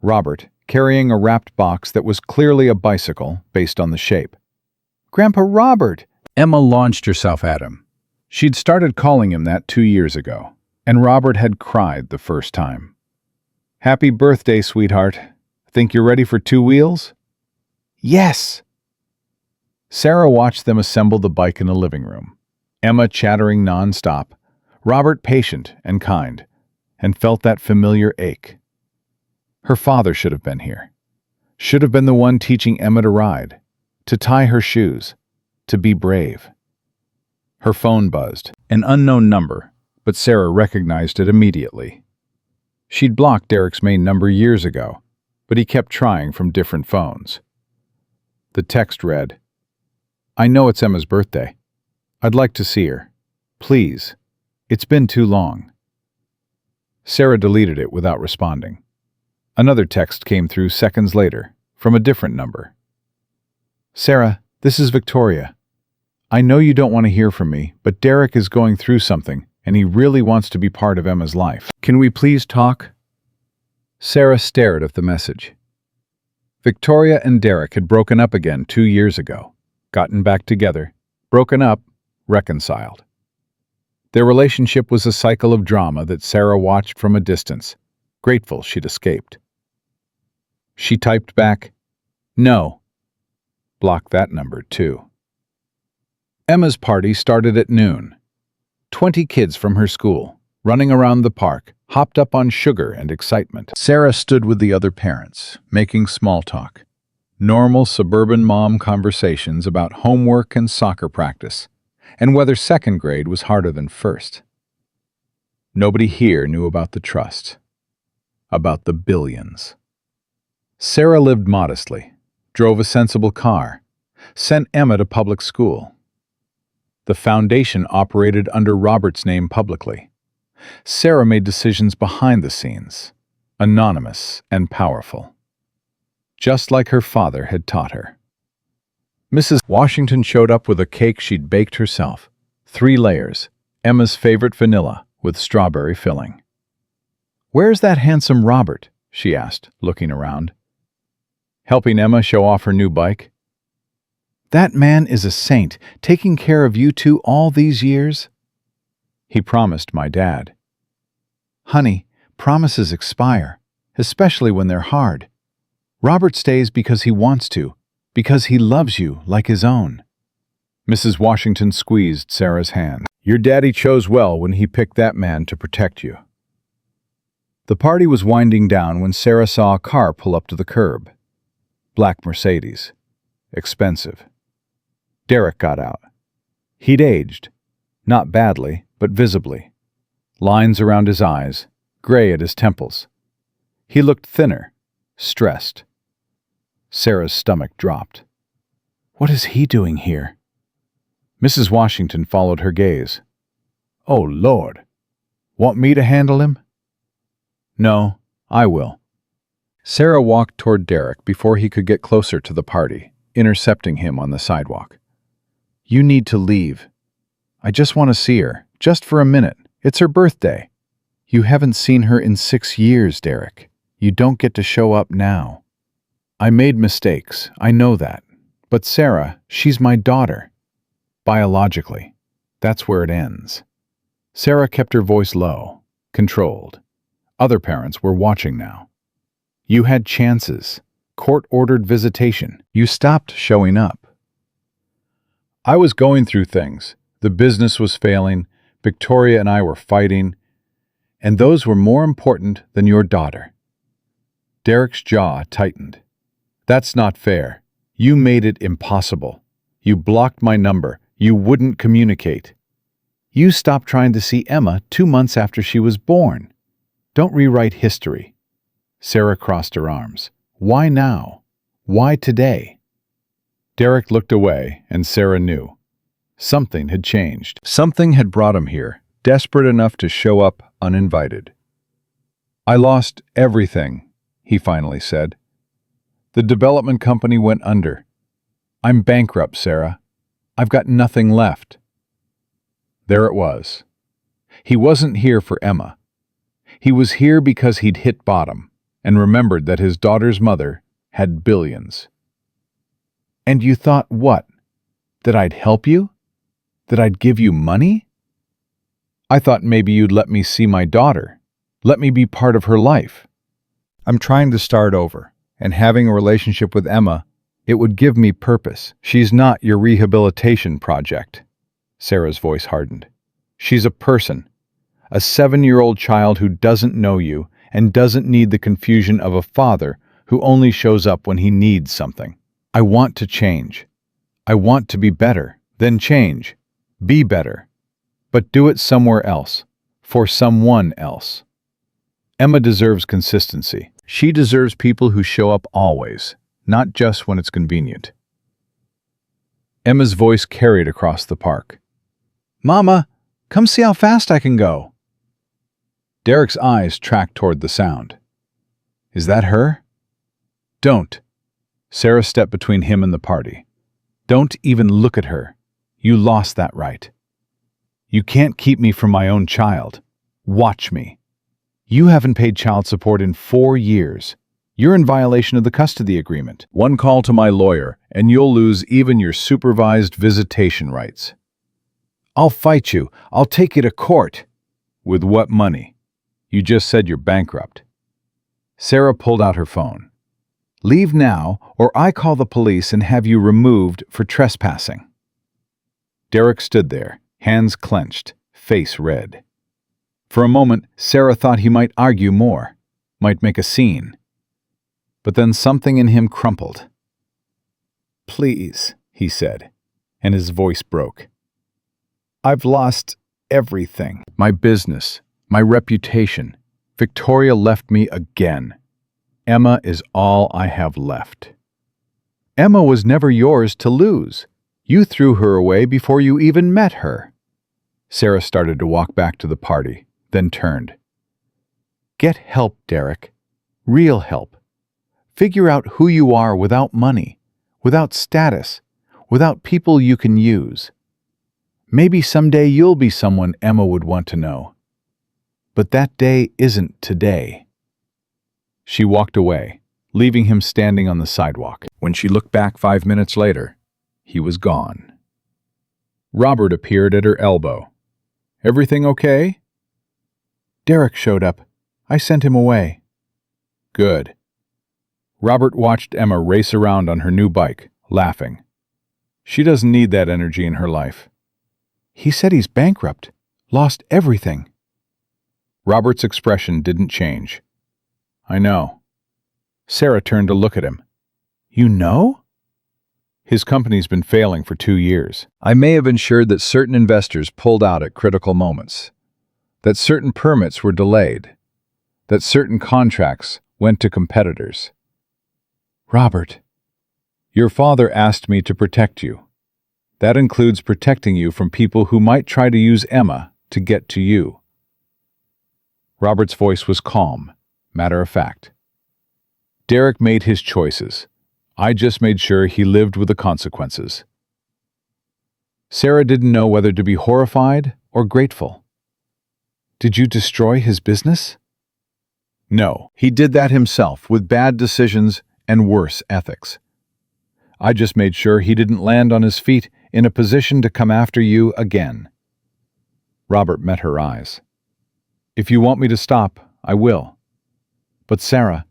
Robert, carrying a wrapped box that was clearly a bicycle based on the shape. "Grandpa Robert!" Emma launched herself at him. She'd started calling him that 2 years ago, and Robert had cried the first time. "Happy birthday, sweetheart. Think you're ready for 2 wheels?" "Yes!" Sarah watched them assemble the bike in the living room, Emma chattering nonstop, Robert patient and kind, and felt that familiar ache. Her father should have been here. Should have been the one teaching Emma to ride, to tie her shoes, to be brave. Her phone buzzed, an unknown number, but Sarah recognized it immediately. She'd blocked Derek's main number years ago, but he kept trying from different phones. The text read, "I know it's Emma's birthday. I'd like to see her. Please. It's been too long." Sarah deleted it without responding. Another text came through seconds later, from a different number. "Sarah, this is Victoria. I know you don't want to hear from me, but Derek is going through something, and he really wants to be part of Emma's life. Can we please talk?" Sarah stared at the message. Victoria and Derek had broken up again 2 years ago, gotten back together, broken up, reconciled. Their relationship was a cycle of drama that Sarah watched from a distance, grateful she'd escaped. She typed back, "No." Block that number, too. Emma's party started at noon. 20 kids from her school, running around the park, hopped up on sugar and excitement. Sarah stood with the other parents, making small talk. Normal suburban mom conversations about homework and soccer practice, and whether second grade was harder than first. Nobody here knew about the trust, about the billions. Sarah lived modestly, drove a sensible car, sent Emma to public school. The foundation operated under Robert's name publicly. Sarah made decisions behind the scenes, anonymous and powerful, just like her father had taught her. Mrs. Washington showed up with a cake she'd baked herself, 3 layers, Emma's favorite vanilla with strawberry filling. "Where's that handsome Robert?" she asked, looking around. "Helping Emma show off her new bike?" "That man is a saint, taking care of you two all these years." "He promised my dad." "Honey, promises expire, especially when they're hard. Robert stays because he wants to, because he loves you like his own." Mrs. Washington squeezed Sarah's hand. "Your daddy chose well when he picked that man to protect you. The party was winding down when Sarah saw a car pull up to the curb. Black Mercedes. Expensive. Derek got out. He'd aged. Not badly, but visibly. Lines around his eyes, gray at his temples. He looked thinner, stressed. Sarah's stomach dropped. What is he doing here? Mrs. Washington followed her gaze. Oh, Lord. Want me to handle him? No, I will. Sarah walked toward Derek before he could get closer to the party, intercepting him on the sidewalk. You need to leave. I just want to see her, just for a minute. It's her birthday. You haven't seen her in 6 years, Derek. You don't get to show up now. I made mistakes, I know that. But Sarah, she's my daughter. Biologically. That's where it ends. Sarah kept her voice low, controlled. Other parents were watching now. You had chances. Court-ordered visitation. You stopped showing up. I was going through things. The business was failing. Victoria and I were fighting. And those were more important than your daughter. Derek's jaw tightened. That's not fair. You made it impossible. You blocked my number. You wouldn't communicate. You stopped trying to see Emma 2 months after she was born. Don't rewrite history. Sarah crossed her arms. Why now? Why today? Derek looked away, and Sarah knew. Something had changed. Something had brought him here, desperate enough to show up uninvited. I lost everything, he finally said. The development company went under. I'm bankrupt, Sarah. I've got nothing left. There it was. He wasn't here for Emma. He was here because he'd hit bottom and remembered that his daughter's mother had billions. And you thought what? That I'd help you? That I'd give you money? I thought maybe you'd let me see my daughter. Let me be part of her life. I'm trying to start over, and having a relationship with Emma, it would give me purpose. She's not your rehabilitation project. Sarah's voice hardened. She's a person. A 7-year-old child who doesn't know you and doesn't need the confusion of a father who only shows up when he needs something. I want to change. I want to be better. Then change. Be better. But do it somewhere else. For someone else. Emma deserves consistency. She deserves people who show up always, not just when it's convenient. Emma's voice carried across the park. Mama, come see how fast I can go. Derek's eyes tracked toward the sound. Is that her? Don't. Sarah stepped between him and the party. Don't even look at her. You lost that right. You can't keep me from my own child. Watch me. You haven't paid child support in 4 years. You're in violation of the custody agreement. One call to my lawyer, and you'll lose even your supervised visitation rights. I'll fight you. I'll take you to court. With what money? You just said you're bankrupt. Sarah pulled out her phone. Leave now, or I call the police and have you removed for trespassing. Derek stood there, hands clenched, face red. For a moment, Sarah thought he might argue more, might make a scene. But then something in him crumpled. Please, he said, and his voice broke. I've lost everything. My business, my reputation. Victoria left me again. Emma is all I have left. Emma was never yours to lose. You threw her away before you even met her. Sarah started to walk back to the party, then turned. Get help, Derek. Real help. Figure out who you are without money, without status, without people you can use. Maybe someday you'll be someone Emma would want to know. But that day isn't today. She walked away, leaving him standing on the sidewalk. When she looked back 5 minutes later, he was gone. Robert appeared at her elbow. Everything okay? Derek showed up. I sent him away. Good. Robert watched Emma race around on her new bike, laughing. She doesn't need that energy in her life. He said he's bankrupt, lost everything. Robert's expression didn't change. I know. Sarah turned to look at him. You know? His company's been failing for 2 years. I may have ensured that certain investors pulled out at critical moments, that certain permits were delayed, that certain contracts went to competitors. Robert, your father asked me to protect you. That includes protecting you from people who might try to use Emma to get to you. Robert's voice was calm, matter of fact. Derek made his choices. I just made sure he lived with the consequences. Sarah didn't know whether to be horrified or grateful. Did you destroy his business? No, he did that himself with bad decisions and worse ethics. I just made sure he didn't land on his feet in a position to come after you again. Robert met her eyes. If you want me to stop, I will. But Sarah,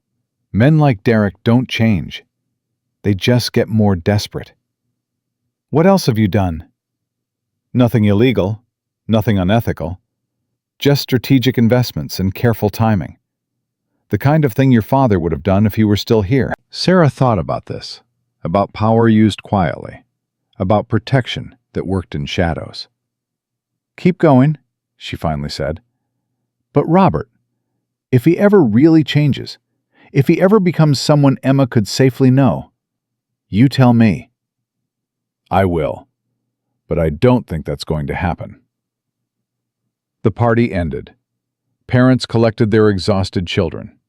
men like Derek don't change. They just get more desperate. What else have you done? Nothing illegal, nothing unethical. Just strategic investments and careful timing. The kind of thing your father would have done if he were still here. Sarah thought about this, about power used quietly, about protection that worked in shadows. Keep going, she finally said. But Robert, if he ever really changes, if he ever becomes someone Emma could safely know, you tell me. I will, but I don't think that's going to happen. The party ended. Parents collected their exhausted children.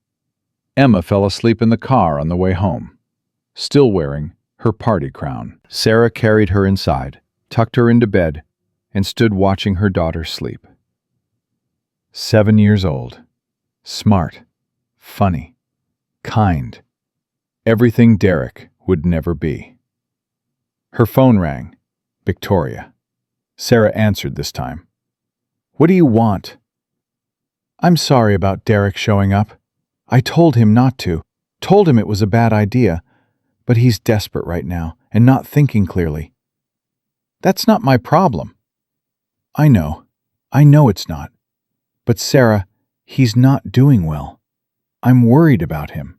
Emma fell asleep in the car on the way home, still wearing her party crown. Sarah carried her inside, tucked her into bed, and stood watching her daughter sleep. 7 years old, smart, funny, kind, everything Derek would never be. Her phone rang. Victoria. Sarah answered this time. What do you want? I'm sorry about Derek showing up. I told him not to, told him it was a bad idea, but he's desperate right now and not thinking clearly. That's not my problem. I know it's not. But Sarah, he's not doing well. I'm worried about him.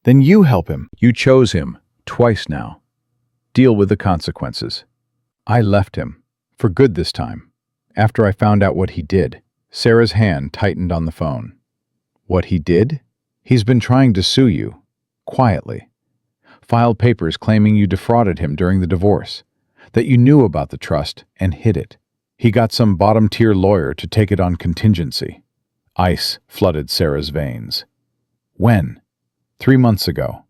Then you help him. You chose him, twice now. Deal with the consequences. I left him, for good this time, after I found out what he did. Sarah's hand tightened on the phone. What he did? He's been trying to sue you, quietly. Filed papers claiming you defrauded him during the divorce, that you knew about the trust and hid it. He got some bottom-tier lawyer to take it on contingency. Ice flooded Sarah's veins. When? 3 months ago.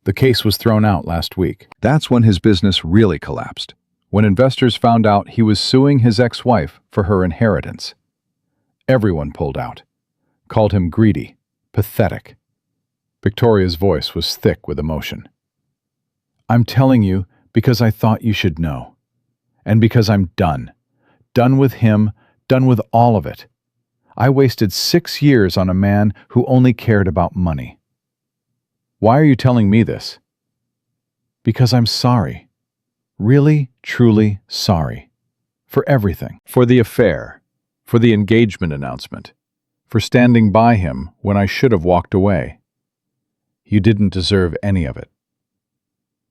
The case was thrown out last week. That's when his business really collapsed, when investors found out he was suing his ex-wife for her inheritance. Everyone pulled out, called him greedy, pathetic. Victoria's voice was thick with emotion. I'm telling you because I thought you should know, and because I'm done. Done with him, done with all of it. I wasted 6 years on a man who only cared about money. Why are you telling me this? Because I'm sorry. Really, truly sorry. For everything. For the affair. For the engagement announcement. For standing by him when I should have walked away. You didn't deserve any of it.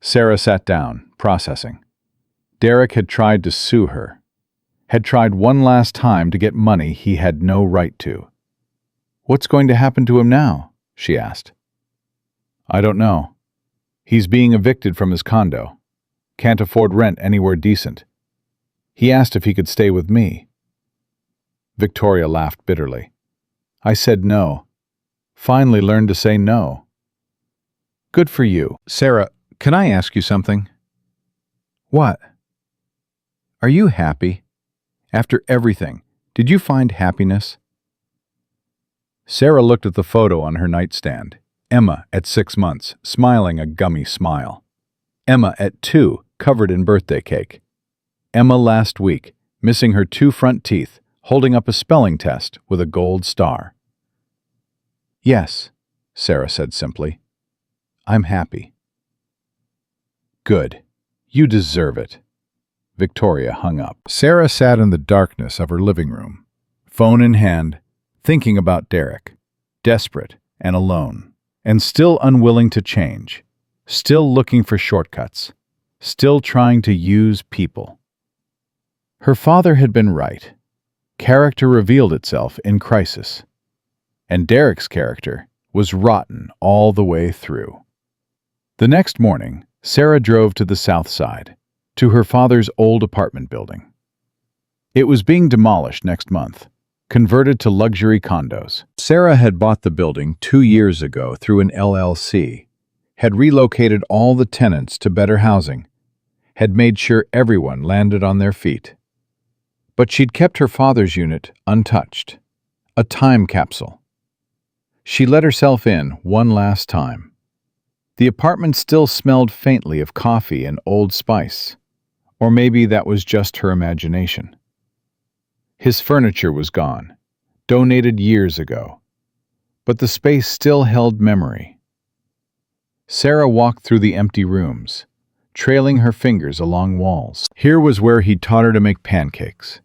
Sarah sat down, processing. Derek had tried to sue her. Had tried one last time to get money he had no right to. What's going to happen to him now? She asked. I don't know. He's being evicted from his condo. Can't afford rent anywhere decent. He asked if he could stay with me. Victoria laughed bitterly. I said no. Finally learned to say no. Good for you. Sarah, can I ask you something? What? Are you happy? After everything, did you find happiness? Sarah looked at the photo on her nightstand. Emma at 6 months, smiling a gummy smile. Emma at 2, covered in birthday cake. Emma last week, missing her 2 front teeth, holding up a spelling test with a gold star. Yes, Sarah said simply. I'm happy. Good. You deserve it. Victoria hung up. Sarah sat in the darkness of her living room, phone in hand, thinking about Derek, desperate and alone, and still unwilling to change, still looking for shortcuts, still trying to use people. Her father had been right. Character revealed itself in crisis. And Derek's character was rotten all the way through. The next morning, Sarah drove to the south side, to her father's old apartment building. It was being demolished next month, converted to luxury condos. Sarah had bought the building 2 years ago through an LLC, had relocated all the tenants to better housing, had made sure everyone landed on their feet. But she'd kept her father's unit untouched, a time capsule. She let herself in one last time. The apartment still smelled faintly of coffee and Old Spice, or maybe that was just her imagination. His furniture was gone, donated years ago, but the space still held memory. Sarah walked through the empty rooms, trailing her fingers along walls. Here was where he'd taught her to make pancakes.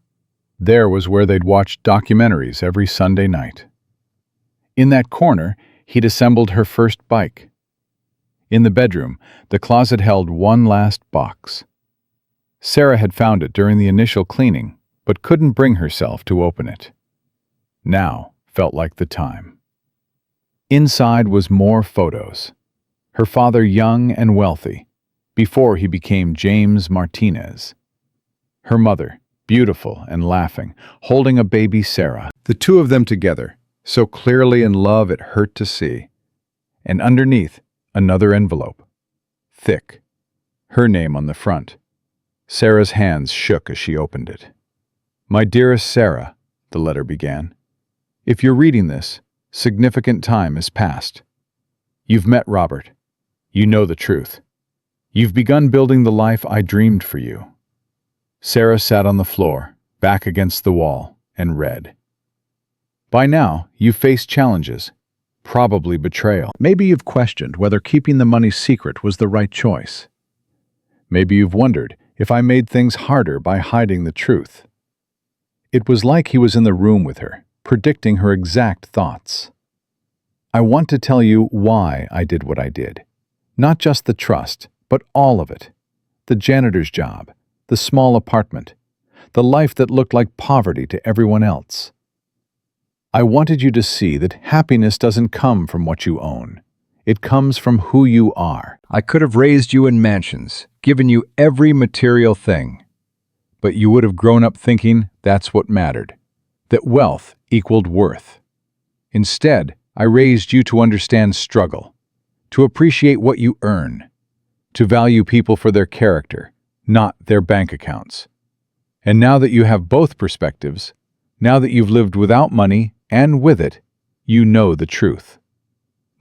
There was where they'd watched documentaries every Sunday night. In that corner, he'd assembled her first bike. In the bedroom, the closet held one last box. Sarah had found it during the initial cleaning, but couldn't bring herself to open it. Now felt like the time. Inside was more photos. Her father young and wealthy, before he became James Martinez. Her mother, beautiful and laughing, holding a baby Sarah. The two of them together, so clearly in love it hurt to see. And underneath, another envelope. Thick. Her name on the front. Sarah's hands shook as she opened it. "My dearest Sarah," the letter began. "If you're reading this, significant time has passed. You've met Robert. You know the truth. You've begun building the life I dreamed for you." Sarah sat on the floor, back against the wall, and read. "By now, you've faced challenges, probably betrayal. Maybe you've questioned whether keeping the money secret was the right choice. Maybe you've wondered if I made things harder by hiding the truth." It was like he was in the room with her, predicting her exact thoughts. "I want to tell you why I did what I did. Not just the trust, but all of it. The janitor's job, the small apartment, the life that looked like poverty to everyone else. I wanted you to see that happiness doesn't come from what you own. It comes from who you are. I could have raised you in mansions, given you every material thing. But you would have grown up thinking that's what mattered, that wealth equaled worth. Instead, I raised you to understand struggle, to appreciate what you earn, to value people for their character, not their bank accounts. And now that you have both perspectives, now that you've lived without money and with it, you know the truth.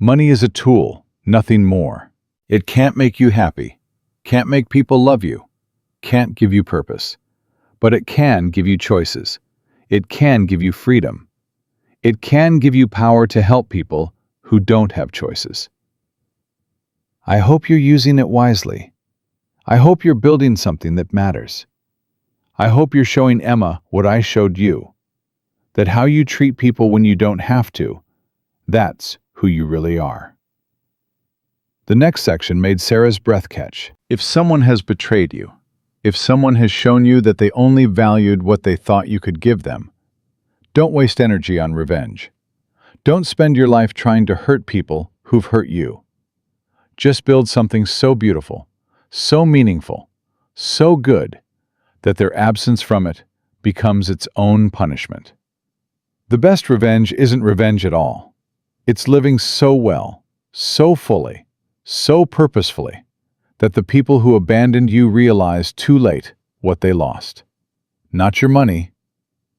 Money is a tool, nothing more. It can't make you happy, can't make people love you, can't give you purpose. But it can give you choices. It can give you freedom. It can give you power to help people who don't have choices. I hope you're using it wisely. I hope you're building something that matters. I hope you're showing Emma what I showed you, that how you treat people when you don't have to, that's who you really are." The next section made Sarah's breath catch. If someone has betrayed you, if someone has shown you that they only valued what they thought you could give them, don't waste energy on revenge. Don't spend your life trying to hurt people who've hurt you. Just build something so beautiful, so meaningful, so good, that their absence from it becomes its own punishment. The best revenge isn't revenge at all. It's living so well, so fully, so purposefully, that the people who abandoned you realize too late what they lost. Not your money,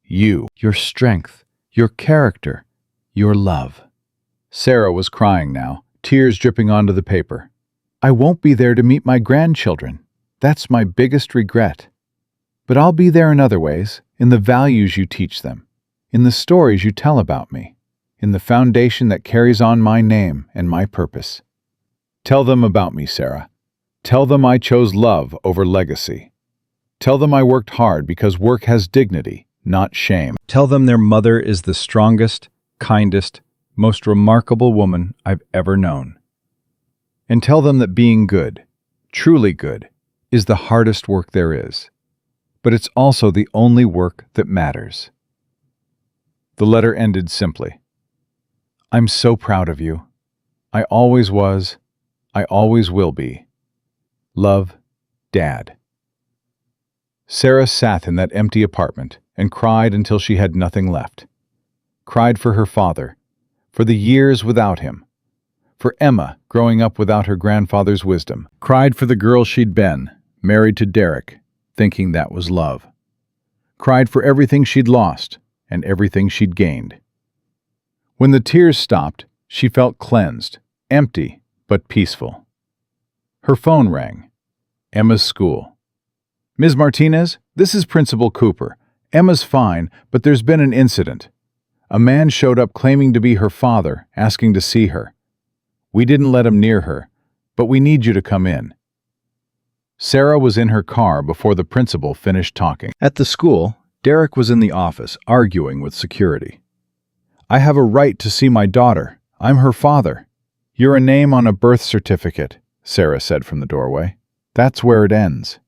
you, your strength, your character, your love. Sarah was crying now, tears dripping onto the paper. "I won't be there to meet my grandchildren. That's my biggest regret. But I'll be there in other ways, in the values you teach them, in the stories you tell about me, in the foundation that carries on my name and my purpose. Tell them about me, Sarah. Tell them I chose love over legacy. Tell them I worked hard because work has dignity, not shame. Tell them their mother is the strongest, kindest, most remarkable woman I've ever known. And tell them that being good, truly good, is the hardest work there is. But it's also the only work that matters. The letter ended simply. I'm so proud of you. I always was. I always will be. Love, Dad. Sarah sat in that empty apartment and cried until she had nothing left. Cried for her father, for the years without him, for Emma growing up without her grandfather's wisdom. Cried for the girl she'd been, married to Derek, thinking that was love. Cried for everything she'd lost and everything she'd gained. When the tears stopped, she felt cleansed, empty, but peaceful. Her phone rang. Emma's school. Ms. Martinez, this is Principal Cooper. Emma's fine, but there's been an incident. A man showed up claiming to be her father, asking to see her. We didn't let him near her, but we need you to come in. Sarah was in her car before the principal finished talking. At the school, Derek was in the office, arguing with security. I have a right to see my daughter. I'm her father. You're a name on a birth certificate, Sarah said from the doorway. That's where it ends.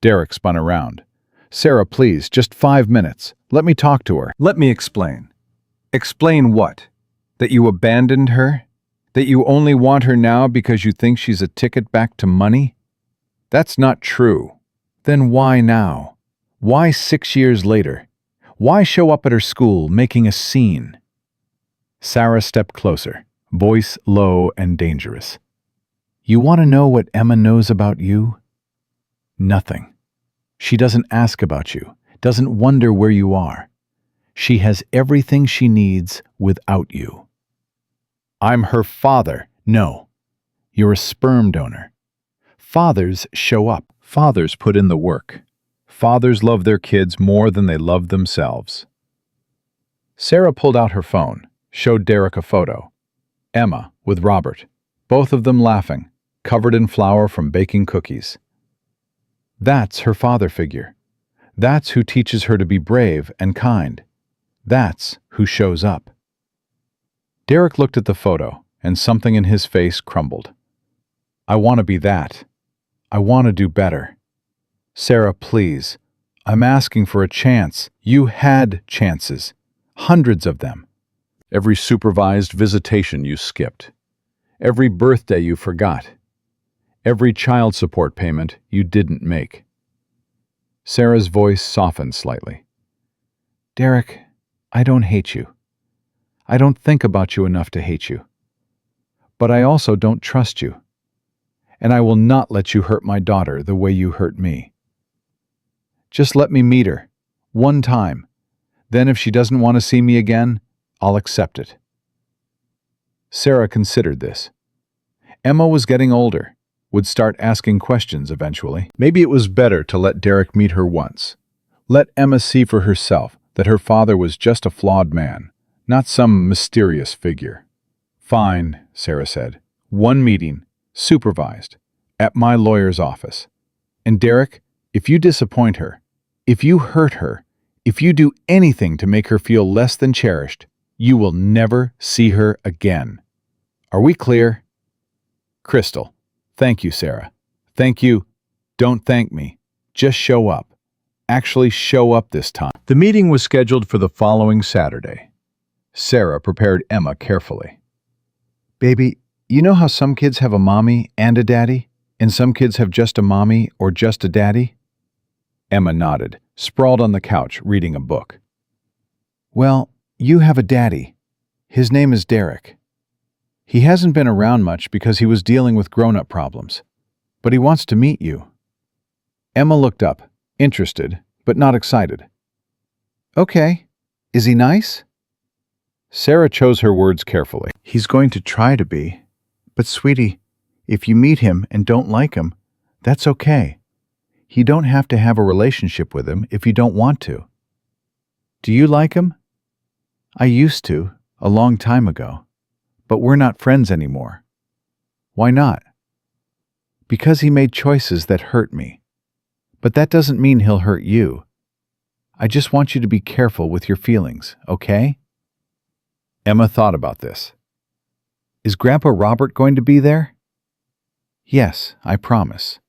Derek spun around. Sarah, please, just 5 minutes. Let me talk to her. Let me explain. Explain what? That you abandoned her? That you only want her now because you think she's a ticket back to money? That's not true. Then why now? Why 6 years later? Why show up at her school making a scene? Sarah stepped closer, voice low and dangerous. You want to know what Emma knows about you? Nothing. She doesn't ask about you, doesn't wonder where you are. She has everything she needs without you. I'm her father. No, you're a sperm donor. Fathers show up. Fathers put in the work. Fathers love their kids more than they love themselves. Sarah pulled out her phone, showed Derek a photo. Emma with Robert, both of them laughing, covered in flour from baking cookies. That's her father figure. That's who teaches her to be brave and kind. That's who shows up. Derek looked at the photo, and something in his face crumbled. I want to be that. I want to do better. Sarah, please. I'm asking for a chance. You had chances. Hundreds of them. Every supervised visitation you skipped. Every birthday you forgot. Every child support payment you didn't make. Sarah's voice softened slightly. Derek, I don't hate you. I don't think about you enough to hate you. But I also don't trust you. And I will not let you hurt my daughter the way you hurt me. Just let me meet her, one time. Then if she doesn't want to see me again, I'll accept it. Sarah considered this. Emma was getting older, would start asking questions eventually. Maybe it was better to let Derek meet her once. Let Emma see for herself that her father was just a flawed man, not some mysterious figure. Fine, Sarah said. One meeting, supervised, at my lawyer's office. And Derek, if you disappoint her, if you hurt her, if you do anything to make her feel less than cherished, you will never see her again. Are we clear? Crystal. Thank you, Sarah. Thank you. Don't thank me. Just show up. Actually show up this time. The meeting was scheduled for the following Saturday. Sarah prepared Emma carefully. Baby, you know how some kids have a mommy and a daddy, and some kids have just a mommy or just a daddy? Emma nodded, sprawled on the couch reading a book. Well, you have a daddy. His name is Derek. He hasn't been around much because he was dealing with grown-up problems, but he wants to meet you. Emma looked up, interested, but not excited. Okay. Is he nice? Sarah chose her words carefully. He's going to try to be. But sweetie, if you meet him and don't like him, that's okay. You don't have to have a relationship with him if you don't want to. Do you like him? I used to, a long time ago. But we're not friends anymore. Why not? Because he made choices that hurt me. But that doesn't mean he'll hurt you. I just want you to be careful with your feelings, okay? Emma thought about this. Is Grandpa Robert going to be there? Yes, I promise.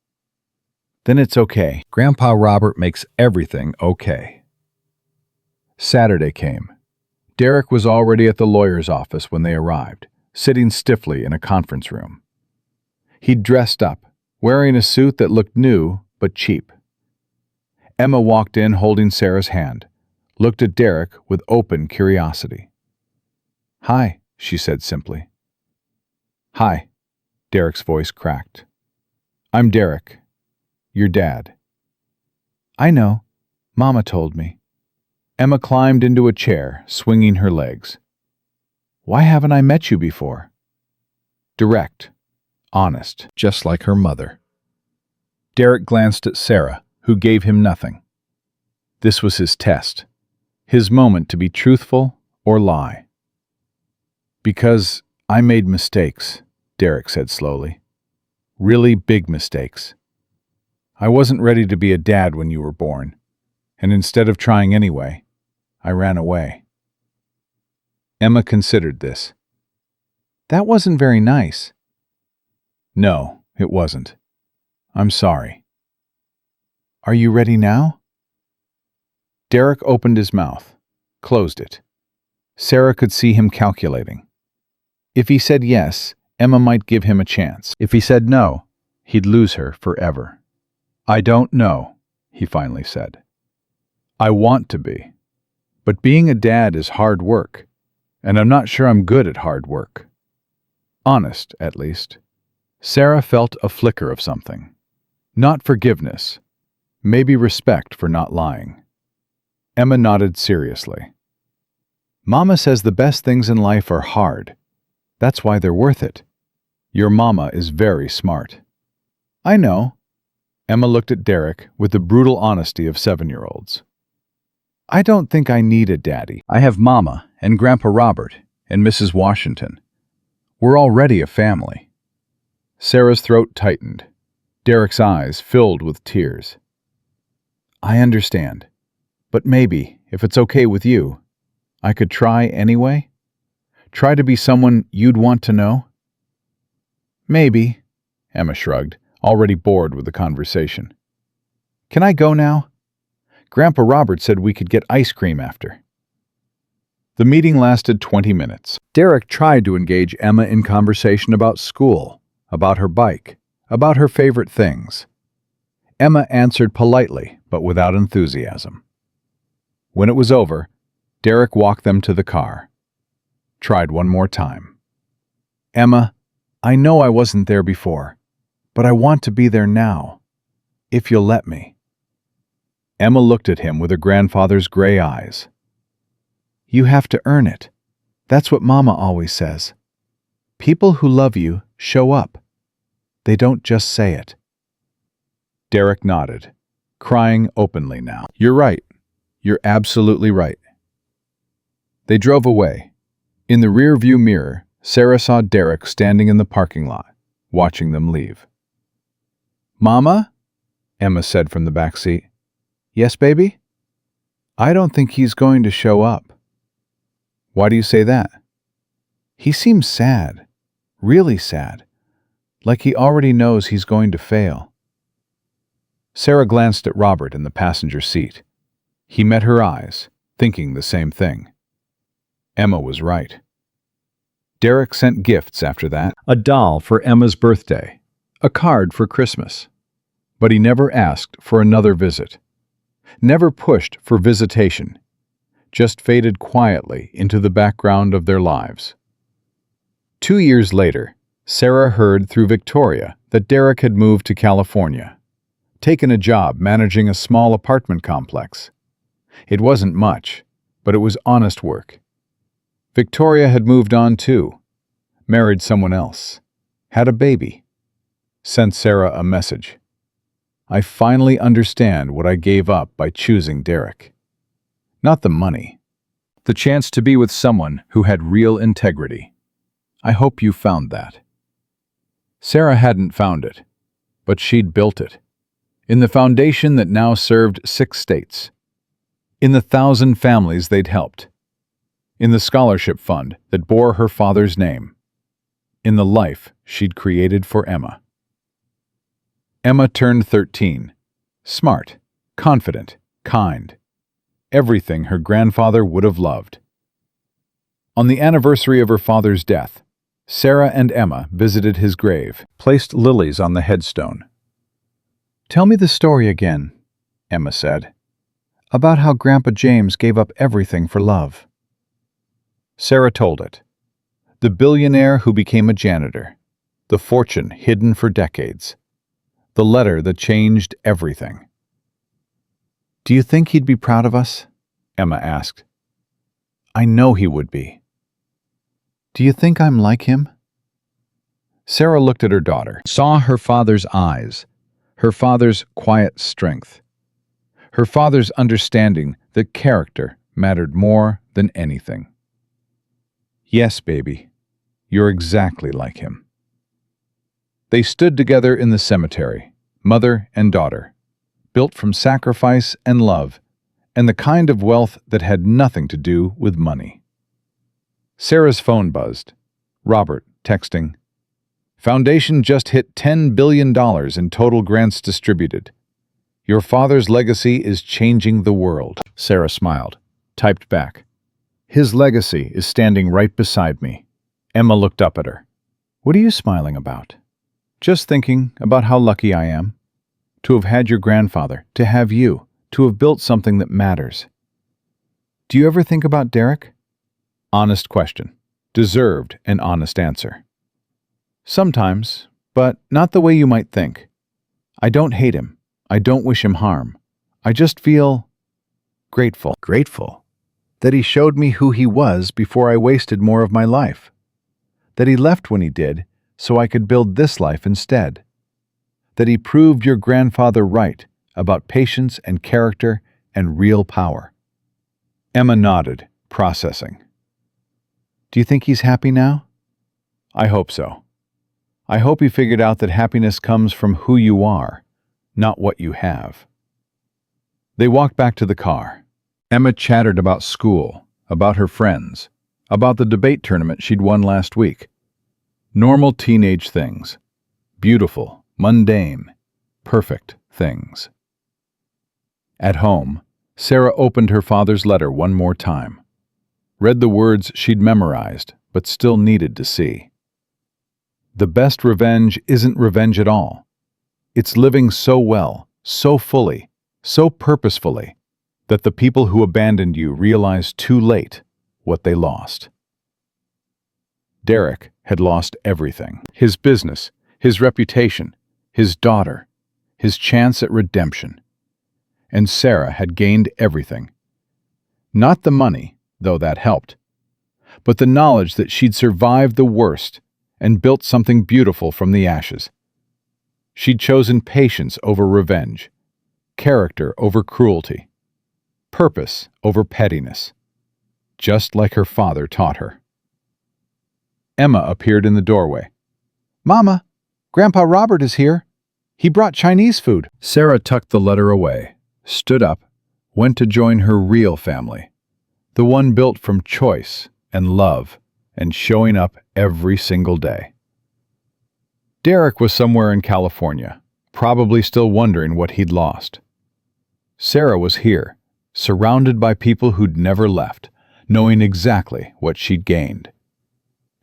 Then it's okay. Grandpa Robert makes everything okay. Saturday came. Derek was already at the lawyer's office when they arrived, sitting stiffly in a conference room. He'd dressed up, wearing a suit that looked new but cheap. Emma walked in holding Sarah's hand, looked at Derek with open curiosity. "Hi," she said simply. "Hi," Derek's voice cracked. "I'm Derek, your dad." I know. Mama told me. Emma climbed into a chair, swinging her legs. Why haven't I met you before? Direct, honest, just like her mother. Derek glanced at Sarah, who gave him nothing. This was his test, his moment to be truthful or lie. "Because I made mistakes," Derek said slowly. "Really big mistakes. I wasn't ready to be a dad when you were born, and instead of trying anyway, I ran away." Emma considered this. That wasn't very nice. "No, it wasn't. I'm sorry." Are you ready now? Derek opened his mouth, closed it. Sarah could see him calculating. If he said yes, Emma might give him a chance. If he said no, he'd lose her forever. "I don't know," he finally said. "I want to be. But being a dad is hard work, and I'm not sure I'm good at hard work. Honest, at least." Sarah felt a flicker of something. Not forgiveness, maybe respect for not lying. Emma nodded seriously. "Mama says the best things in life are hard. That's why they're worth it. Your mama is very smart." I know. Emma looked at Derek with the brutal honesty of 7-year-olds. I don't think I need a daddy. "I have Mama and Grandpa Robert and Mrs. Washington. We're already a family." Sarah's throat tightened. Derek's eyes filled with tears. "I understand. But maybe, if it's okay with you, I could try anyway? Try to be someone you'd want to know?" Maybe. Emma shrugged, already bored with the conversation. Can I go now? Grandpa Robert said we could get ice cream after. The meeting lasted 20 minutes. Derek tried to engage Emma in conversation about school, about her bike, about her favorite things. Emma answered politely, but without enthusiasm. When it was over, Derek walked them to the car. Tried one more time. Emma, I know I wasn't there before, but I want to be there now, if you'll let me. Emma looked at him with her grandfather's gray eyes. You have to earn it. That's what Mama always says. People who love you show up. They don't just say it. Derek nodded, crying openly now. "You're right. You're absolutely right." They drove away. In the rear-view mirror, Sarah saw Derek standing in the parking lot, watching them leave. "Mama?" Emma said from the back seat. "Yes, baby?" "I don't think he's going to show up." "Why do you say that?" "He seems sad. Really sad. Like he already knows he's going to fail." Sarah glanced at Robert in the passenger seat. He met her eyes, thinking the same thing. Emma was right. Derek sent gifts after that. A doll for Emma's birthday, a card for Christmas. But he never asked for another visit. Never pushed for visitation. Just faded quietly into the background of their lives. 2 years later, Sarah heard through Victoria that Derek had moved to California, taken a job managing a small apartment complex. It wasn't much, but it was honest work. Victoria had moved on too, married someone else, had a baby. Sent Sarah a message. "I finally understand what I gave up by choosing Derek. Not the money. The chance to be with someone who had real integrity. I hope you found that." Sarah hadn't found it, but she'd built it. In the foundation that now served 6 states. in the 1,000 families they'd helped, in the scholarship fund that bore her father's name, in the life she'd created for Emma. Emma turned 13, smart, confident, kind, everything her grandfather would have loved. On the anniversary of her father's death, Sarah and Emma visited his grave, placed lilies on the headstone. "Tell me the story again," Emma said, "about how Grandpa James gave up everything for love." Sarah told it. The billionaire who became a janitor, the fortune hidden for decades, the letter that changed everything. "Do you think he'd be proud of us?" Emma asked. "I know he would be." "Do you think I'm like him?" Sarah looked at her daughter, saw her father's eyes, her father's quiet strength, her father's understanding that character mattered more than anything. "Yes, baby, you're exactly like him." They stood together in the cemetery, mother and daughter, built from sacrifice and love, and the kind of wealth that had nothing to do with money. Sarah's phone buzzed. Robert, texting. "Foundation just hit $10 billion in total grants distributed. Your father's legacy is changing the world." Sarah smiled, typed back. "His legacy is standing right beside me." Emma looked up at her. "What are you smiling about?" "Just thinking about how lucky I am. To have had your grandfather, to have you, to have built something that matters." "Do you ever think about Derek?" Honest question. Deserved an honest answer. "Sometimes, but not the way you might think. I don't hate him. I don't wish him harm. I just feel grateful. Grateful that he showed me who he was before I wasted more of my life. That he left when he did, so I could build this life instead. That he proved your grandfather right about patience and character and real power." Emma nodded, processing. "Do you think he's happy now?" "I hope so. I hope he figured out that happiness comes from who you are, not what you have." They walked back to the car. Emma chattered about school, about her friends, about the debate tournament she'd won last week. Normal teenage things. Beautiful, mundane, perfect things. At home, Sarah opened her father's letter one more time. Read the words she'd memorized, but still needed to see. The best revenge isn't revenge at all. It's living so well, so fully, so purposefully, that the people who abandoned you realize too late what they lost. Derek had lost everything. His business, his reputation, his daughter, his chance at redemption. And Sarah had gained everything. Not the money, though that helped, but the knowledge that she'd survived the worst and built something beautiful from the ashes. She'd chosen patience over revenge, character over cruelty, purpose over pettiness, just like her father taught her. Emma appeared in the doorway. "Mama, Grandpa Robert is here. He brought Chinese food." Sarah tucked the letter away, stood up, went to join her real family, the one built from choice and love and showing up every single day. Derek was somewhere in California, probably still wondering what he'd lost. Sarah was here, surrounded by people who'd never left, knowing exactly what she'd gained.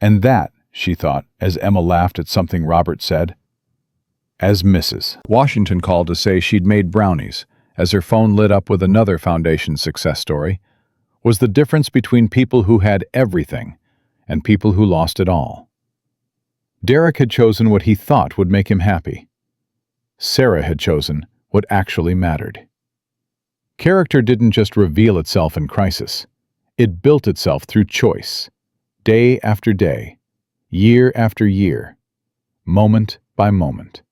And that, she thought, as Emma laughed at something Robert said. As Mrs. Washington called to say she'd made brownies, as her phone lit up with another foundation success story, was the difference between people who had everything and people who lost it all. Derek had chosen what he thought would make him happy. Sarah had chosen what actually mattered. Character didn't just reveal itself in crisis. It built itself through choice, day after day, year after year, moment by moment.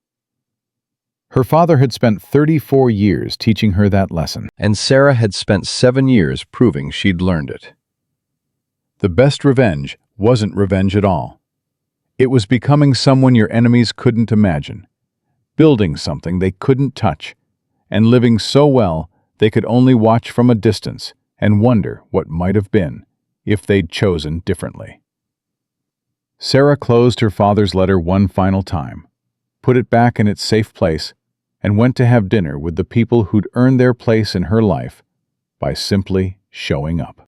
Her father had spent 34 years teaching her that lesson, and Sarah had spent 7 years proving she'd learned it. The best revenge wasn't revenge at all. It was becoming someone your enemies couldn't imagine, building something they couldn't touch, and living so well They could only watch from a distance and wonder what might have been if they'd chosen differently. Sarah closed her father's letter one final time, put it back in its safe place, and went to have dinner with the people who'd earned their place in her life by simply showing up.